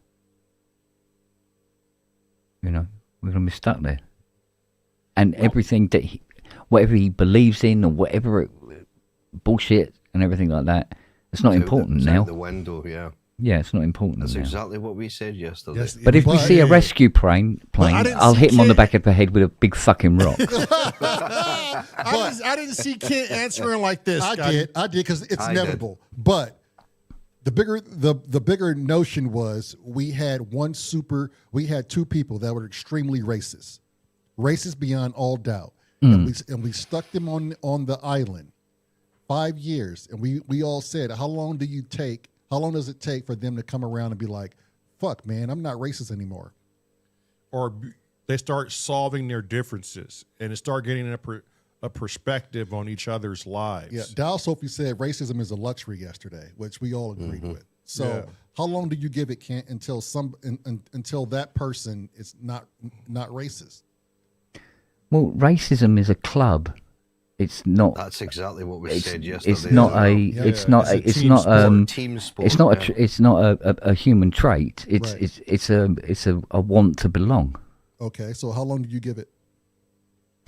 we're going to be stuck there, and everything that whatever he believes in or whatever bullshit and everything like that, it's not important It's now. out the window, yeah. Yeah, it's not important That's now. exactly what we said yesterday. Yes, But if we see a rescue plane, I didn't I'll see hit him on the Kent. back of the head with a big fucking rock. I didn't see Kent answering like this. I did because it's I did. inevitable. But the bigger notion was we had two people that were extremely racist beyond all doubt, and we stuck them on the island 5 years, and we all said, how long does it take for them to come around and be like, fuck, man, I'm not racist anymore? Or they start solving their differences and start getting a perspective on each other's lives. Yeah, Dow Sophie said racism is a luxury yesterday, which we all agreed with. So Yeah. how long do you give it, Kent, until until that person is not racist? Well, racism is a club. It's not. That's exactly what we It's, said yesterday. it's not as well. a. Yeah, It's yeah, not. it's a It's team not. sport. Team sport. It's not. yeah. It's not a human trait. It's Right. it's a want to belong. Okay, so how long do you give it?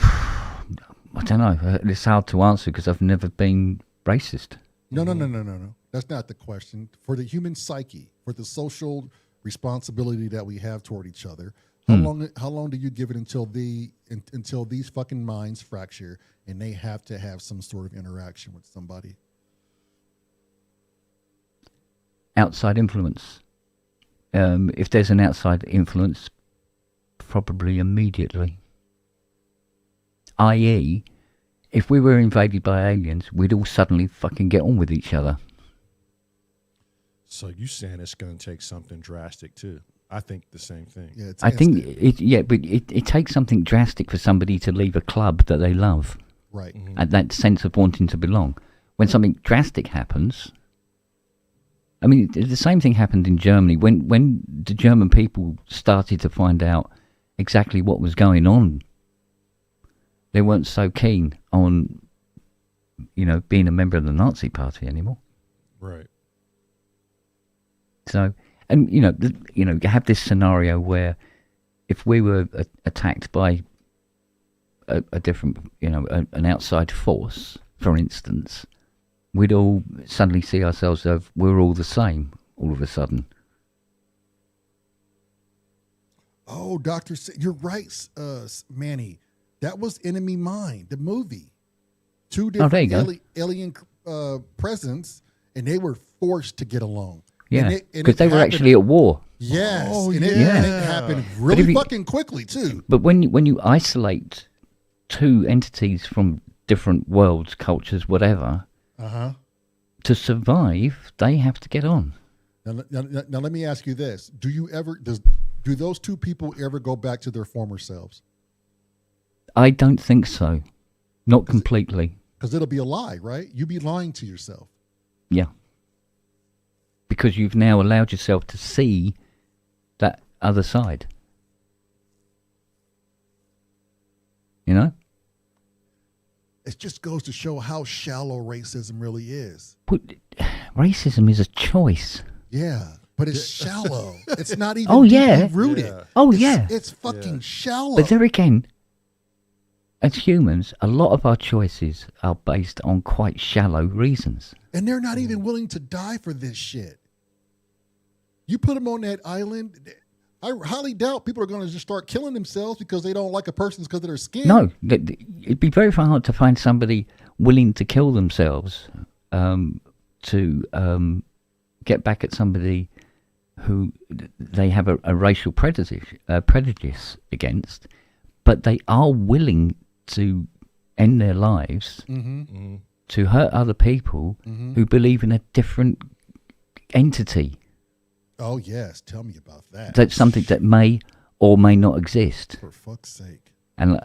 I don't know. It's hard to answer because I've never been racist. No. That's not the question. For the human psyche, for the social responsibility that we have toward each other, how long do you give it until these fucking minds fracture and they have to have some sort of interaction with somebody? Outside influence. If there's an outside influence, probably immediately. I.e., if we were invaded by aliens, we'd all suddenly fucking get on with each other. So you saying it's going to take something drastic too? I think the same thing. Yeah, it's I think instant. but it takes something drastic for somebody to leave a club that they love, Right. and that sense of wanting to belong. When something drastic happens, I mean, the same thing happened in Germany when the German people started to find out exactly what was going on. They weren't so keen on, being a member of the Nazi Party anymore. Right. So, and you have this scenario where if we were attacked by a different, an outside force, for instance, we'd all suddenly see ourselves as we're all the same all of a sudden. Oh, Doctor, you're right, Manny. That was Enemy Mine, the movie. Two there you different go. alien presence, and they were forced to get along. Yeah, And it because they were happened- actually at war. Yes, Oh, and yeah. it happened really if you- fucking quickly too. But when you isolate two entities from different worlds, cultures, whatever, to survive, they have to get on. Now let me ask you this: do those two people ever go back to their former selves? I don't think so. Not completely. Because it'll be a lie, right? You be lying to yourself. Yeah. Because you've now allowed yourself to see that other side. It just goes to show how shallow racism really is. But racism is a choice. Yeah, but it's shallow. It's not even Oh, yeah. deeply rooted. Yeah. Oh, It's- yeah. It's fucking shallow. But there again, as humans, a lot of our choices are based on quite shallow reasons. And they're not even willing to die for this shit. You put them on that island, I highly doubt people are going to just start killing themselves because they don't like a person because of their skin. No, it'd be very hard to find somebody willing to kill themselves to get back at somebody who they have a racial prejudice against, but they are willing to end their lives to hurt other people who believe in a different entity. Oh yes, tell me about that. That's something that may or may not exist. For fuck's sake. And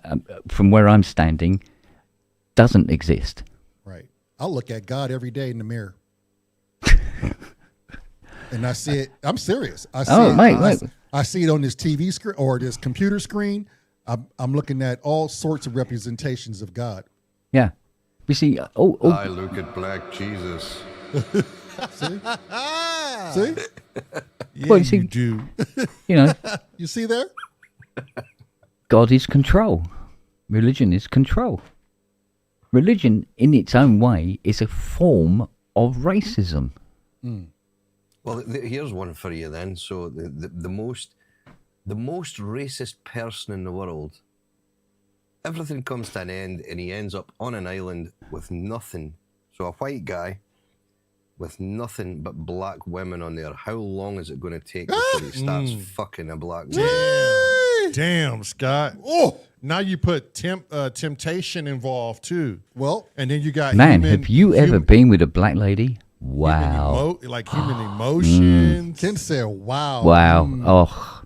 from where I'm standing, doesn't exist. Right. I look at God every day in the mirror. And I see it. I'm serious. I see it. I see it on this TV screen or this computer screen. I'm looking at all sorts of representations of God. Yeah. You see, I look at black Jesus. See? See? Yeah, Well, you see- you do. you know, You see there? God is control. Religion is control. Religion, in its own way, is a form of racism. Well, here's one for you then. So the most racist person in the world, everything comes to an end and he ends up on an island with nothing. So a white guy with nothing but black women on there. How long is it going to take before he starts fucking a black woman? Damn, Scott. Oh, now you put temptation involved too. Well, And then you got Man, human- have you ever human- been with a black lady? human Wow. like human emotions. Ken said, wow. Wow. Oh.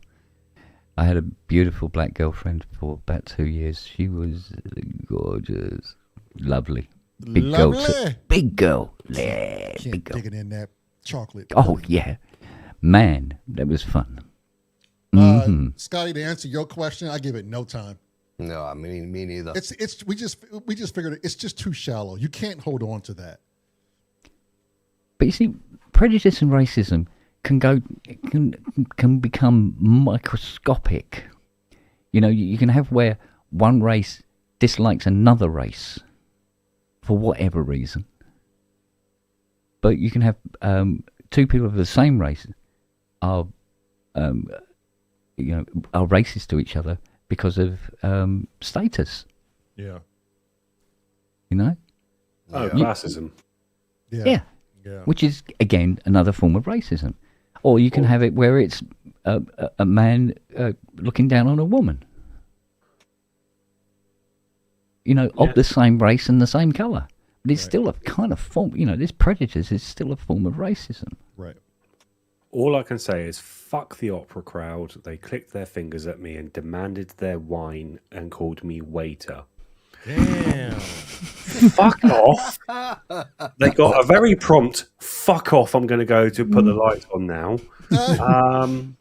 I had a beautiful black girlfriend for about 2 years. She was gorgeous. Lovely. Big girl. Lovely. Big girl. Yeah, Can't big girl. dig it in that chocolate. Oh, yeah. Man, that was fun. Mm-hmm. Scotty, to answer your question, I give it no time. No, I mean me neither. We just figured it's just too shallow. You can't hold on to that. But you see, prejudice and racism can become microscopic. You know, you can have where one race dislikes another race for whatever reason. But you can have two people of the same race are racist to each other because of status. Yeah. You know? Oh, Yeah. classism. Yeah. Yeah. Which is, again, another form of racism. Or you can have it where it's a man looking down on a woman. You know, of the same race and the same colour. But it's still a kind of form, you know, this prejudice is still a form of racism. Right. All I can say is fuck the opera crowd. They clicked their fingers at me and demanded their wine and called me waiter. Damn. Fuck off. They got a very prompt fuck off. I'm going to go to put the lights on now. And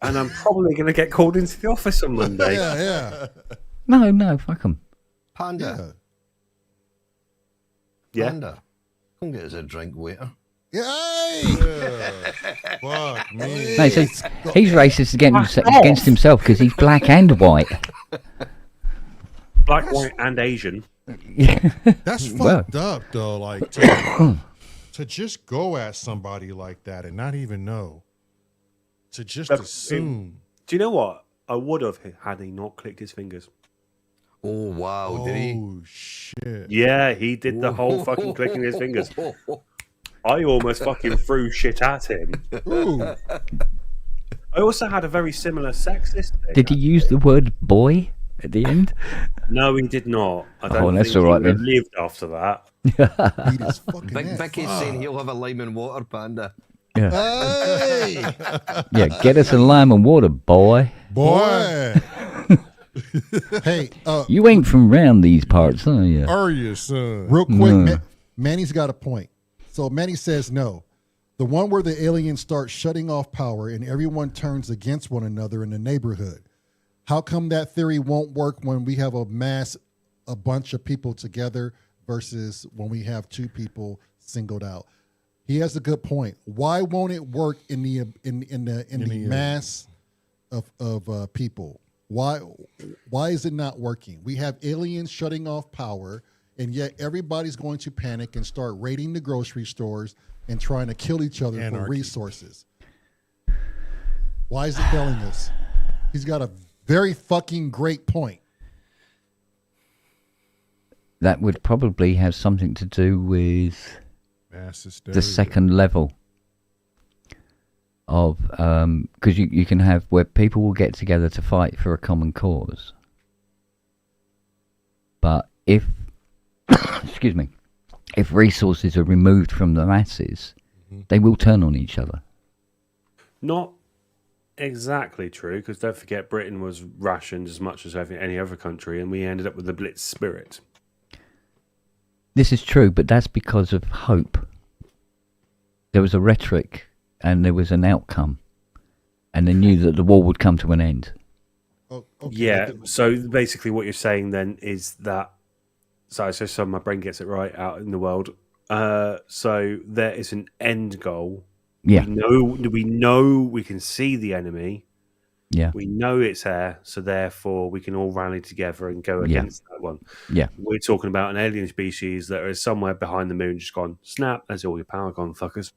I'm probably going to get called into the office on Monday. Yeah. No, fuck them. Panda. Yeah. Panda. Come get us a drink, waiter. Hey! Fuck me. No, so he's racist against himself because he's black and white. Black, white, and Asian. That's Well. fucked up though. Like to just go at somebody like that and not even know. To just assume. Do you know what? I would have had he not clicked his fingers. Oh, wow. Did he? Oh shit. Yeah, he did the whole fucking clicking his fingers. I almost fucking threw shit at him. Ooh. I also had a very similar sexist thing. Did he use the word boy at the end? No, he did not. I don't that's think all right he then. lived after that. Beat his fucking Big ass. Vicky's saying he'll have a lime and water, Panda. Yeah. Hey! Yeah, get us a lime and water, boy. Boy. Hey, You ain't from round these parts, are you? Are you, son? real quick, Manny's got a point. So Manny says no. The one where the aliens start shutting off power and everyone turns against one another in the neighborhood. How come that theory won't work when we have a bunch of people together versus when we have two people singled out? He has a good point. Why won't it work in the mass of people? Why is it not working? We have aliens shutting off power, and yet everybody's going to panic and start raiding the grocery stores and trying to kill each other for Anarchy. resources. Why is it failing us? He's got a very fucking great point. That would probably have something to do with Mass hysteria. the second level of because you can have where people will get together to fight for a common cause, but if excuse me, if resources are removed from the masses, they will turn on each other. Not exactly true, because don't forget Britain was rationed as much as any other country, and we ended up with the Blitz spirit. This is true, but that's because of hope. There was a rhetoric and there was an outcome, and they knew that the war would come to an end. Oh, okay. Yeah, so basically what you're saying then is that, so my brain gets it right out in the world. So there is an end goal. Yeah. We know we can see the enemy. Yeah. We know it's there, so therefore we can all rally together and go against that one. Yeah. We're talking about an alien species that is somewhere behind the moon, just gone, snap, there's all your power gone, fuckers.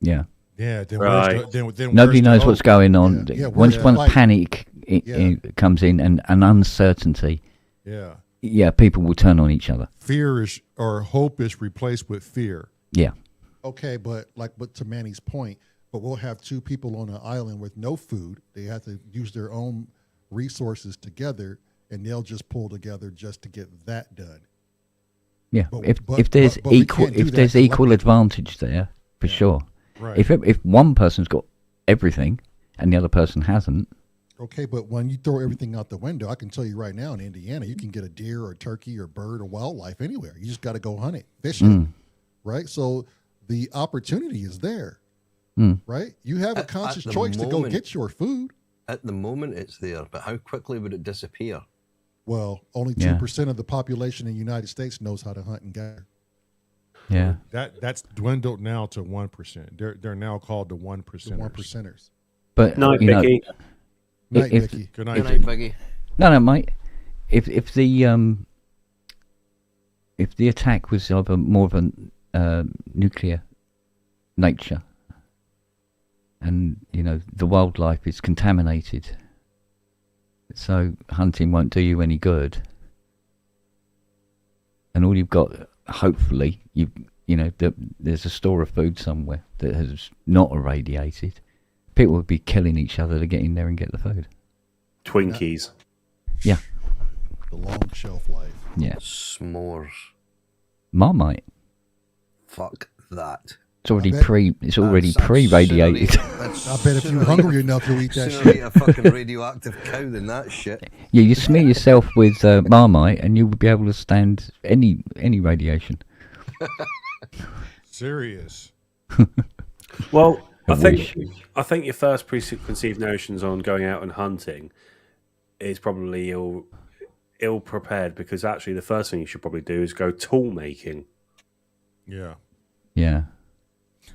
Yeah. Yeah. Then Right. then Nobody knows what's going on. Yeah, Once like- panic comes in and an uncertainty, Yeah. people will turn on each other. Fear is, or hope is replaced with fear. Yeah. Okay, but to Manny's point, but we'll have two people on an island with no food. They have to use their own resources together, and they'll just pull together just to get that done. Yeah. But- If there's but we equal can't do that equal collectively. advantage there, for sure. Right. If one person's got everything and the other person hasn't, Okay, but when you throw everything out the window, I can tell you right now in Indiana, you can get a deer or a turkey or bird or wildlife anywhere. You just got to go hunt it, fish it, right? So the opportunity is there, right? You have a At conscious the choice to go moment- get your food. At the moment, it's there, but how quickly would it disappear? Well, only 2% of the population in the United States knows how to hunt and gather. yeah. That's dwindled now to 1%. They're now called the 1%. The 1%ers. But Night, you know, Vicky. Night, if- Vicky. Good night. Good night, Biggie. no, mate. If the attack was of more of a nuclear nature, and the wildlife is contaminated, so hunting won't do you any good, and all you've got, hopefully, there's a store of food somewhere that has not irradiated. People would be killing each other to get in there and get the food. Twinkies. Yeah, The long shelf life. yeah. S'mores. Marmite. Fuck that. It's already bet- It's already I'd pre-radiated. I bet if you're hungry enough, you'll eat that Sooner shit. eat a fucking radioactive cow than that shit. Yeah, you smear yourself with Marmite, and you will be able to stand any radiation. Serious. Well, I wish. think your first preconceived notions on going out and hunting is probably ill prepared, because actually the first thing you should probably do is go tool making. Yeah. Yeah,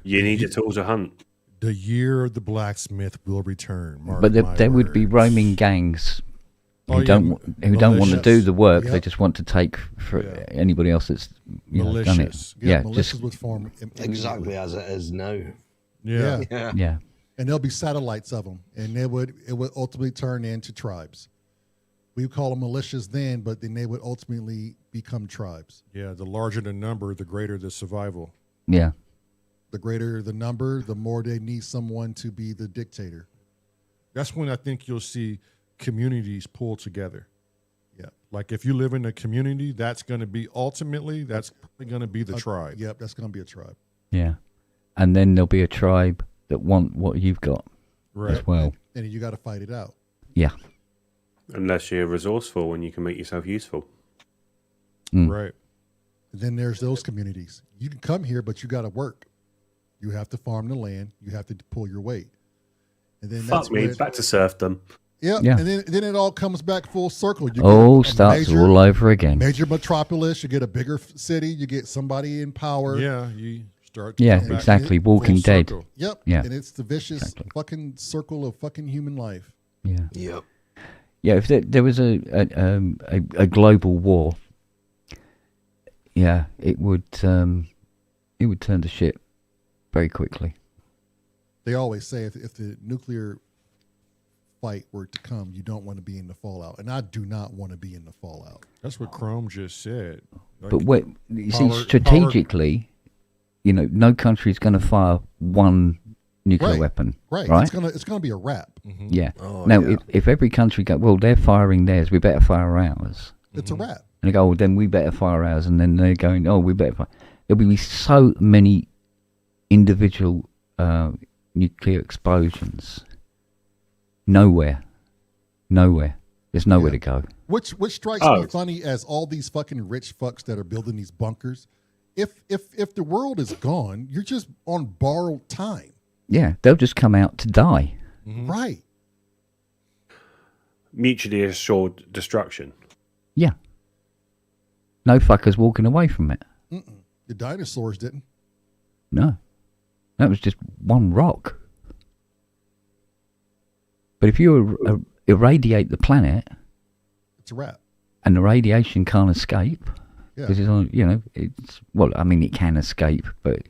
You need a tool to hunt. The year of the blacksmith will return. Mark but my there would be words. roaming gangs who Oh, yeah, don't want to do militias. the work. They Yep. just want to take for Yeah. anybody else that's done it. Malicious. Yeah, militias just would form Exactly as it is now. Yeah. Yeah. yeah, and there'll be satellites of them, and it would ultimately turn into tribes. We would call them militias then, but then they would ultimately become tribes. Yeah. The larger the number, the greater the survival. yeah. The greater the number, the more they need someone to be the dictator. That's when I think you'll see communities pull together. Yeah. Like if you live in a community, that's going to be ultimately, that's probably going to be the tribe. Yep, that's going to be a tribe. Yeah, and then there'll be a tribe that want what you've got Right. as well. And you got to fight it out. Yeah, Unless you're resourceful and you can make yourself useful. Right. And then there's those communities. You can come here, but you got to work. You have to farm the land. You have to pull your weight. And then Fuck that's me, when, back to serfdom. yeah. Yeah. And then it all comes back full circle. You all get a starts all over again. major metropolis. You get a bigger city. You get somebody in power. Yeah. You start. to Yeah, come back exactly. full Walking Dead. circle. Yep. Yeah. And it's the vicious Exactly. fucking circle of fucking human life. Yeah, Yep. yeah. If there was a global war, yeah, it would turn to shit very quickly. They always say if the nuclear fight were to come, you don't want to be in the fallout. And I do not want to be in the fallout. That's what Chrome just said. Like, But you see, power- strategically, no country's going to fire one nuclear Right. weapon, Right. right? It's gonna be a wrap. Yeah. Oh, Now, yeah. if every country go, well, they're firing theirs, we better fire ours. It's a wrap. And they go, oh, then we better fire ours. And then they're going, oh, we better fire. There'll be so many individual nuclear explosions. Nowhere. There's nowhere to go. Which strikes me funny as all these fucking rich fucks that are building these bunkers. If the world is gone, you're just on borrowed time. Yeah, they'll just come out to die. Mm-hmm. Right. Mutually assured destruction. Yeah. No fuckers walking away from it. The dinosaurs didn't. No. That was just one rock. But if you irradiate the planet, It's a wrap. and the radiation can't escape, Yeah. because it's on, it's, well, I mean, it can escape, but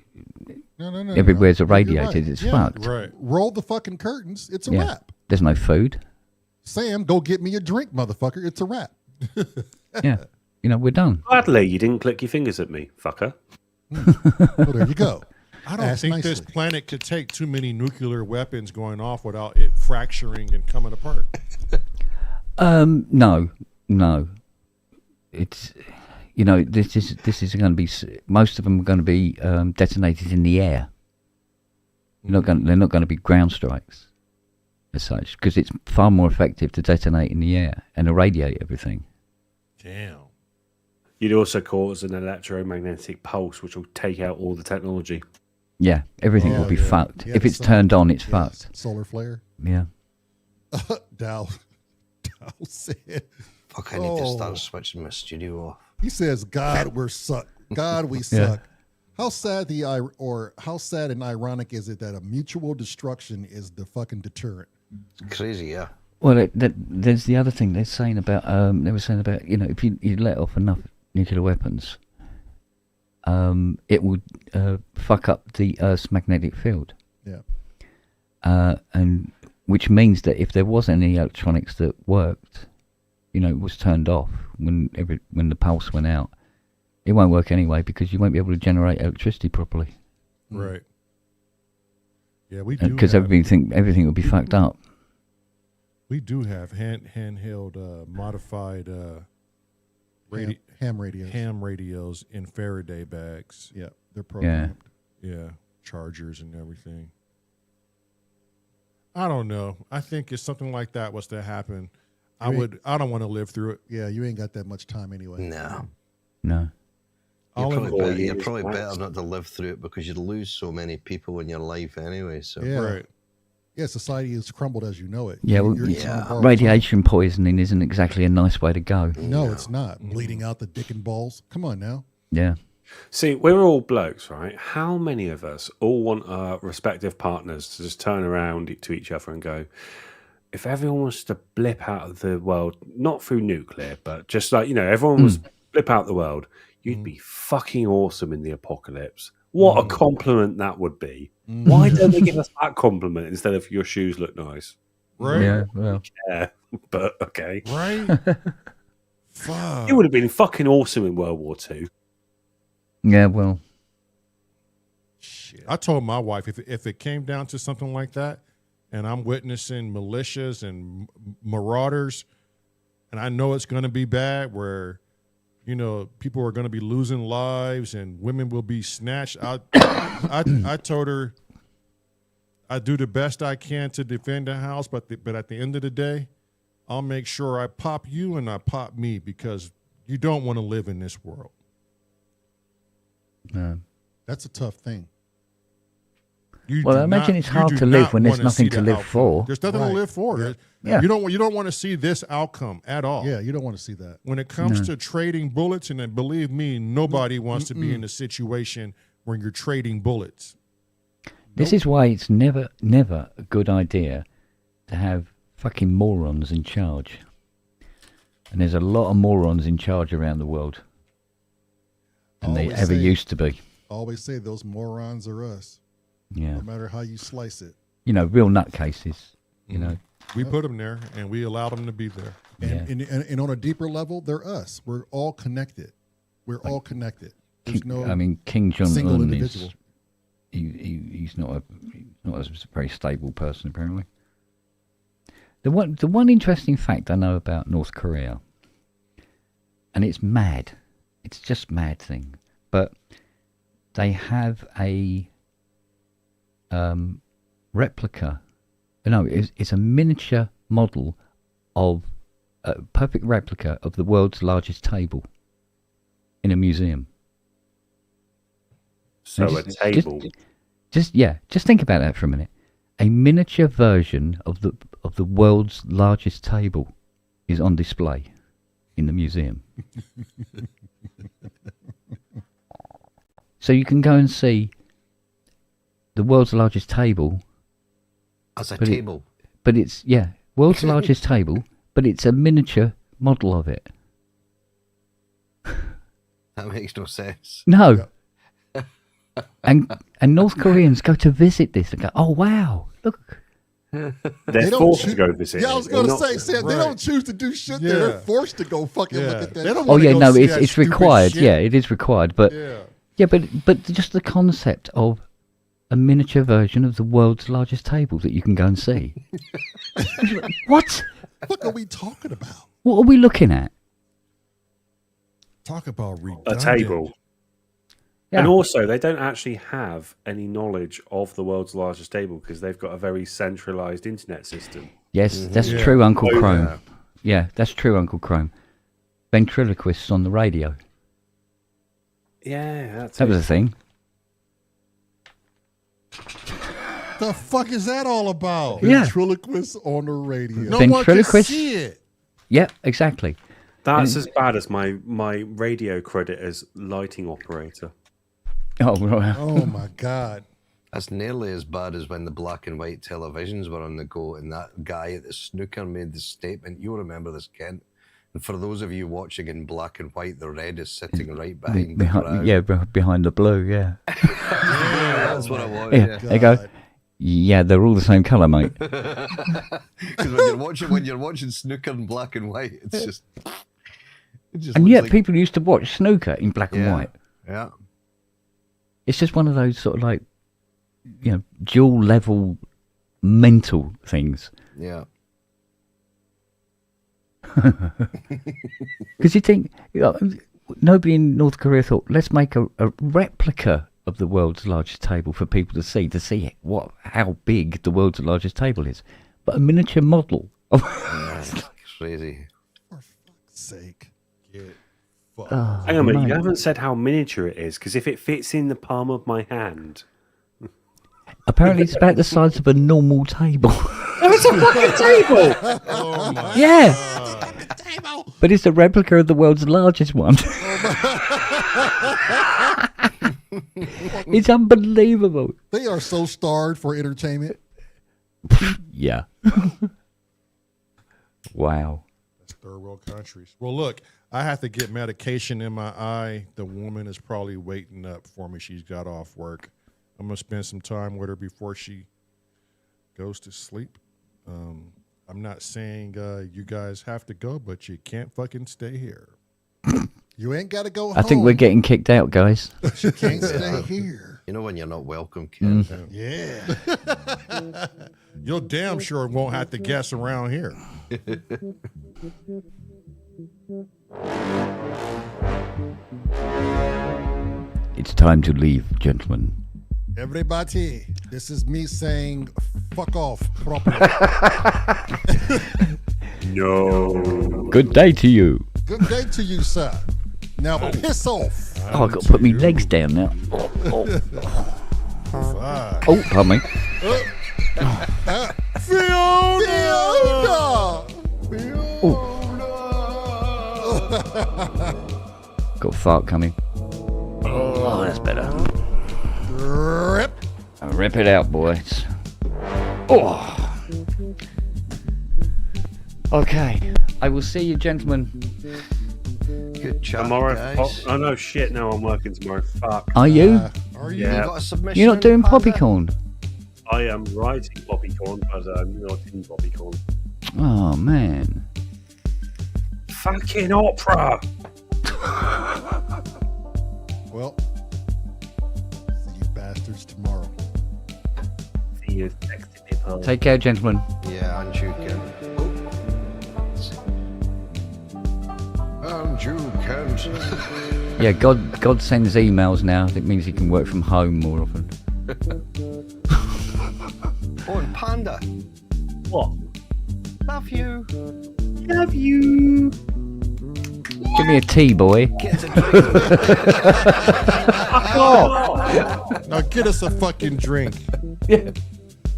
No. everywhere's You're irradiated, right. it's Yeah. fucked. Right. Roll the fucking curtains. It's a Yeah. wrap. There's no food. Sam, go get me a drink, motherfucker. It's a wrap. Yeah. We're done. Gladly, you didn't click your fingers at me, fucker. Well, there you go. I don't Ask think this nicely. planet could take too many nuclear weapons going off without it fracturing and coming apart. No. It's, this is going to be, most of them are going to be detonated in the air. They're not going to be ground strikes as such, because it's far more effective to detonate in the air and irradiate everything. Damn. You'd also cause an electromagnetic pulse, which will take out all the technology. Yeah, everything will be fucked. If it's turned on, it's fucked. Solar flare. Yeah. Dow said, Fuck, I need to start switching my studio off. he says, God, we're suck. God, we suck. How sad how sad and ironic is it that a mutual destruction is the fucking deterrent? It's crazy, yeah. Well, there's the other thing they were saying about, if you let off enough nuclear weapons, it would fuck up the Earth's magnetic field. Yeah. And which means that if there was any electronics that worked, was turned off when the pulse went out, it won't work anyway because you won't be able to generate electricity properly. Right. Yeah, we do. Because everything will be fucked up. We do have handheld modified Ham radios. ham radios in Faraday bags. Yeah, they're programmed. Yeah, chargers and everything. I don't know. I think if something like that was to happen, I don't want to live through it. Yeah, you ain't got that much time anyway. No. No. You're probably better not to live through it because you'd lose so many people in your life anyway. So Yeah. Right. Yeah, society has crumbled as you know it. Yeah, radiation poisoning isn't exactly a nice way to go. No, it's not. Bleeding out the dick and balls. Come on now. Yeah. See, we're all blokes, right? How many of us all want our respective partners to just turn around to each other and go, if everyone was to blip out of the world, not through nuclear, but just like, everyone was blip out the world, you'd be fucking awesome in the apocalypse. What a compliment that would be. Why don't they give us that compliment instead of your shoes look nice? Right. Yeah, well. Yeah, but okay. Right. Fuck. It would have been fucking awesome in World War II. Yeah, well. Shit. I told my wife if it came down to something like that, and I'm witnessing militias and marauders, and I know it's going to be bad, where people are going to be losing lives and women will be snatched. I told her I do the best I can to defend the house, but at the end of the day, I'll make sure I pop you and I pop me because you don't want to live in this world. No. That's a tough thing. Well, I imagine it's hard to live when there's nothing to live for. There's nothing to live for. Yeah. You don't want to see this outcome at all. Yeah, you don't want to see that. When it comes to trading bullets, and then believe me, nobody wants to be in a situation where you're trading bullets. This is why it's never a good idea to have fucking morons in charge. And there's a lot of morons in charge around the world. And they ever used to be. Always say those morons are us. Yeah. No matter how you slice it. Real nutcases. We put them there, and we allowed them to be there. And on a deeper level, they're us. We're all connected. We're all connected. There's King Jong single Un individual. He's not a very stable person apparently. The one interesting fact I know about North Korea, and it's mad, it's just mad thing, but they have a replica. No, it's a miniature model of a perfect replica of the world's largest table in a museum. So Now a table. Just think about that for a minute. A miniature version of the world's largest table is on display in the museum. So you can go and see the world's largest table. As a But table. But it's, world's largest table, but it's a miniature model of it. That makes no sense. No. And North Koreans go to visit this and go, oh, wow, look. They're forced to go visit. Yeah, I was it. going to They're say, not- Sam, they don't choose to do shit there. They're forced to go fucking look at that. They don't Oh, wanna yeah, go no, see that it's stupid required. shit. Yeah, it is required. But but just the concept of a miniature version of the world's largest table that you can go and see. What? What are we talking about? What are we looking at? Talk about a redundant. table. Yeah. And also, they don't actually have any knowledge of the world's largest table because they've got a very centralized internet system. Yes, that's Yeah. true, Uncle Oh, Chrome. yeah. Yeah, that's true, Uncle Chrome. Ventriloquists on the radio. Yeah, that's That was a thing. The fuck is that all about? Yeah. Ventriloquists on the radio. No one can Ventriloquist? see it. Yeah, exactly. That's as bad as my radio credit as lighting operator. Oh, right. Oh my God. That's nearly as bad as when the black and white televisions were on the go and that guy at the snooker made the statement. You'll remember this, Kent. And for those of you watching in black and white, the red is sitting right behind the brown. Behind the blue, yeah. That's what I want. Yeah, Yeah. they go, yeah, they're all the same colour, mate. Because when you're watching snooker in black and white, it's just. It just And looks yet like- people used to watch snooker in black and Yeah. white. Yeah. It's just one of those sort of like, dual level mental things. Yeah. Because you think, nobody in North Korea thought, let's make a replica of the world's largest table for people to see how big the world's largest table is. But a miniature model of Yeah, it's crazy. For fuck's sake. Get Oh, Hang on a minute, you mate. haven't said how miniature it is because if it fits in the palm of my hand. Apparently it's about the size of a normal table. That's a fucking table! Oh my Yeah. God. But it's a replica of the world's largest one. It's unbelievable. They are so starved for entertainment. Yeah. Wow. That's third world countries. Well, look, I have to get medication in my eye. The woman is probably waiting up for me. She's got off work. I'm going to spend some time with her before she goes to sleep. I'm not saying you guys have to go, but you can't fucking stay here. You ain't got to go home. I think we're getting kicked out, guys. You can't stay here. You know when you're not welcome, Ken. Yeah. You're damn sure won't have to guess around here. It's time to leave, gentlemen. Everybody, this is me saying fuck off properly. No. Good day to you. Good day to you, sir. Now piss off. Oh, I've got to put my legs down now. Fuck. Oh, pardon me. Got a fart coming. Oh, that's better. Rip. Rip it out, boys. Oh. Okay. I will see you, gentlemen. Good chat, Tomorrow. guys. Oh, no, shit. No, I'm working tomorrow. Fuck. Are you? Are you? Yeah. You got a submission You're not doing in, Panda? poppycorn? I am writing poppycorn, but I'm not in poppycorn. Oh, man. Fucking opera! Well, see you bastards tomorrow. See you, sexy people. Take care, gentlemen. Yeah, and you, Ken. And you, Kent. Yeah, God sends emails now. That means he can work from home more often. Oh, and Panda. What? Love you. Love you. Give me a tea, boy. Get us a drink. Now get us a fucking drink. Yeah.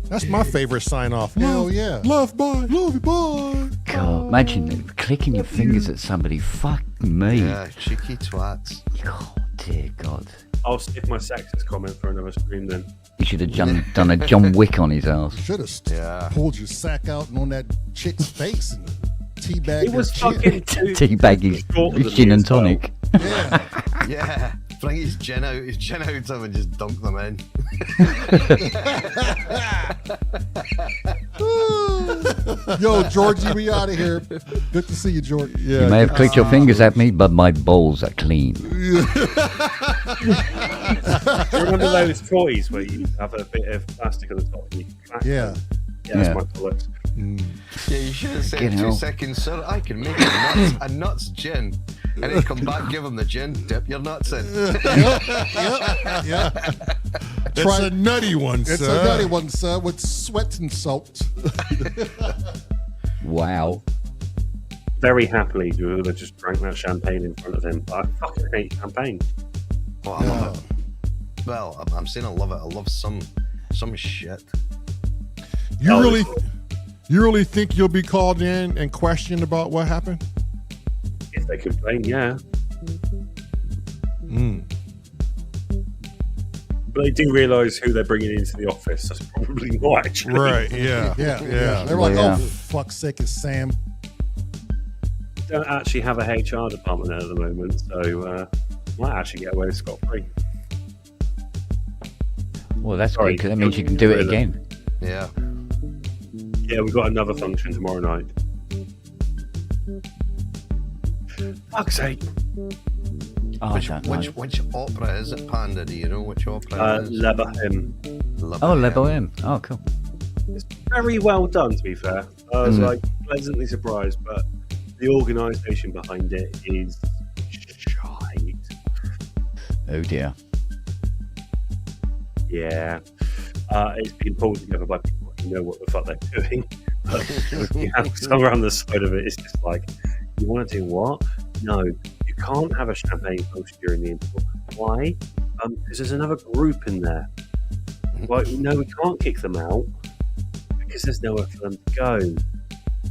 That's my favorite sign off. Hell yeah. Love, bye. Love you, bye. God, imagine clicking your fingers at somebody. Fuck me. Yeah, cheeky twats. Oh, dear God. I'll skip my sexist comment for another stream then. You should have done a John Wick on his ass. Should have Yeah. pulled your sack out and on that chick's face and teabagged It was her chin. fucking Teabag his shorter than gin me and as well. tonic. Yeah. Yeah. Bring his gin out to him and just dunk them in. Yo, Georgie, we out of here. Good to see you, George. Yeah. You may have clicked your fingers at me, but my balls are clean. Remember those toys where you have a bit of plastic on the top and you crack Yeah. them? Yeah, that's Yeah. my toilet. Yeah, you should have said Fucking 2 hell. seconds, sir. I can make a nuts gin. And he'd come back, give him the gin, dip your nuts in. Yeah. It's a nutty one, It's sir. a nutty one, sir, with sweat and salt. Wow. Very happily, you would have just drank that champagne in front of him. But I fucking hate champagne. Oh, I love it. Well, I'm saying I love it. I love some shit. You really think you'll be called in and questioned about what happened? If they complain, yeah. But they do realise who they're bringing into the office. That's probably not actually. Right, yeah. Yeah. They're like, Yeah. oh, fuck's sake, it's Sam. Don't actually have a HR department there at the moment, so might actually get away scot-free. Well, that's Sorry, good, 'cause that means you can do it really. again. Yeah. Yeah, we've got another function tomorrow night. Fuck's sake. Oh, I don't know. Which opera is it, Panda? Do you know which opera it is? Le Bohème. Oh, Le Bohème. Oh, cool. It's very well done, to be fair. I was like pleasantly surprised, but the organisation behind it is shite. Oh, dear. Yeah. It's been pulled together by people who know what the fuck they're doing. But you have some around the side of it, it's just like, you want to do what? No, you can't have a champagne post during the interval. Why? Because there's another group in there. Like, no, we can't kick them out because there's nowhere for them to go.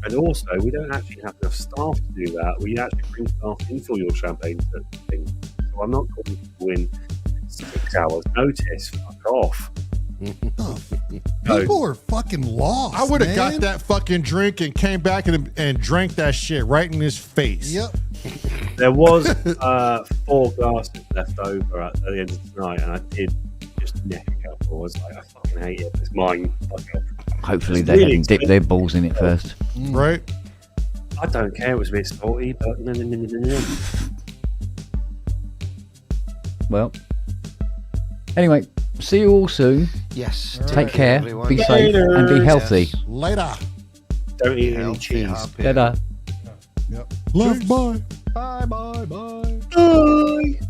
And also, we don't actually have enough staff to do that. We actually bring staff in for your champagne thing. So I'm not calling people in 6 hours notice. Fuck off. People are fucking lost. I would have man. got that fucking drink and came back and drank that shit right in his face. Yep. There was 4 glasses left over at the end of tonight, and I did just neck a couple. I was like, I fucking hate it. It's mine. Fuck off. Hopefully It's they really haven't dipped their balls in it first. Right? I don't care. It was a bit salty, but no. Well, anyway, see you all soon. Yes. Take care, everyone. be safe, and be healthy. Yes. Later. Don't eat any Healthy, cheese. happy. Ta-da. Yep. Love, bye. Bye. Bye.